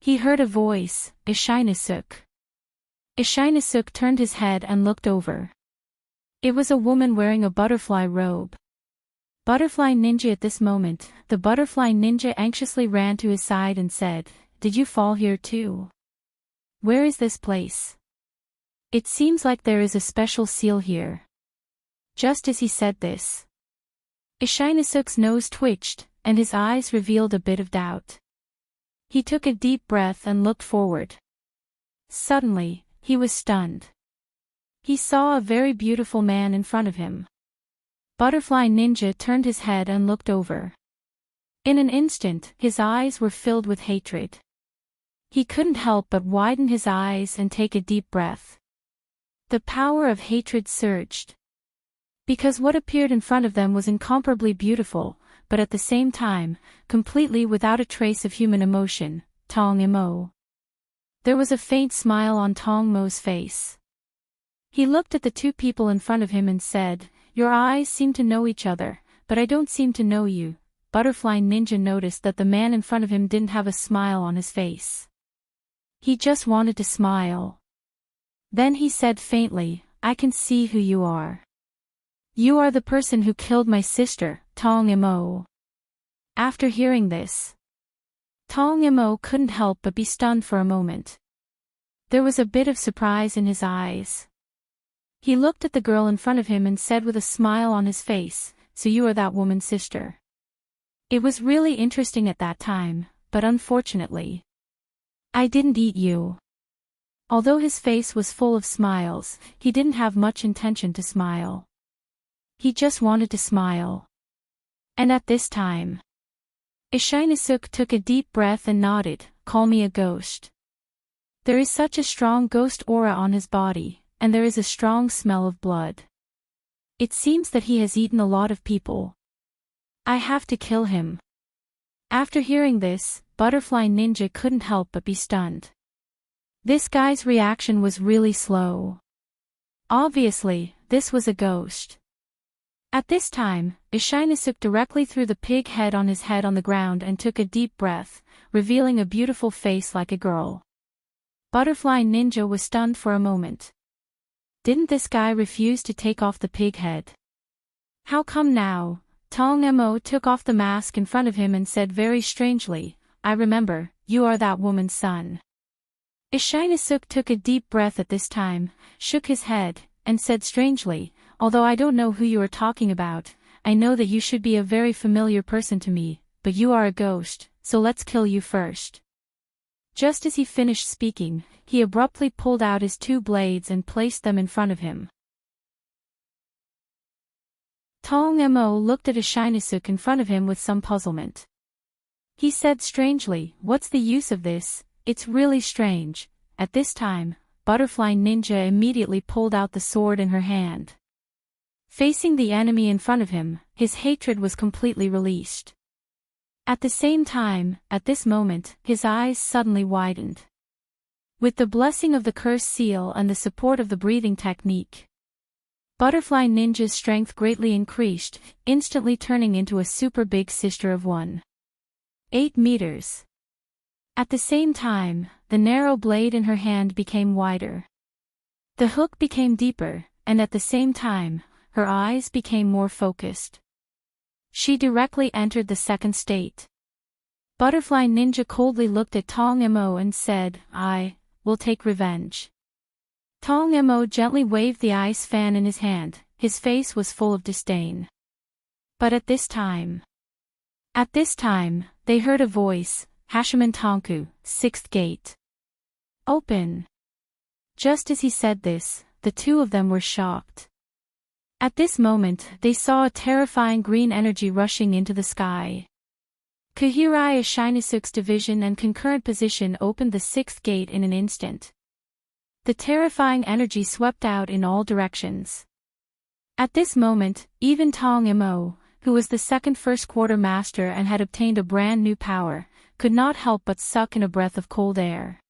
he heard a voice, "Inosuke." Inosuke turned his head and looked over. It was a woman wearing a butterfly robe. Butterfly Ninja. At this moment, the butterfly ninja anxiously ran to his side and said, "Did you fall here too? Where is this place? It seems like there is a special seal here." Just as he said this, Inosuke's nose twitched, and his eyes revealed a bit of doubt. He took a deep breath and looked forward. Suddenly, he was stunned. He saw a very beautiful man in front of him. Butterfly Ninja turned his head and looked over. In an instant, his eyes were filled with hatred. He couldn't help but widen his eyes and take a deep breath. The power of hatred surged. Because what appeared in front of them was incomparably beautiful, but at the same time, completely without a trace of human emotion, Tong Imo. There was a faint smile on Tong Mo's face. He looked at the two people in front of him and said, "Your eyes seem to know each other, but I don't seem to know you." Butterfly Ninja noticed that the man in front of him didn't have a smile on his face. He just wanted to smile. Then he said faintly, "I can see who you are. You are the person who killed my sister, Tong Imo." After hearing this, Tong Mo couldn't help but be stunned for a moment. There was a bit of surprise in his eyes. He looked at the girl in front of him and said with a smile on his face, "So you are that woman's sister." It was really interesting at that time, but unfortunately, "I didn't eat you." Although his face was full of smiles, he didn't have much intention to smile. He just wanted to smile. And at this time, Ishinesuk took a deep breath and nodded, "Call me a ghost." There is such a strong ghost aura on his body, and there is a strong smell of blood. It seems that he has eaten a lot of people. I have to kill him. After hearing this, Butterfly Ninja couldn't help but be stunned. This guy's reaction was really slow. Obviously, this was a ghost. At this time, Ishinesuk directly threw the pig head on his head on the ground and took a deep breath, revealing a beautiful face like a girl. Butterfly Ninja was stunned for a moment. Didn't this guy refuse to take off the pig head? How come now? Tong Mo took off the mask in front of him and said very strangely, "I remember, you are that woman's son." Ishinesuk took a deep breath at this time, shook his head, and said strangely, "Although I don't know who you are talking about, I know that you should be a very familiar person to me, but you are a ghost, so let's kill you first." Just as he finished speaking, he abruptly pulled out his two blades and placed them in front of him. Tong Mo looked at Ishinesuk in front of him with some puzzlement. He said strangely, "What's the use of this? It's really strange." At this time, Butterfly Ninja immediately pulled out the sword in her hand. Facing the enemy in front of him, his hatred was completely released. At the same time, at this moment, his eyes suddenly widened. With the blessing of the curse seal and the support of the breathing technique, Butterfly Ninja's strength greatly increased, instantly turning into a super big sister of 1.8 meters. At the same time, the narrow blade in her hand became wider. The hook became deeper, and at the same time, her eyes became more focused. She directly entered the second state. Butterfly Ninja coldly looked at Tong Mo and said, "I will take revenge." Tong Mo gently waved the ice fan in his hand, his face was full of disdain. But at this time, they heard a voice, "Hashiman Tonku, 6th gate. Open." Just as he said this, the two of them were shocked. At this moment, they saw a terrifying green energy rushing into the sky. Kuhirai Ishinesuk's division and concurrent position opened the 6th gate in an instant. The terrifying energy swept out in all directions. At this moment, even Tong Mo, who was the second first quarter master and had obtained a brand new power, could not help but suck in a breath of cold air.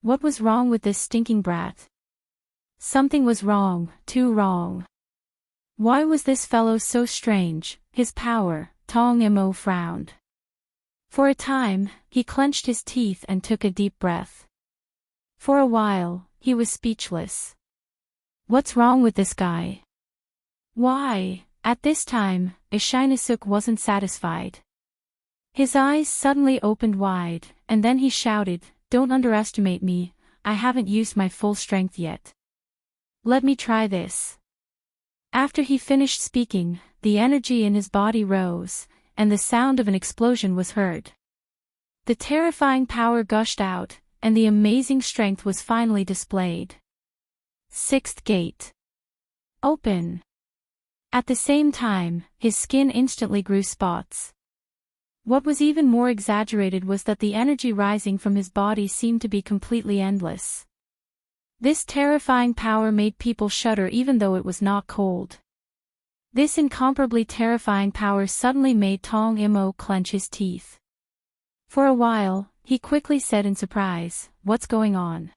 What was wrong with this stinking brat? Something was wrong, too wrong. Why was this fellow so strange? His power, Tong Mo frowned. For a time, he clenched his teeth and took a deep breath. For a while, he was speechless. What's wrong with this guy? Why? At this time, Ishinesuk wasn't satisfied. His eyes suddenly opened wide, and then he shouted, "Don't underestimate me, I haven't used my full strength yet. Let me try this." After he finished speaking, the energy in his body rose, and the sound of an explosion was heard. The terrifying power gushed out, and the amazing strength was finally displayed. 6th gate. Open. At the same time, his skin instantly grew spots. What was even more exaggerated was that the energy rising from his body seemed to be completely endless. This terrifying power made people shudder even though it was not cold. This incomparably terrifying power suddenly made Tong Mo clench his teeth. For a while, he quickly said in surprise, "What's going on?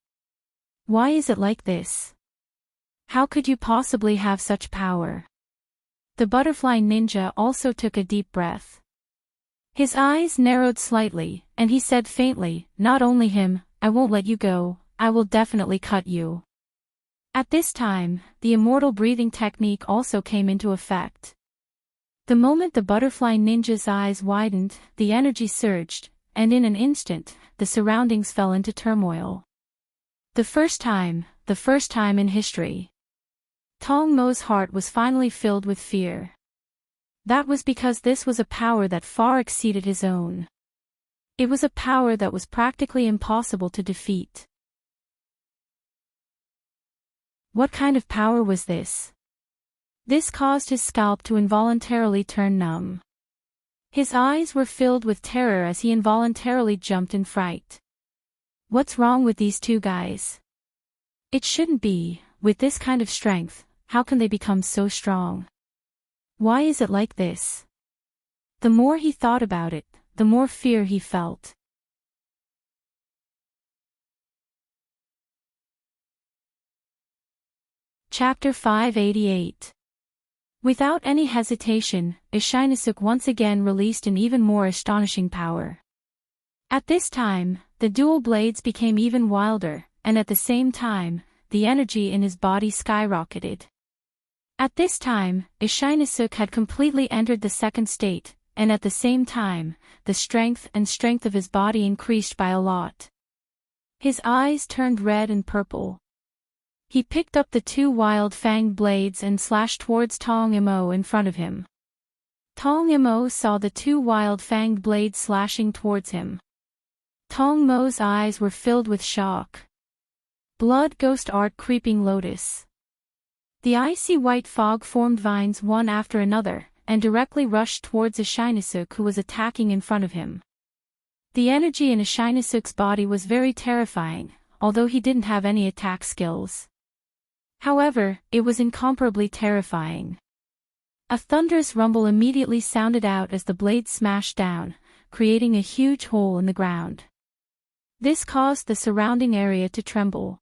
Why is it like this? How could you possibly have such power?" The Butterfly Ninja also took a deep breath. His eyes narrowed slightly, and he said faintly, "Not only him, I won't let you go, I will definitely cut you." At this time, the immortal breathing technique also came into effect. The moment the Butterfly Ninja's eyes widened, the energy surged, and in an instant, the surroundings fell into turmoil. The first time in history. Tong Mo's heart was finally filled with fear. That was because this was a power that far exceeded his own. It was a power that was practically impossible to defeat. What kind of power was this? This caused his scalp to involuntarily turn numb. His eyes were filled with terror as he involuntarily jumped in fright. What's wrong with these two guys? It shouldn't be, with this kind of strength, how can they become so strong? Why is it like this? The more he thought about it, the more fear he felt. Chapter 588. Without any hesitation, Enchanting once again released an even more astonishing power. At this time, the dual blades became even wilder, and at the same time, the energy in his body skyrocketed. At this time, Enchanting had completely entered the second state, and at the same time, the strength of his body increased by a lot. His eyes turned red and purple. He picked up the two wild-fanged blades and slashed towards Tong Mo in front of him. Tong Mo saw the two wild-fanged blades slashing towards him. Tong Mo's eyes were filled with shock. Blood ghost art creeping lotus. The icy white fog formed vines one after another, and directly rushed towards Enchanting who was attacking in front of him. The energy in Enchanting's body was very terrifying, although he didn't have any attack skills. However, it was incomparably terrifying. A thunderous rumble immediately sounded out as the blades smashed down, creating a huge hole in the ground. This caused the surrounding area to tremble.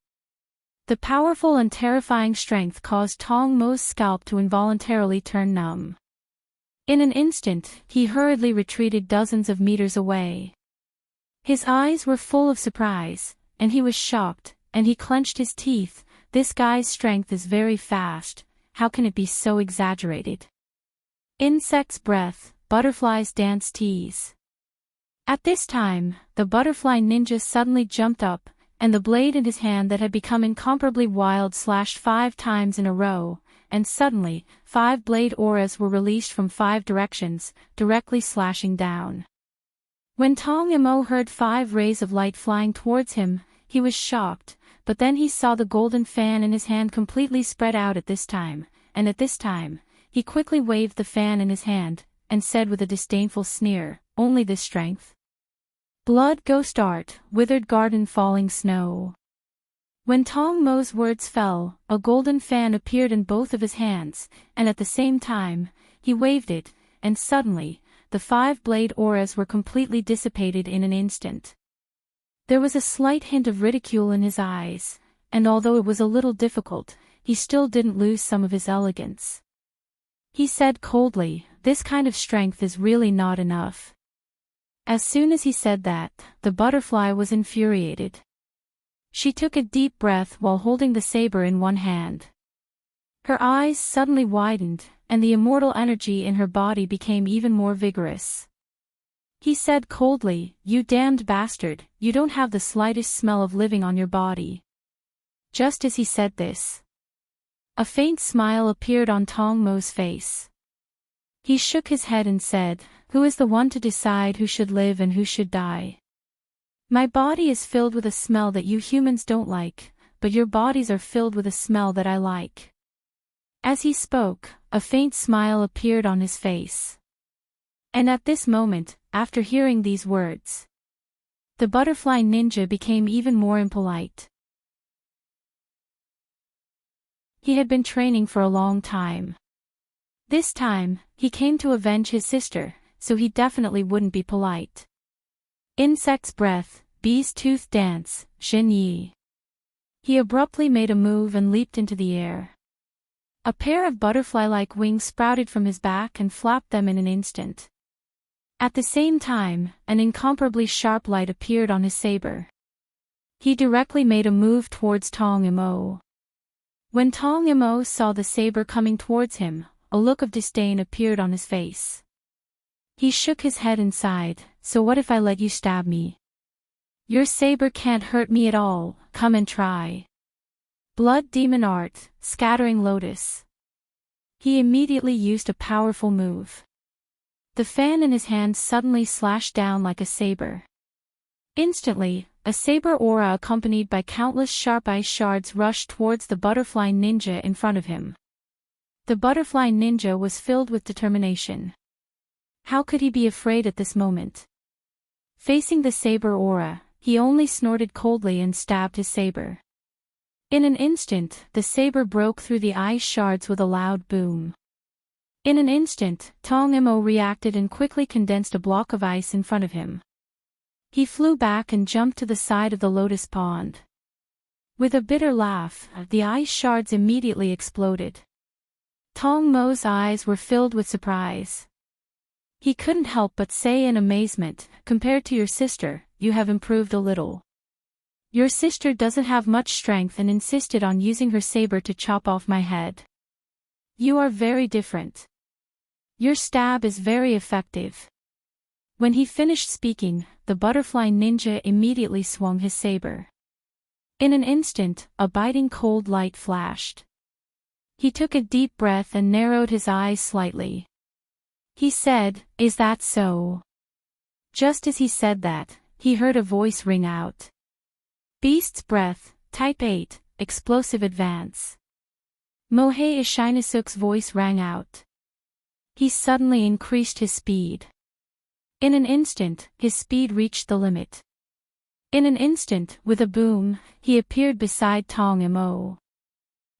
The powerful and terrifying strength caused Tong Mo's scalp to involuntarily turn numb. In an instant, he hurriedly retreated dozens of meters away. His eyes were full of surprise, and he was shocked, and he clenched his teeth. This guy's strength is very fast, how can it be so exaggerated? Insect's breath, butterfly's dance tease. At this time, the butterfly ninja suddenly jumped up, and the blade in his hand that had become incomparably wild slashed 5 times in a row, and suddenly, 5 blade auras were released from 5 directions, directly slashing down. When Tong Mo heard 5 rays of light flying towards him, he was shocked, but then he saw the golden fan in his hand completely spread out at this time, and at this time, he quickly waved the fan in his hand, and said with a disdainful sneer, "Only this strength? Blood ghost art, withered garden falling snow." When Tong Mo's words fell, a golden fan appeared in both of his hands, and at the same time, he waved it, and suddenly, the 5 blade auras were completely dissipated in an instant. There was a slight hint of ridicule in his eyes, and although it was a little difficult, he still didn't lose some of his elegance. He said coldly, "This kind of strength is really not enough." As soon as he said that, the butterfly was infuriated. She took a deep breath while holding the saber in one hand. Her eyes suddenly widened, and the immortal energy in her body became even more vigorous. He said coldly, "You damned bastard, you don't have the slightest smell of living on your body." Just as he said this, a faint smile appeared on Tong Mo's face. He shook his head and said, "Who is the one to decide who should live and who should die? My body is filled with a smell that you humans don't like, but your bodies are filled with a smell that I like." As he spoke, a faint smile appeared on his face. And at this moment, after hearing these words, the butterfly ninja became even more impolite. He had been training for a long time. This time, he came to avenge his sister, so he definitely wouldn't be polite. Insect's breath, bee's tooth dance, Xin Yi. He abruptly made a move and leaped into the air. A pair of butterfly-like wings sprouted from his back and flapped them in an instant. At the same time, an incomparably sharp light appeared on his saber. He directly made a move towards Tong Mo. When Tong Mo saw the saber coming towards him, a look of disdain appeared on his face. He shook his head and sighed, so what if I let you stab me? Your saber can't hurt me at all, come and try. Blood Demon Art, Scattering Lotus. He immediately used a powerful move. The fan in his hand suddenly slashed down like a saber. Instantly, a saber aura accompanied by countless sharp ice shards rushed towards the butterfly ninja in front of him. The butterfly ninja was filled with determination. How could he be afraid at this moment? Facing the saber aura, he only snorted coldly and stabbed his saber. In an instant, the saber broke through the ice shards with a loud boom. In an instant, Tong Mo reacted and quickly condensed a block of ice in front of him. He flew back and jumped to the side of the lotus pond. With a bitter laugh, the ice shards immediately exploded. Tong Mo's eyes were filled with surprise. He couldn't help but say in amazement, compared to your sister, you have improved a little. Your sister doesn't have much strength and insisted on using her saber to chop off my head. You are very different. Your stab is very effective. When he finished speaking, the butterfly ninja immediately swung his saber. In an instant, a biting cold light flashed. He took a deep breath and narrowed his eyes slightly. He said, "Is that so?" Just as he said that, he heard a voice ring out. Beast's Breath, Type 8, Explosive Advance. Mohei Ishinosuk's voice rang out. He suddenly increased his speed. In an instant, his speed reached the limit. In an instant, with a boom, he appeared beside Tong Mo.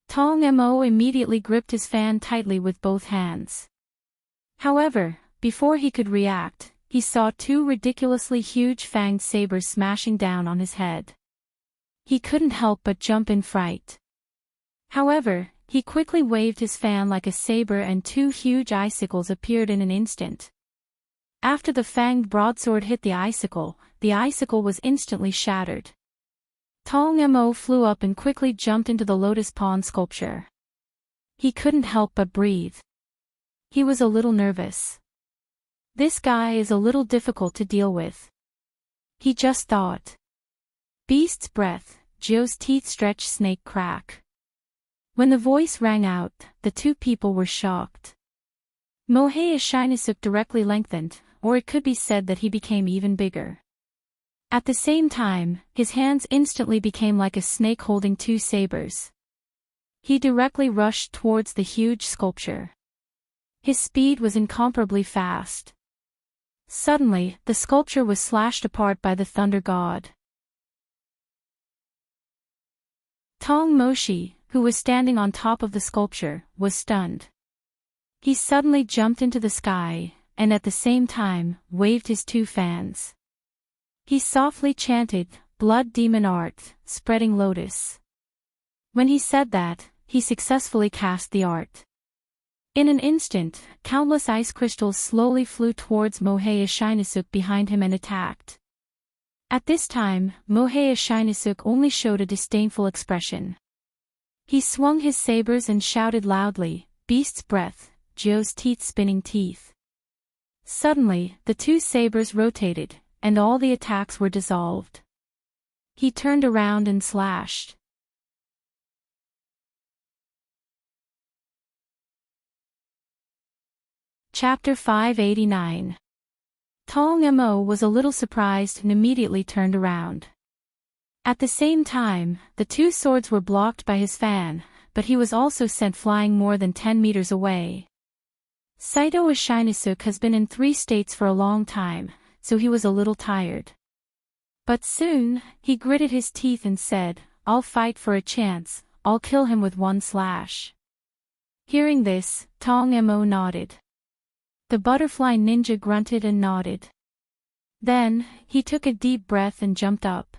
Tong Mo immediately gripped his fan tightly with both hands. However, before he could react, he saw two ridiculously huge fanged sabers smashing down on his head. He couldn't help but jump in fright. However, he quickly waved his fan like a saber and two huge icicles appeared in an instant. After the fanged broadsword hit the icicle was instantly shattered. Tong Mo flew up and quickly jumped into the lotus pond sculpture. He couldn't help but breathe. He was a little nervous. This guy is a little difficult to deal with. He just thought. Beast's Breath, Joe's teeth stretch snake crack. When the voice rang out, the two people were shocked. Mohei Ishinosuk directly lengthened, or it could be said that he became even bigger. At the same time, his hands instantly became like a snake holding two sabers. He directly rushed towards the huge sculpture. His speed was incomparably fast. Suddenly, the sculpture was slashed apart by the thunder god. Tong Moshi, who was standing on top of the sculpture, was stunned. He suddenly jumped into the sky, and at the same time, waved his two fans. He softly chanted, "Blood Demon Art, Spreading Lotus." When he said that, he successfully cast the art. In an instant, countless ice crystals slowly flew towards Mohei Ishinosuk behind him and attacked. At this time, Mohei Ishinosuk only showed a disdainful expression. He swung his sabers and shouted loudly, "Beast's Breath, Joe's teeth-spinning teeth." Suddenly, the two sabers rotated, and all the attacks were dissolved. He turned around and slashed. Chapter 589. Tong Mo was a little surprised and immediately turned around. At the same time, the two swords were blocked by his fan, but he was also sent flying more than 10 meters away. Saito Ishinosuk has been in 3 states for a long time, so he was a little tired. But soon, he gritted his teeth and said, "I'll fight for a chance, I'll kill him with one slash." Hearing this, Tong Mo nodded. The butterfly ninja grunted and nodded. Then, he took a deep breath and jumped up.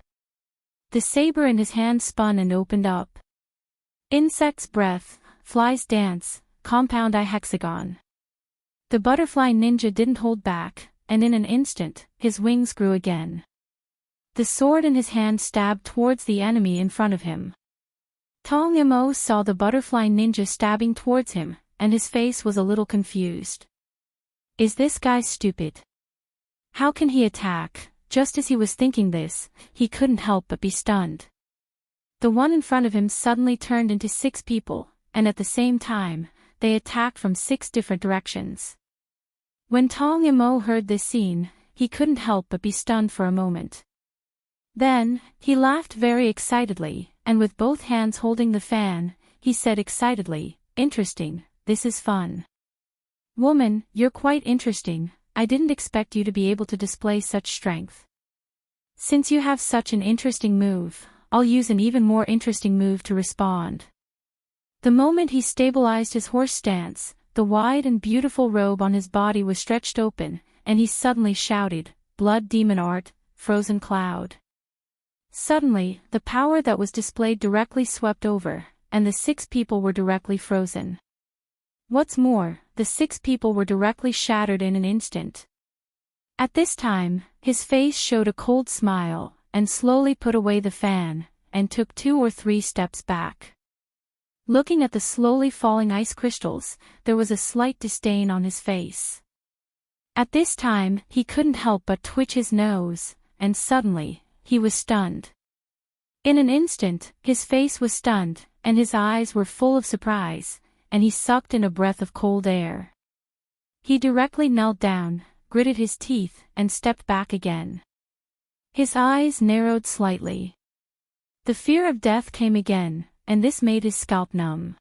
The saber in his hand spun and opened up. Insect's Breath, Fly's Dance, Compound Eye Hexagon. The butterfly ninja didn't hold back, and in an instant, his wings grew again. The sword in his hand stabbed towards the enemy in front of him. Tong Mo saw the butterfly ninja stabbing towards him, and his face was a little confused. Is this guy stupid? How can he attack? Just as he was thinking this, he couldn't help but be stunned. The one in front of him suddenly turned into 6 people, and at the same time, they attacked from 6 different directions. When Tong Yamo heard this scene, he couldn't help but be stunned for a moment. Then, he laughed very excitedly, and with both hands holding the fan, he said excitedly, "Interesting, this is fun. Woman, you're quite interesting. I didn't expect you to be able to display such strength. Since you have such an interesting move, I'll use an even more interesting move to respond." The moment he stabilized his horse stance, the wide and beautiful robe on his body was stretched open, and he suddenly shouted, "Blood demon art, frozen cloud." Suddenly, the power that was displayed directly swept over, and the 6 people were directly frozen. What's more, the 6 people were directly shattered in an instant. At this time, his face showed a cold smile, and slowly put away the fan, and took 2 or 3 steps back. Looking at the slowly falling ice crystals, there was a slight disdain on his face. At this time, he couldn't help but twitch his nose, and suddenly, he was stunned. In an instant, his face was stunned, and his eyes were full of surprise, and he sucked in a breath of cold air. He directly knelt down, gritted his teeth, and stepped back again. His eyes narrowed slightly. The fear of death came again, and this made his scalp numb.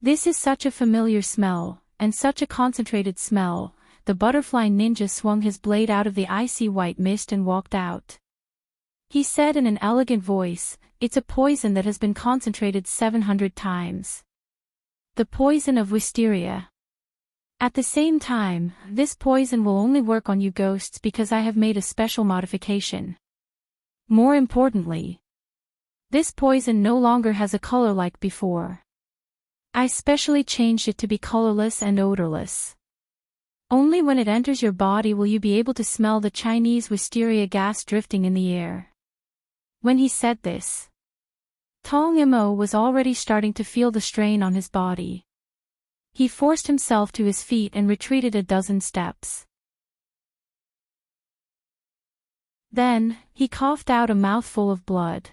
This is such a familiar smell, and such a concentrated smell. The butterfly ninja swung his blade out of the icy white mist and walked out. He said in an elegant voice, "It's a poison that has been concentrated 700 times. The poison of wisteria. At the same time, this poison will only work on you ghosts because I have made a special modification. More importantly, this poison no longer has a color like before. I specially changed it to be colorless and odorless. Only when it enters your body will you be able to smell the Chinese wisteria gas drifting in the air." When he said this, Tong Yamo was already starting to feel the strain on his body. He forced himself to his feet and retreated a dozen steps. Then, he coughed out a mouthful of blood.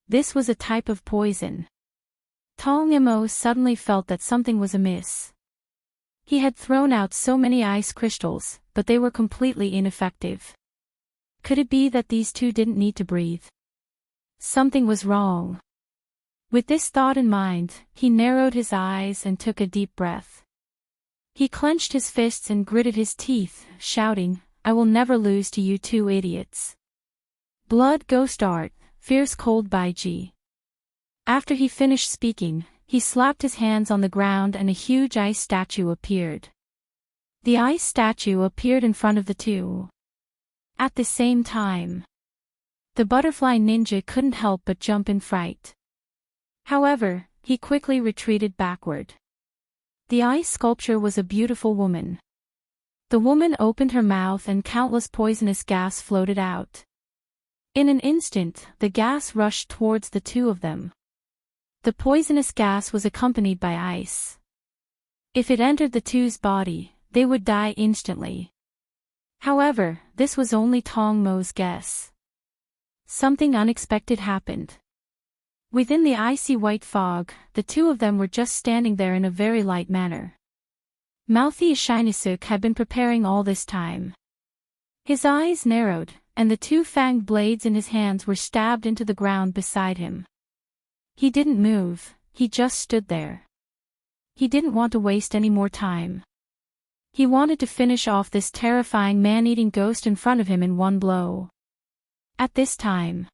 This was a type of poison. Tong Yamo suddenly felt that something was amiss. He had thrown out so many ice crystals, but they were completely ineffective. Could it be that these 2 didn't need to breathe? Something was wrong. With this thought in mind, he narrowed his eyes and took a deep breath. He clenched his fists and gritted his teeth, shouting, "I will never lose to you 2 idiots. Blood ghost art, fierce cold Baiji." After he finished speaking, he slapped his hands on the ground and a huge ice statue appeared. The ice statue appeared in front of the 2. At the same time, the butterfly ninja couldn't help but jump in fright. However, he quickly retreated backward. The ice sculpture was a beautiful woman. The woman opened her mouth and countless poisonous gas floated out. In an instant, the gas rushed towards the 2 of them. The poisonous gas was accompanied by ice. If it entered the 2's body, they would die instantly. However, this was only Tong Mo's guess. Something unexpected happened. Within the icy white fog, the 2 of them were just standing there in a very light manner. Mouthy Ishinosuk had been preparing all this time. His eyes narrowed, and the 2 fanged blades in his hands were stabbed into the ground beside him. He didn't move, he just stood there. He didn't want to waste any more time. He wanted to finish off this terrifying man-eating ghost in front of him in one blow. At this time,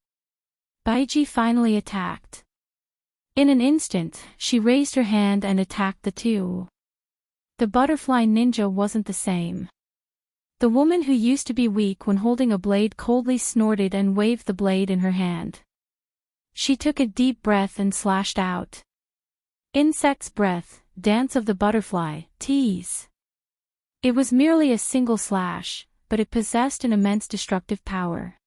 Baiji finally attacked. In an instant, she raised her hand and attacked the 2. The butterfly ninja wasn't the same. The woman who used to be weak when holding a blade coldly snorted and waved the blade in her hand. She took a deep breath and slashed out. Insect's breath, dance of the butterfly, tease. It was merely a single slash, but it possessed an immense destructive power.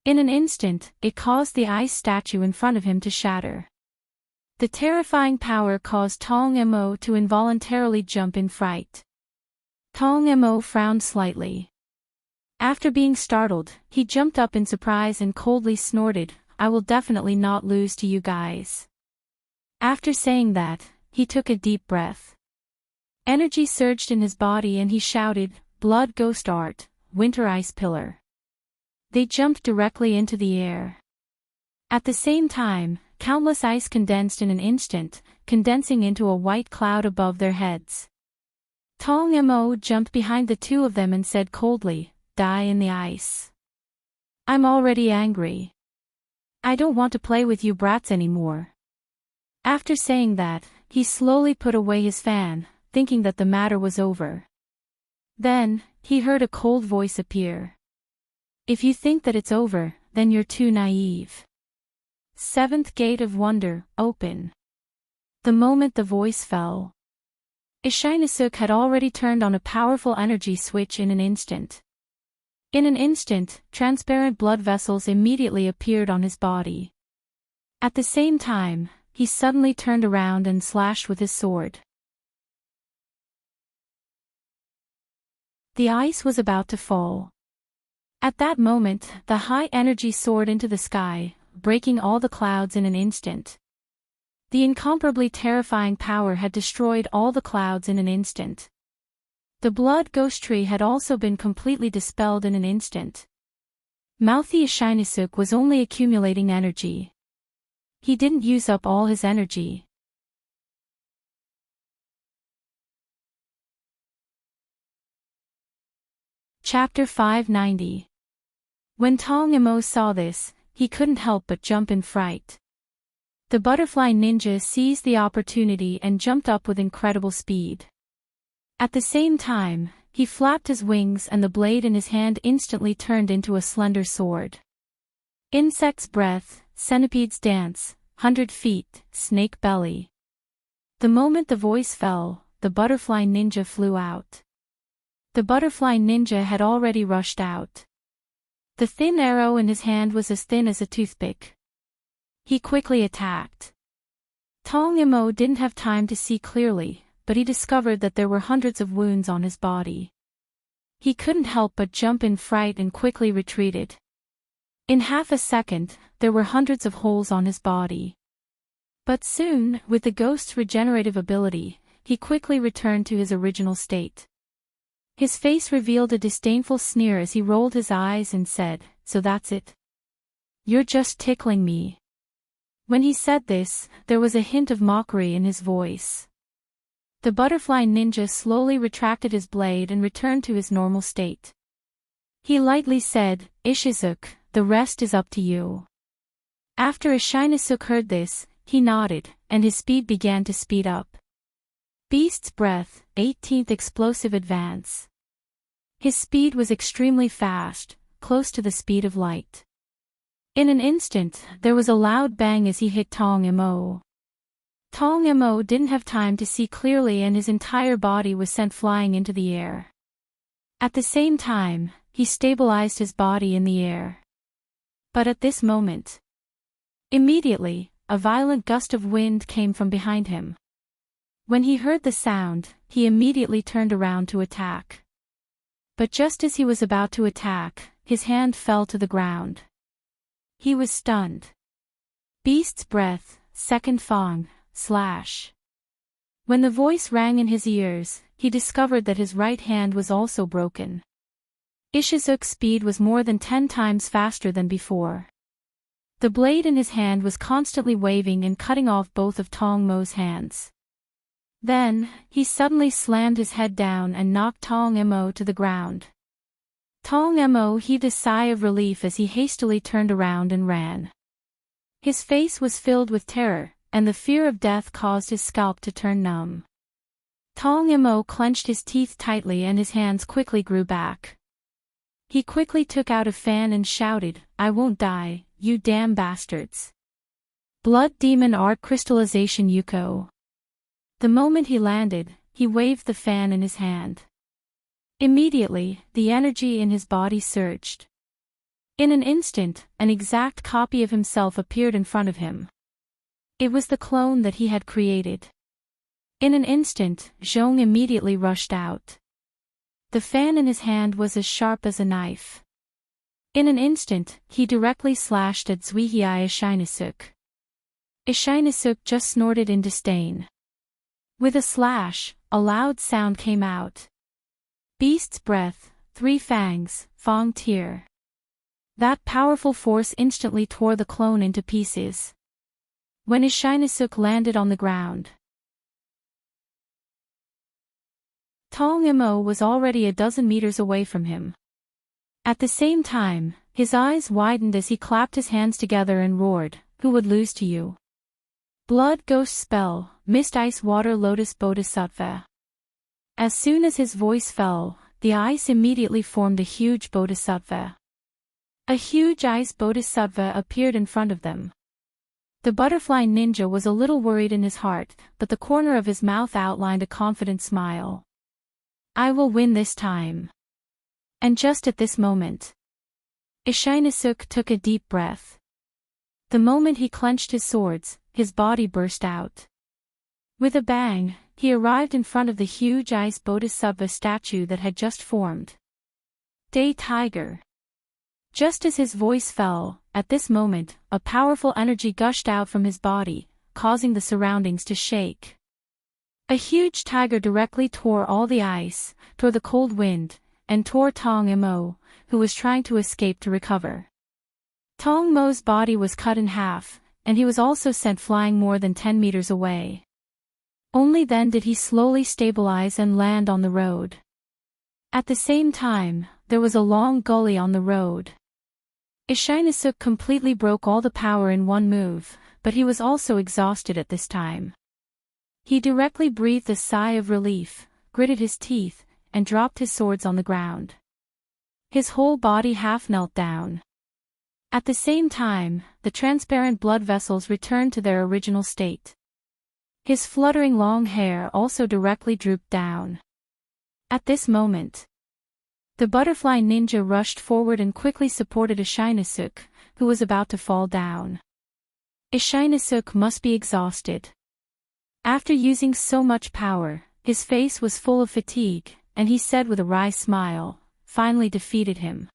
In an instant, it caused the ice statue in front of him to shatter. The terrifying power caused Tong Mo to involuntarily jump in fright. Tong Mo frowned slightly. After being startled, he jumped up in surprise and coldly snorted, "I will definitely not lose to you guys." After saying that, he took a deep breath. Energy surged in his body and he shouted, "Blood Ghost Art, Winter Ice Pillar." They jumped directly into the air. At the same time, countless ice condensed in an instant, condensing into a white cloud above their heads. Tong Mo jumped behind the two of them and said coldly, "Die in the ice. I'm already angry. I don't want to play with you brats anymore." After saying that, he slowly put away his fan, thinking that the matter was over. Then, he heard a cold voice appear. "If you think that it's over, then you're too naive. Seventh Gate of Wonder, open." The moment the voice fell, Ishinosuk had already turned on a powerful energy switch in an instant. In an instant, transparent blood vessels immediately appeared on his body. At the same time, he suddenly turned around and slashed with his sword. The ice was about to fall. At that moment, the high energy soared into the sky, breaking all the clouds in an instant. The incomparably terrifying power had destroyed all the clouds in an instant. The blood ghost tree had also been completely dispelled in an instant. Mouthy Ishinosuk was only accumulating energy. He didn't use up all his energy. Chapter 590. When Tong Mo saw this, he couldn't help but jump in fright. The butterfly ninja seized the opportunity and jumped up with incredible speed. At the same time, he flapped his wings and the blade in his hand instantly turned into a slender sword. Insect's breath, centipede's dance, 100 feet, snake belly. The moment the voice fell, the butterfly ninja flew out. The butterfly ninja had already rushed out. The thin arrow in his hand was as thin as a toothpick. He quickly attacked. Tong Mo didn't have time to see clearly, but he discovered that there were hundreds of wounds on his body. He couldn't help but jump in fright and quickly retreated. In half a second, there were hundreds of holes on his body. But soon, with the ghost's regenerative ability, he quickly returned to his original state. His face revealed a disdainful sneer as he rolled his eyes and said, "So that's it? You're just tickling me." When he said this, there was a hint of mockery in his voice. The butterfly ninja slowly retracted his blade and returned to his normal state. He lightly said, "Ishizuke, the rest is up to you." After Ishinosuk heard this, he nodded, and his speed began to speed up. Beast's Breath, 18th Explosive Advance. His speed was extremely fast, close to the speed of light. In an instant, there was a loud bang as he hit Tong Mo. Tong Mo didn't have time to see clearly and his entire body was sent flying into the air. At the same time, he stabilized his body in the air. But at this moment, immediately, a violent gust of wind came from behind him. When he heard the sound, he immediately turned around to attack. But just as he was about to attack, his hand fell to the ground. He was stunned. Beast's Breath, Second Fang, slash. When the voice rang in his ears, he discovered that his right hand was also broken. Ishizuke's speed was more than 10 times faster than before. The blade in his hand was constantly waving and cutting off both of Tong Mo's hands. Then, he suddenly slammed his head down and knocked Tong Mo to the ground. Tong Mo heaved a sigh of relief as he hastily turned around and ran. His face was filled with terror, and the fear of death caused his scalp to turn numb. Tong Mo clenched his teeth tightly and his hands quickly grew back. He quickly took out a fan and shouted, "I won't die, you damn bastards. Blood Demon Art Crystallization Yuko." The moment he landed, he waved the fan in his hand. Immediately, the energy in his body surged. In an instant, an exact copy of himself appeared in front of him. It was the clone that he had created. In an instant, Zhong immediately rushed out. The fan in his hand was as sharp as a knife. In an instant, he directly slashed at Zwihiai Ishinesuk. Ishinesuk just snorted in disdain. With a slash, a loud sound came out. Beast's breath, 3 fangs, Fong Tier. That powerful force instantly tore the clone into pieces. When Ishinesuk landed on the ground, Tong Mo was already a dozen meters away from him. At the same time, his eyes widened as he clapped his hands together and roared, "Who would lose to you?" Blood Ghost Spell, Mist Ice Water Lotus Bodhisattva. As soon as his voice fell, the ice immediately formed a huge bodhisattva. A huge ice bodhisattva appeared in front of them. The butterfly ninja was a little worried in his heart, but the corner of his mouth outlined a confident smile. "I will win this time." And just at this moment, Ishinesuk took a deep breath. The moment he clenched his swords, his body burst out. With a bang, he arrived in front of the huge ice bodhisattva statue that had just formed. Day Tiger. Just as his voice fell, at this moment, a powerful energy gushed out from his body, causing the surroundings to shake. A huge tiger directly tore all the ice, tore the cold wind, and tore Tong Mo, who was trying to escape to recover. Tong Mo's body was cut in half, and he was also sent flying more than 10 meters away. Only then did he slowly stabilize and land on the road. At the same time, there was a long gully on the road. Ishinesuk completely broke all the power in one move, but he was also exhausted at this time. He directly breathed a sigh of relief, gritted his teeth, and dropped his swords on the ground. His whole body half knelt down. At the same time, the transparent blood vessels returned to their original state. His fluttering long hair also directly drooped down. At this moment, the butterfly ninja rushed forward and quickly supported Ishinesuk, who was about to fall down. Ishinesuk must be exhausted. After using so much power, his face was full of fatigue, and he said with a wry smile, "Finally defeated him."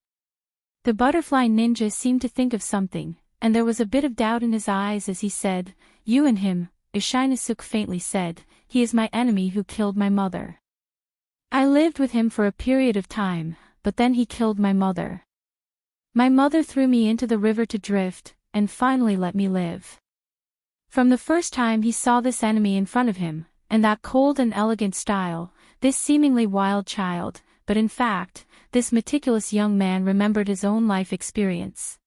The butterfly ninja seemed to think of something, and there was a bit of doubt in his eyes as he said, "You and him," Ishinesuk faintly said, "He is my enemy who killed my mother. I lived with him for a period of time, but then he killed my mother. My mother threw me into the river to drift, and finally let me live." From the first time he saw this enemy in front of him, and that cold and elegant style, this seemingly wild child, but in fact, this meticulous young man remembered his own life experience.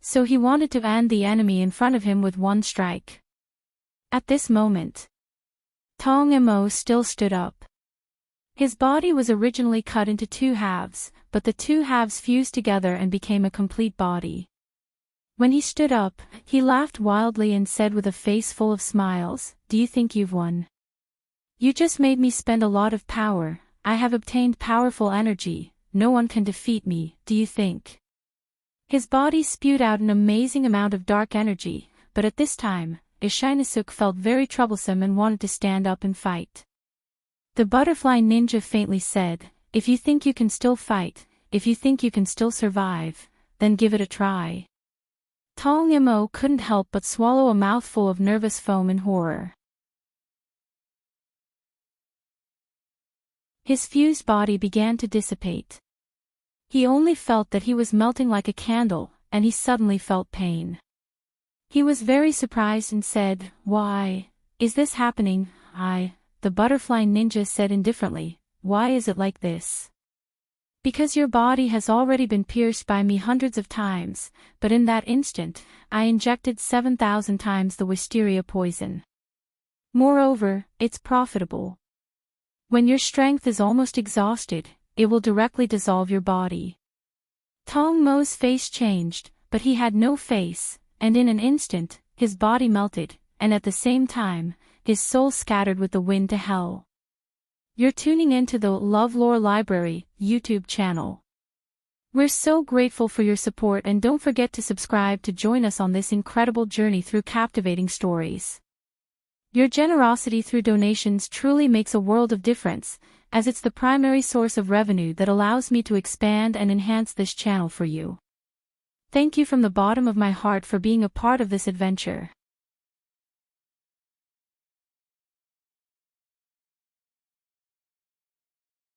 So he wanted to end the enemy in front of him with one strike. At this moment, Tong Mo still stood up. His body was originally cut into 2 halves, but the 2 halves fused together and became a complete body. When he stood up, he laughed wildly and said with a face full of smiles, "Do you think you've won? You just made me spend a lot of power. I have obtained powerful energy. No one can defeat me, do you think?" His body spewed out an amazing amount of dark energy, but at this time, Ishinesuk felt very troublesome and wanted to stand up and fight. The butterfly ninja faintly said, "If you think you can still fight, if you think you can still survive, then give it a try." Tong Mo couldn't help but swallow a mouthful of nervous foam in horror. His fused body began to dissipate. He only felt that he was melting like a candle, and he suddenly felt pain. He was very surprised and said, "Why is this happening?" The butterfly ninja said indifferently, "Why is it like this?" "Because your body has already been pierced by me hundreds of times, but in that instant, I injected 7,000 times the wisteria poison. Moreover, it's profitable. When your strength is almost exhausted, it will directly dissolve your body." Tong Mo's face changed, but he had no face, and in an instant, his body melted, and at the same time, his soul scattered with the wind to hell. You're tuning into the LoveLore Library YouTube channel. We're so grateful for your support, and don't forget to subscribe to join us on this incredible journey through captivating stories. Your generosity through donations truly makes a world of difference, as it's the primary source of revenue that allows me to expand and enhance this channel for you. Thank you from the bottom of my heart for being a part of this adventure.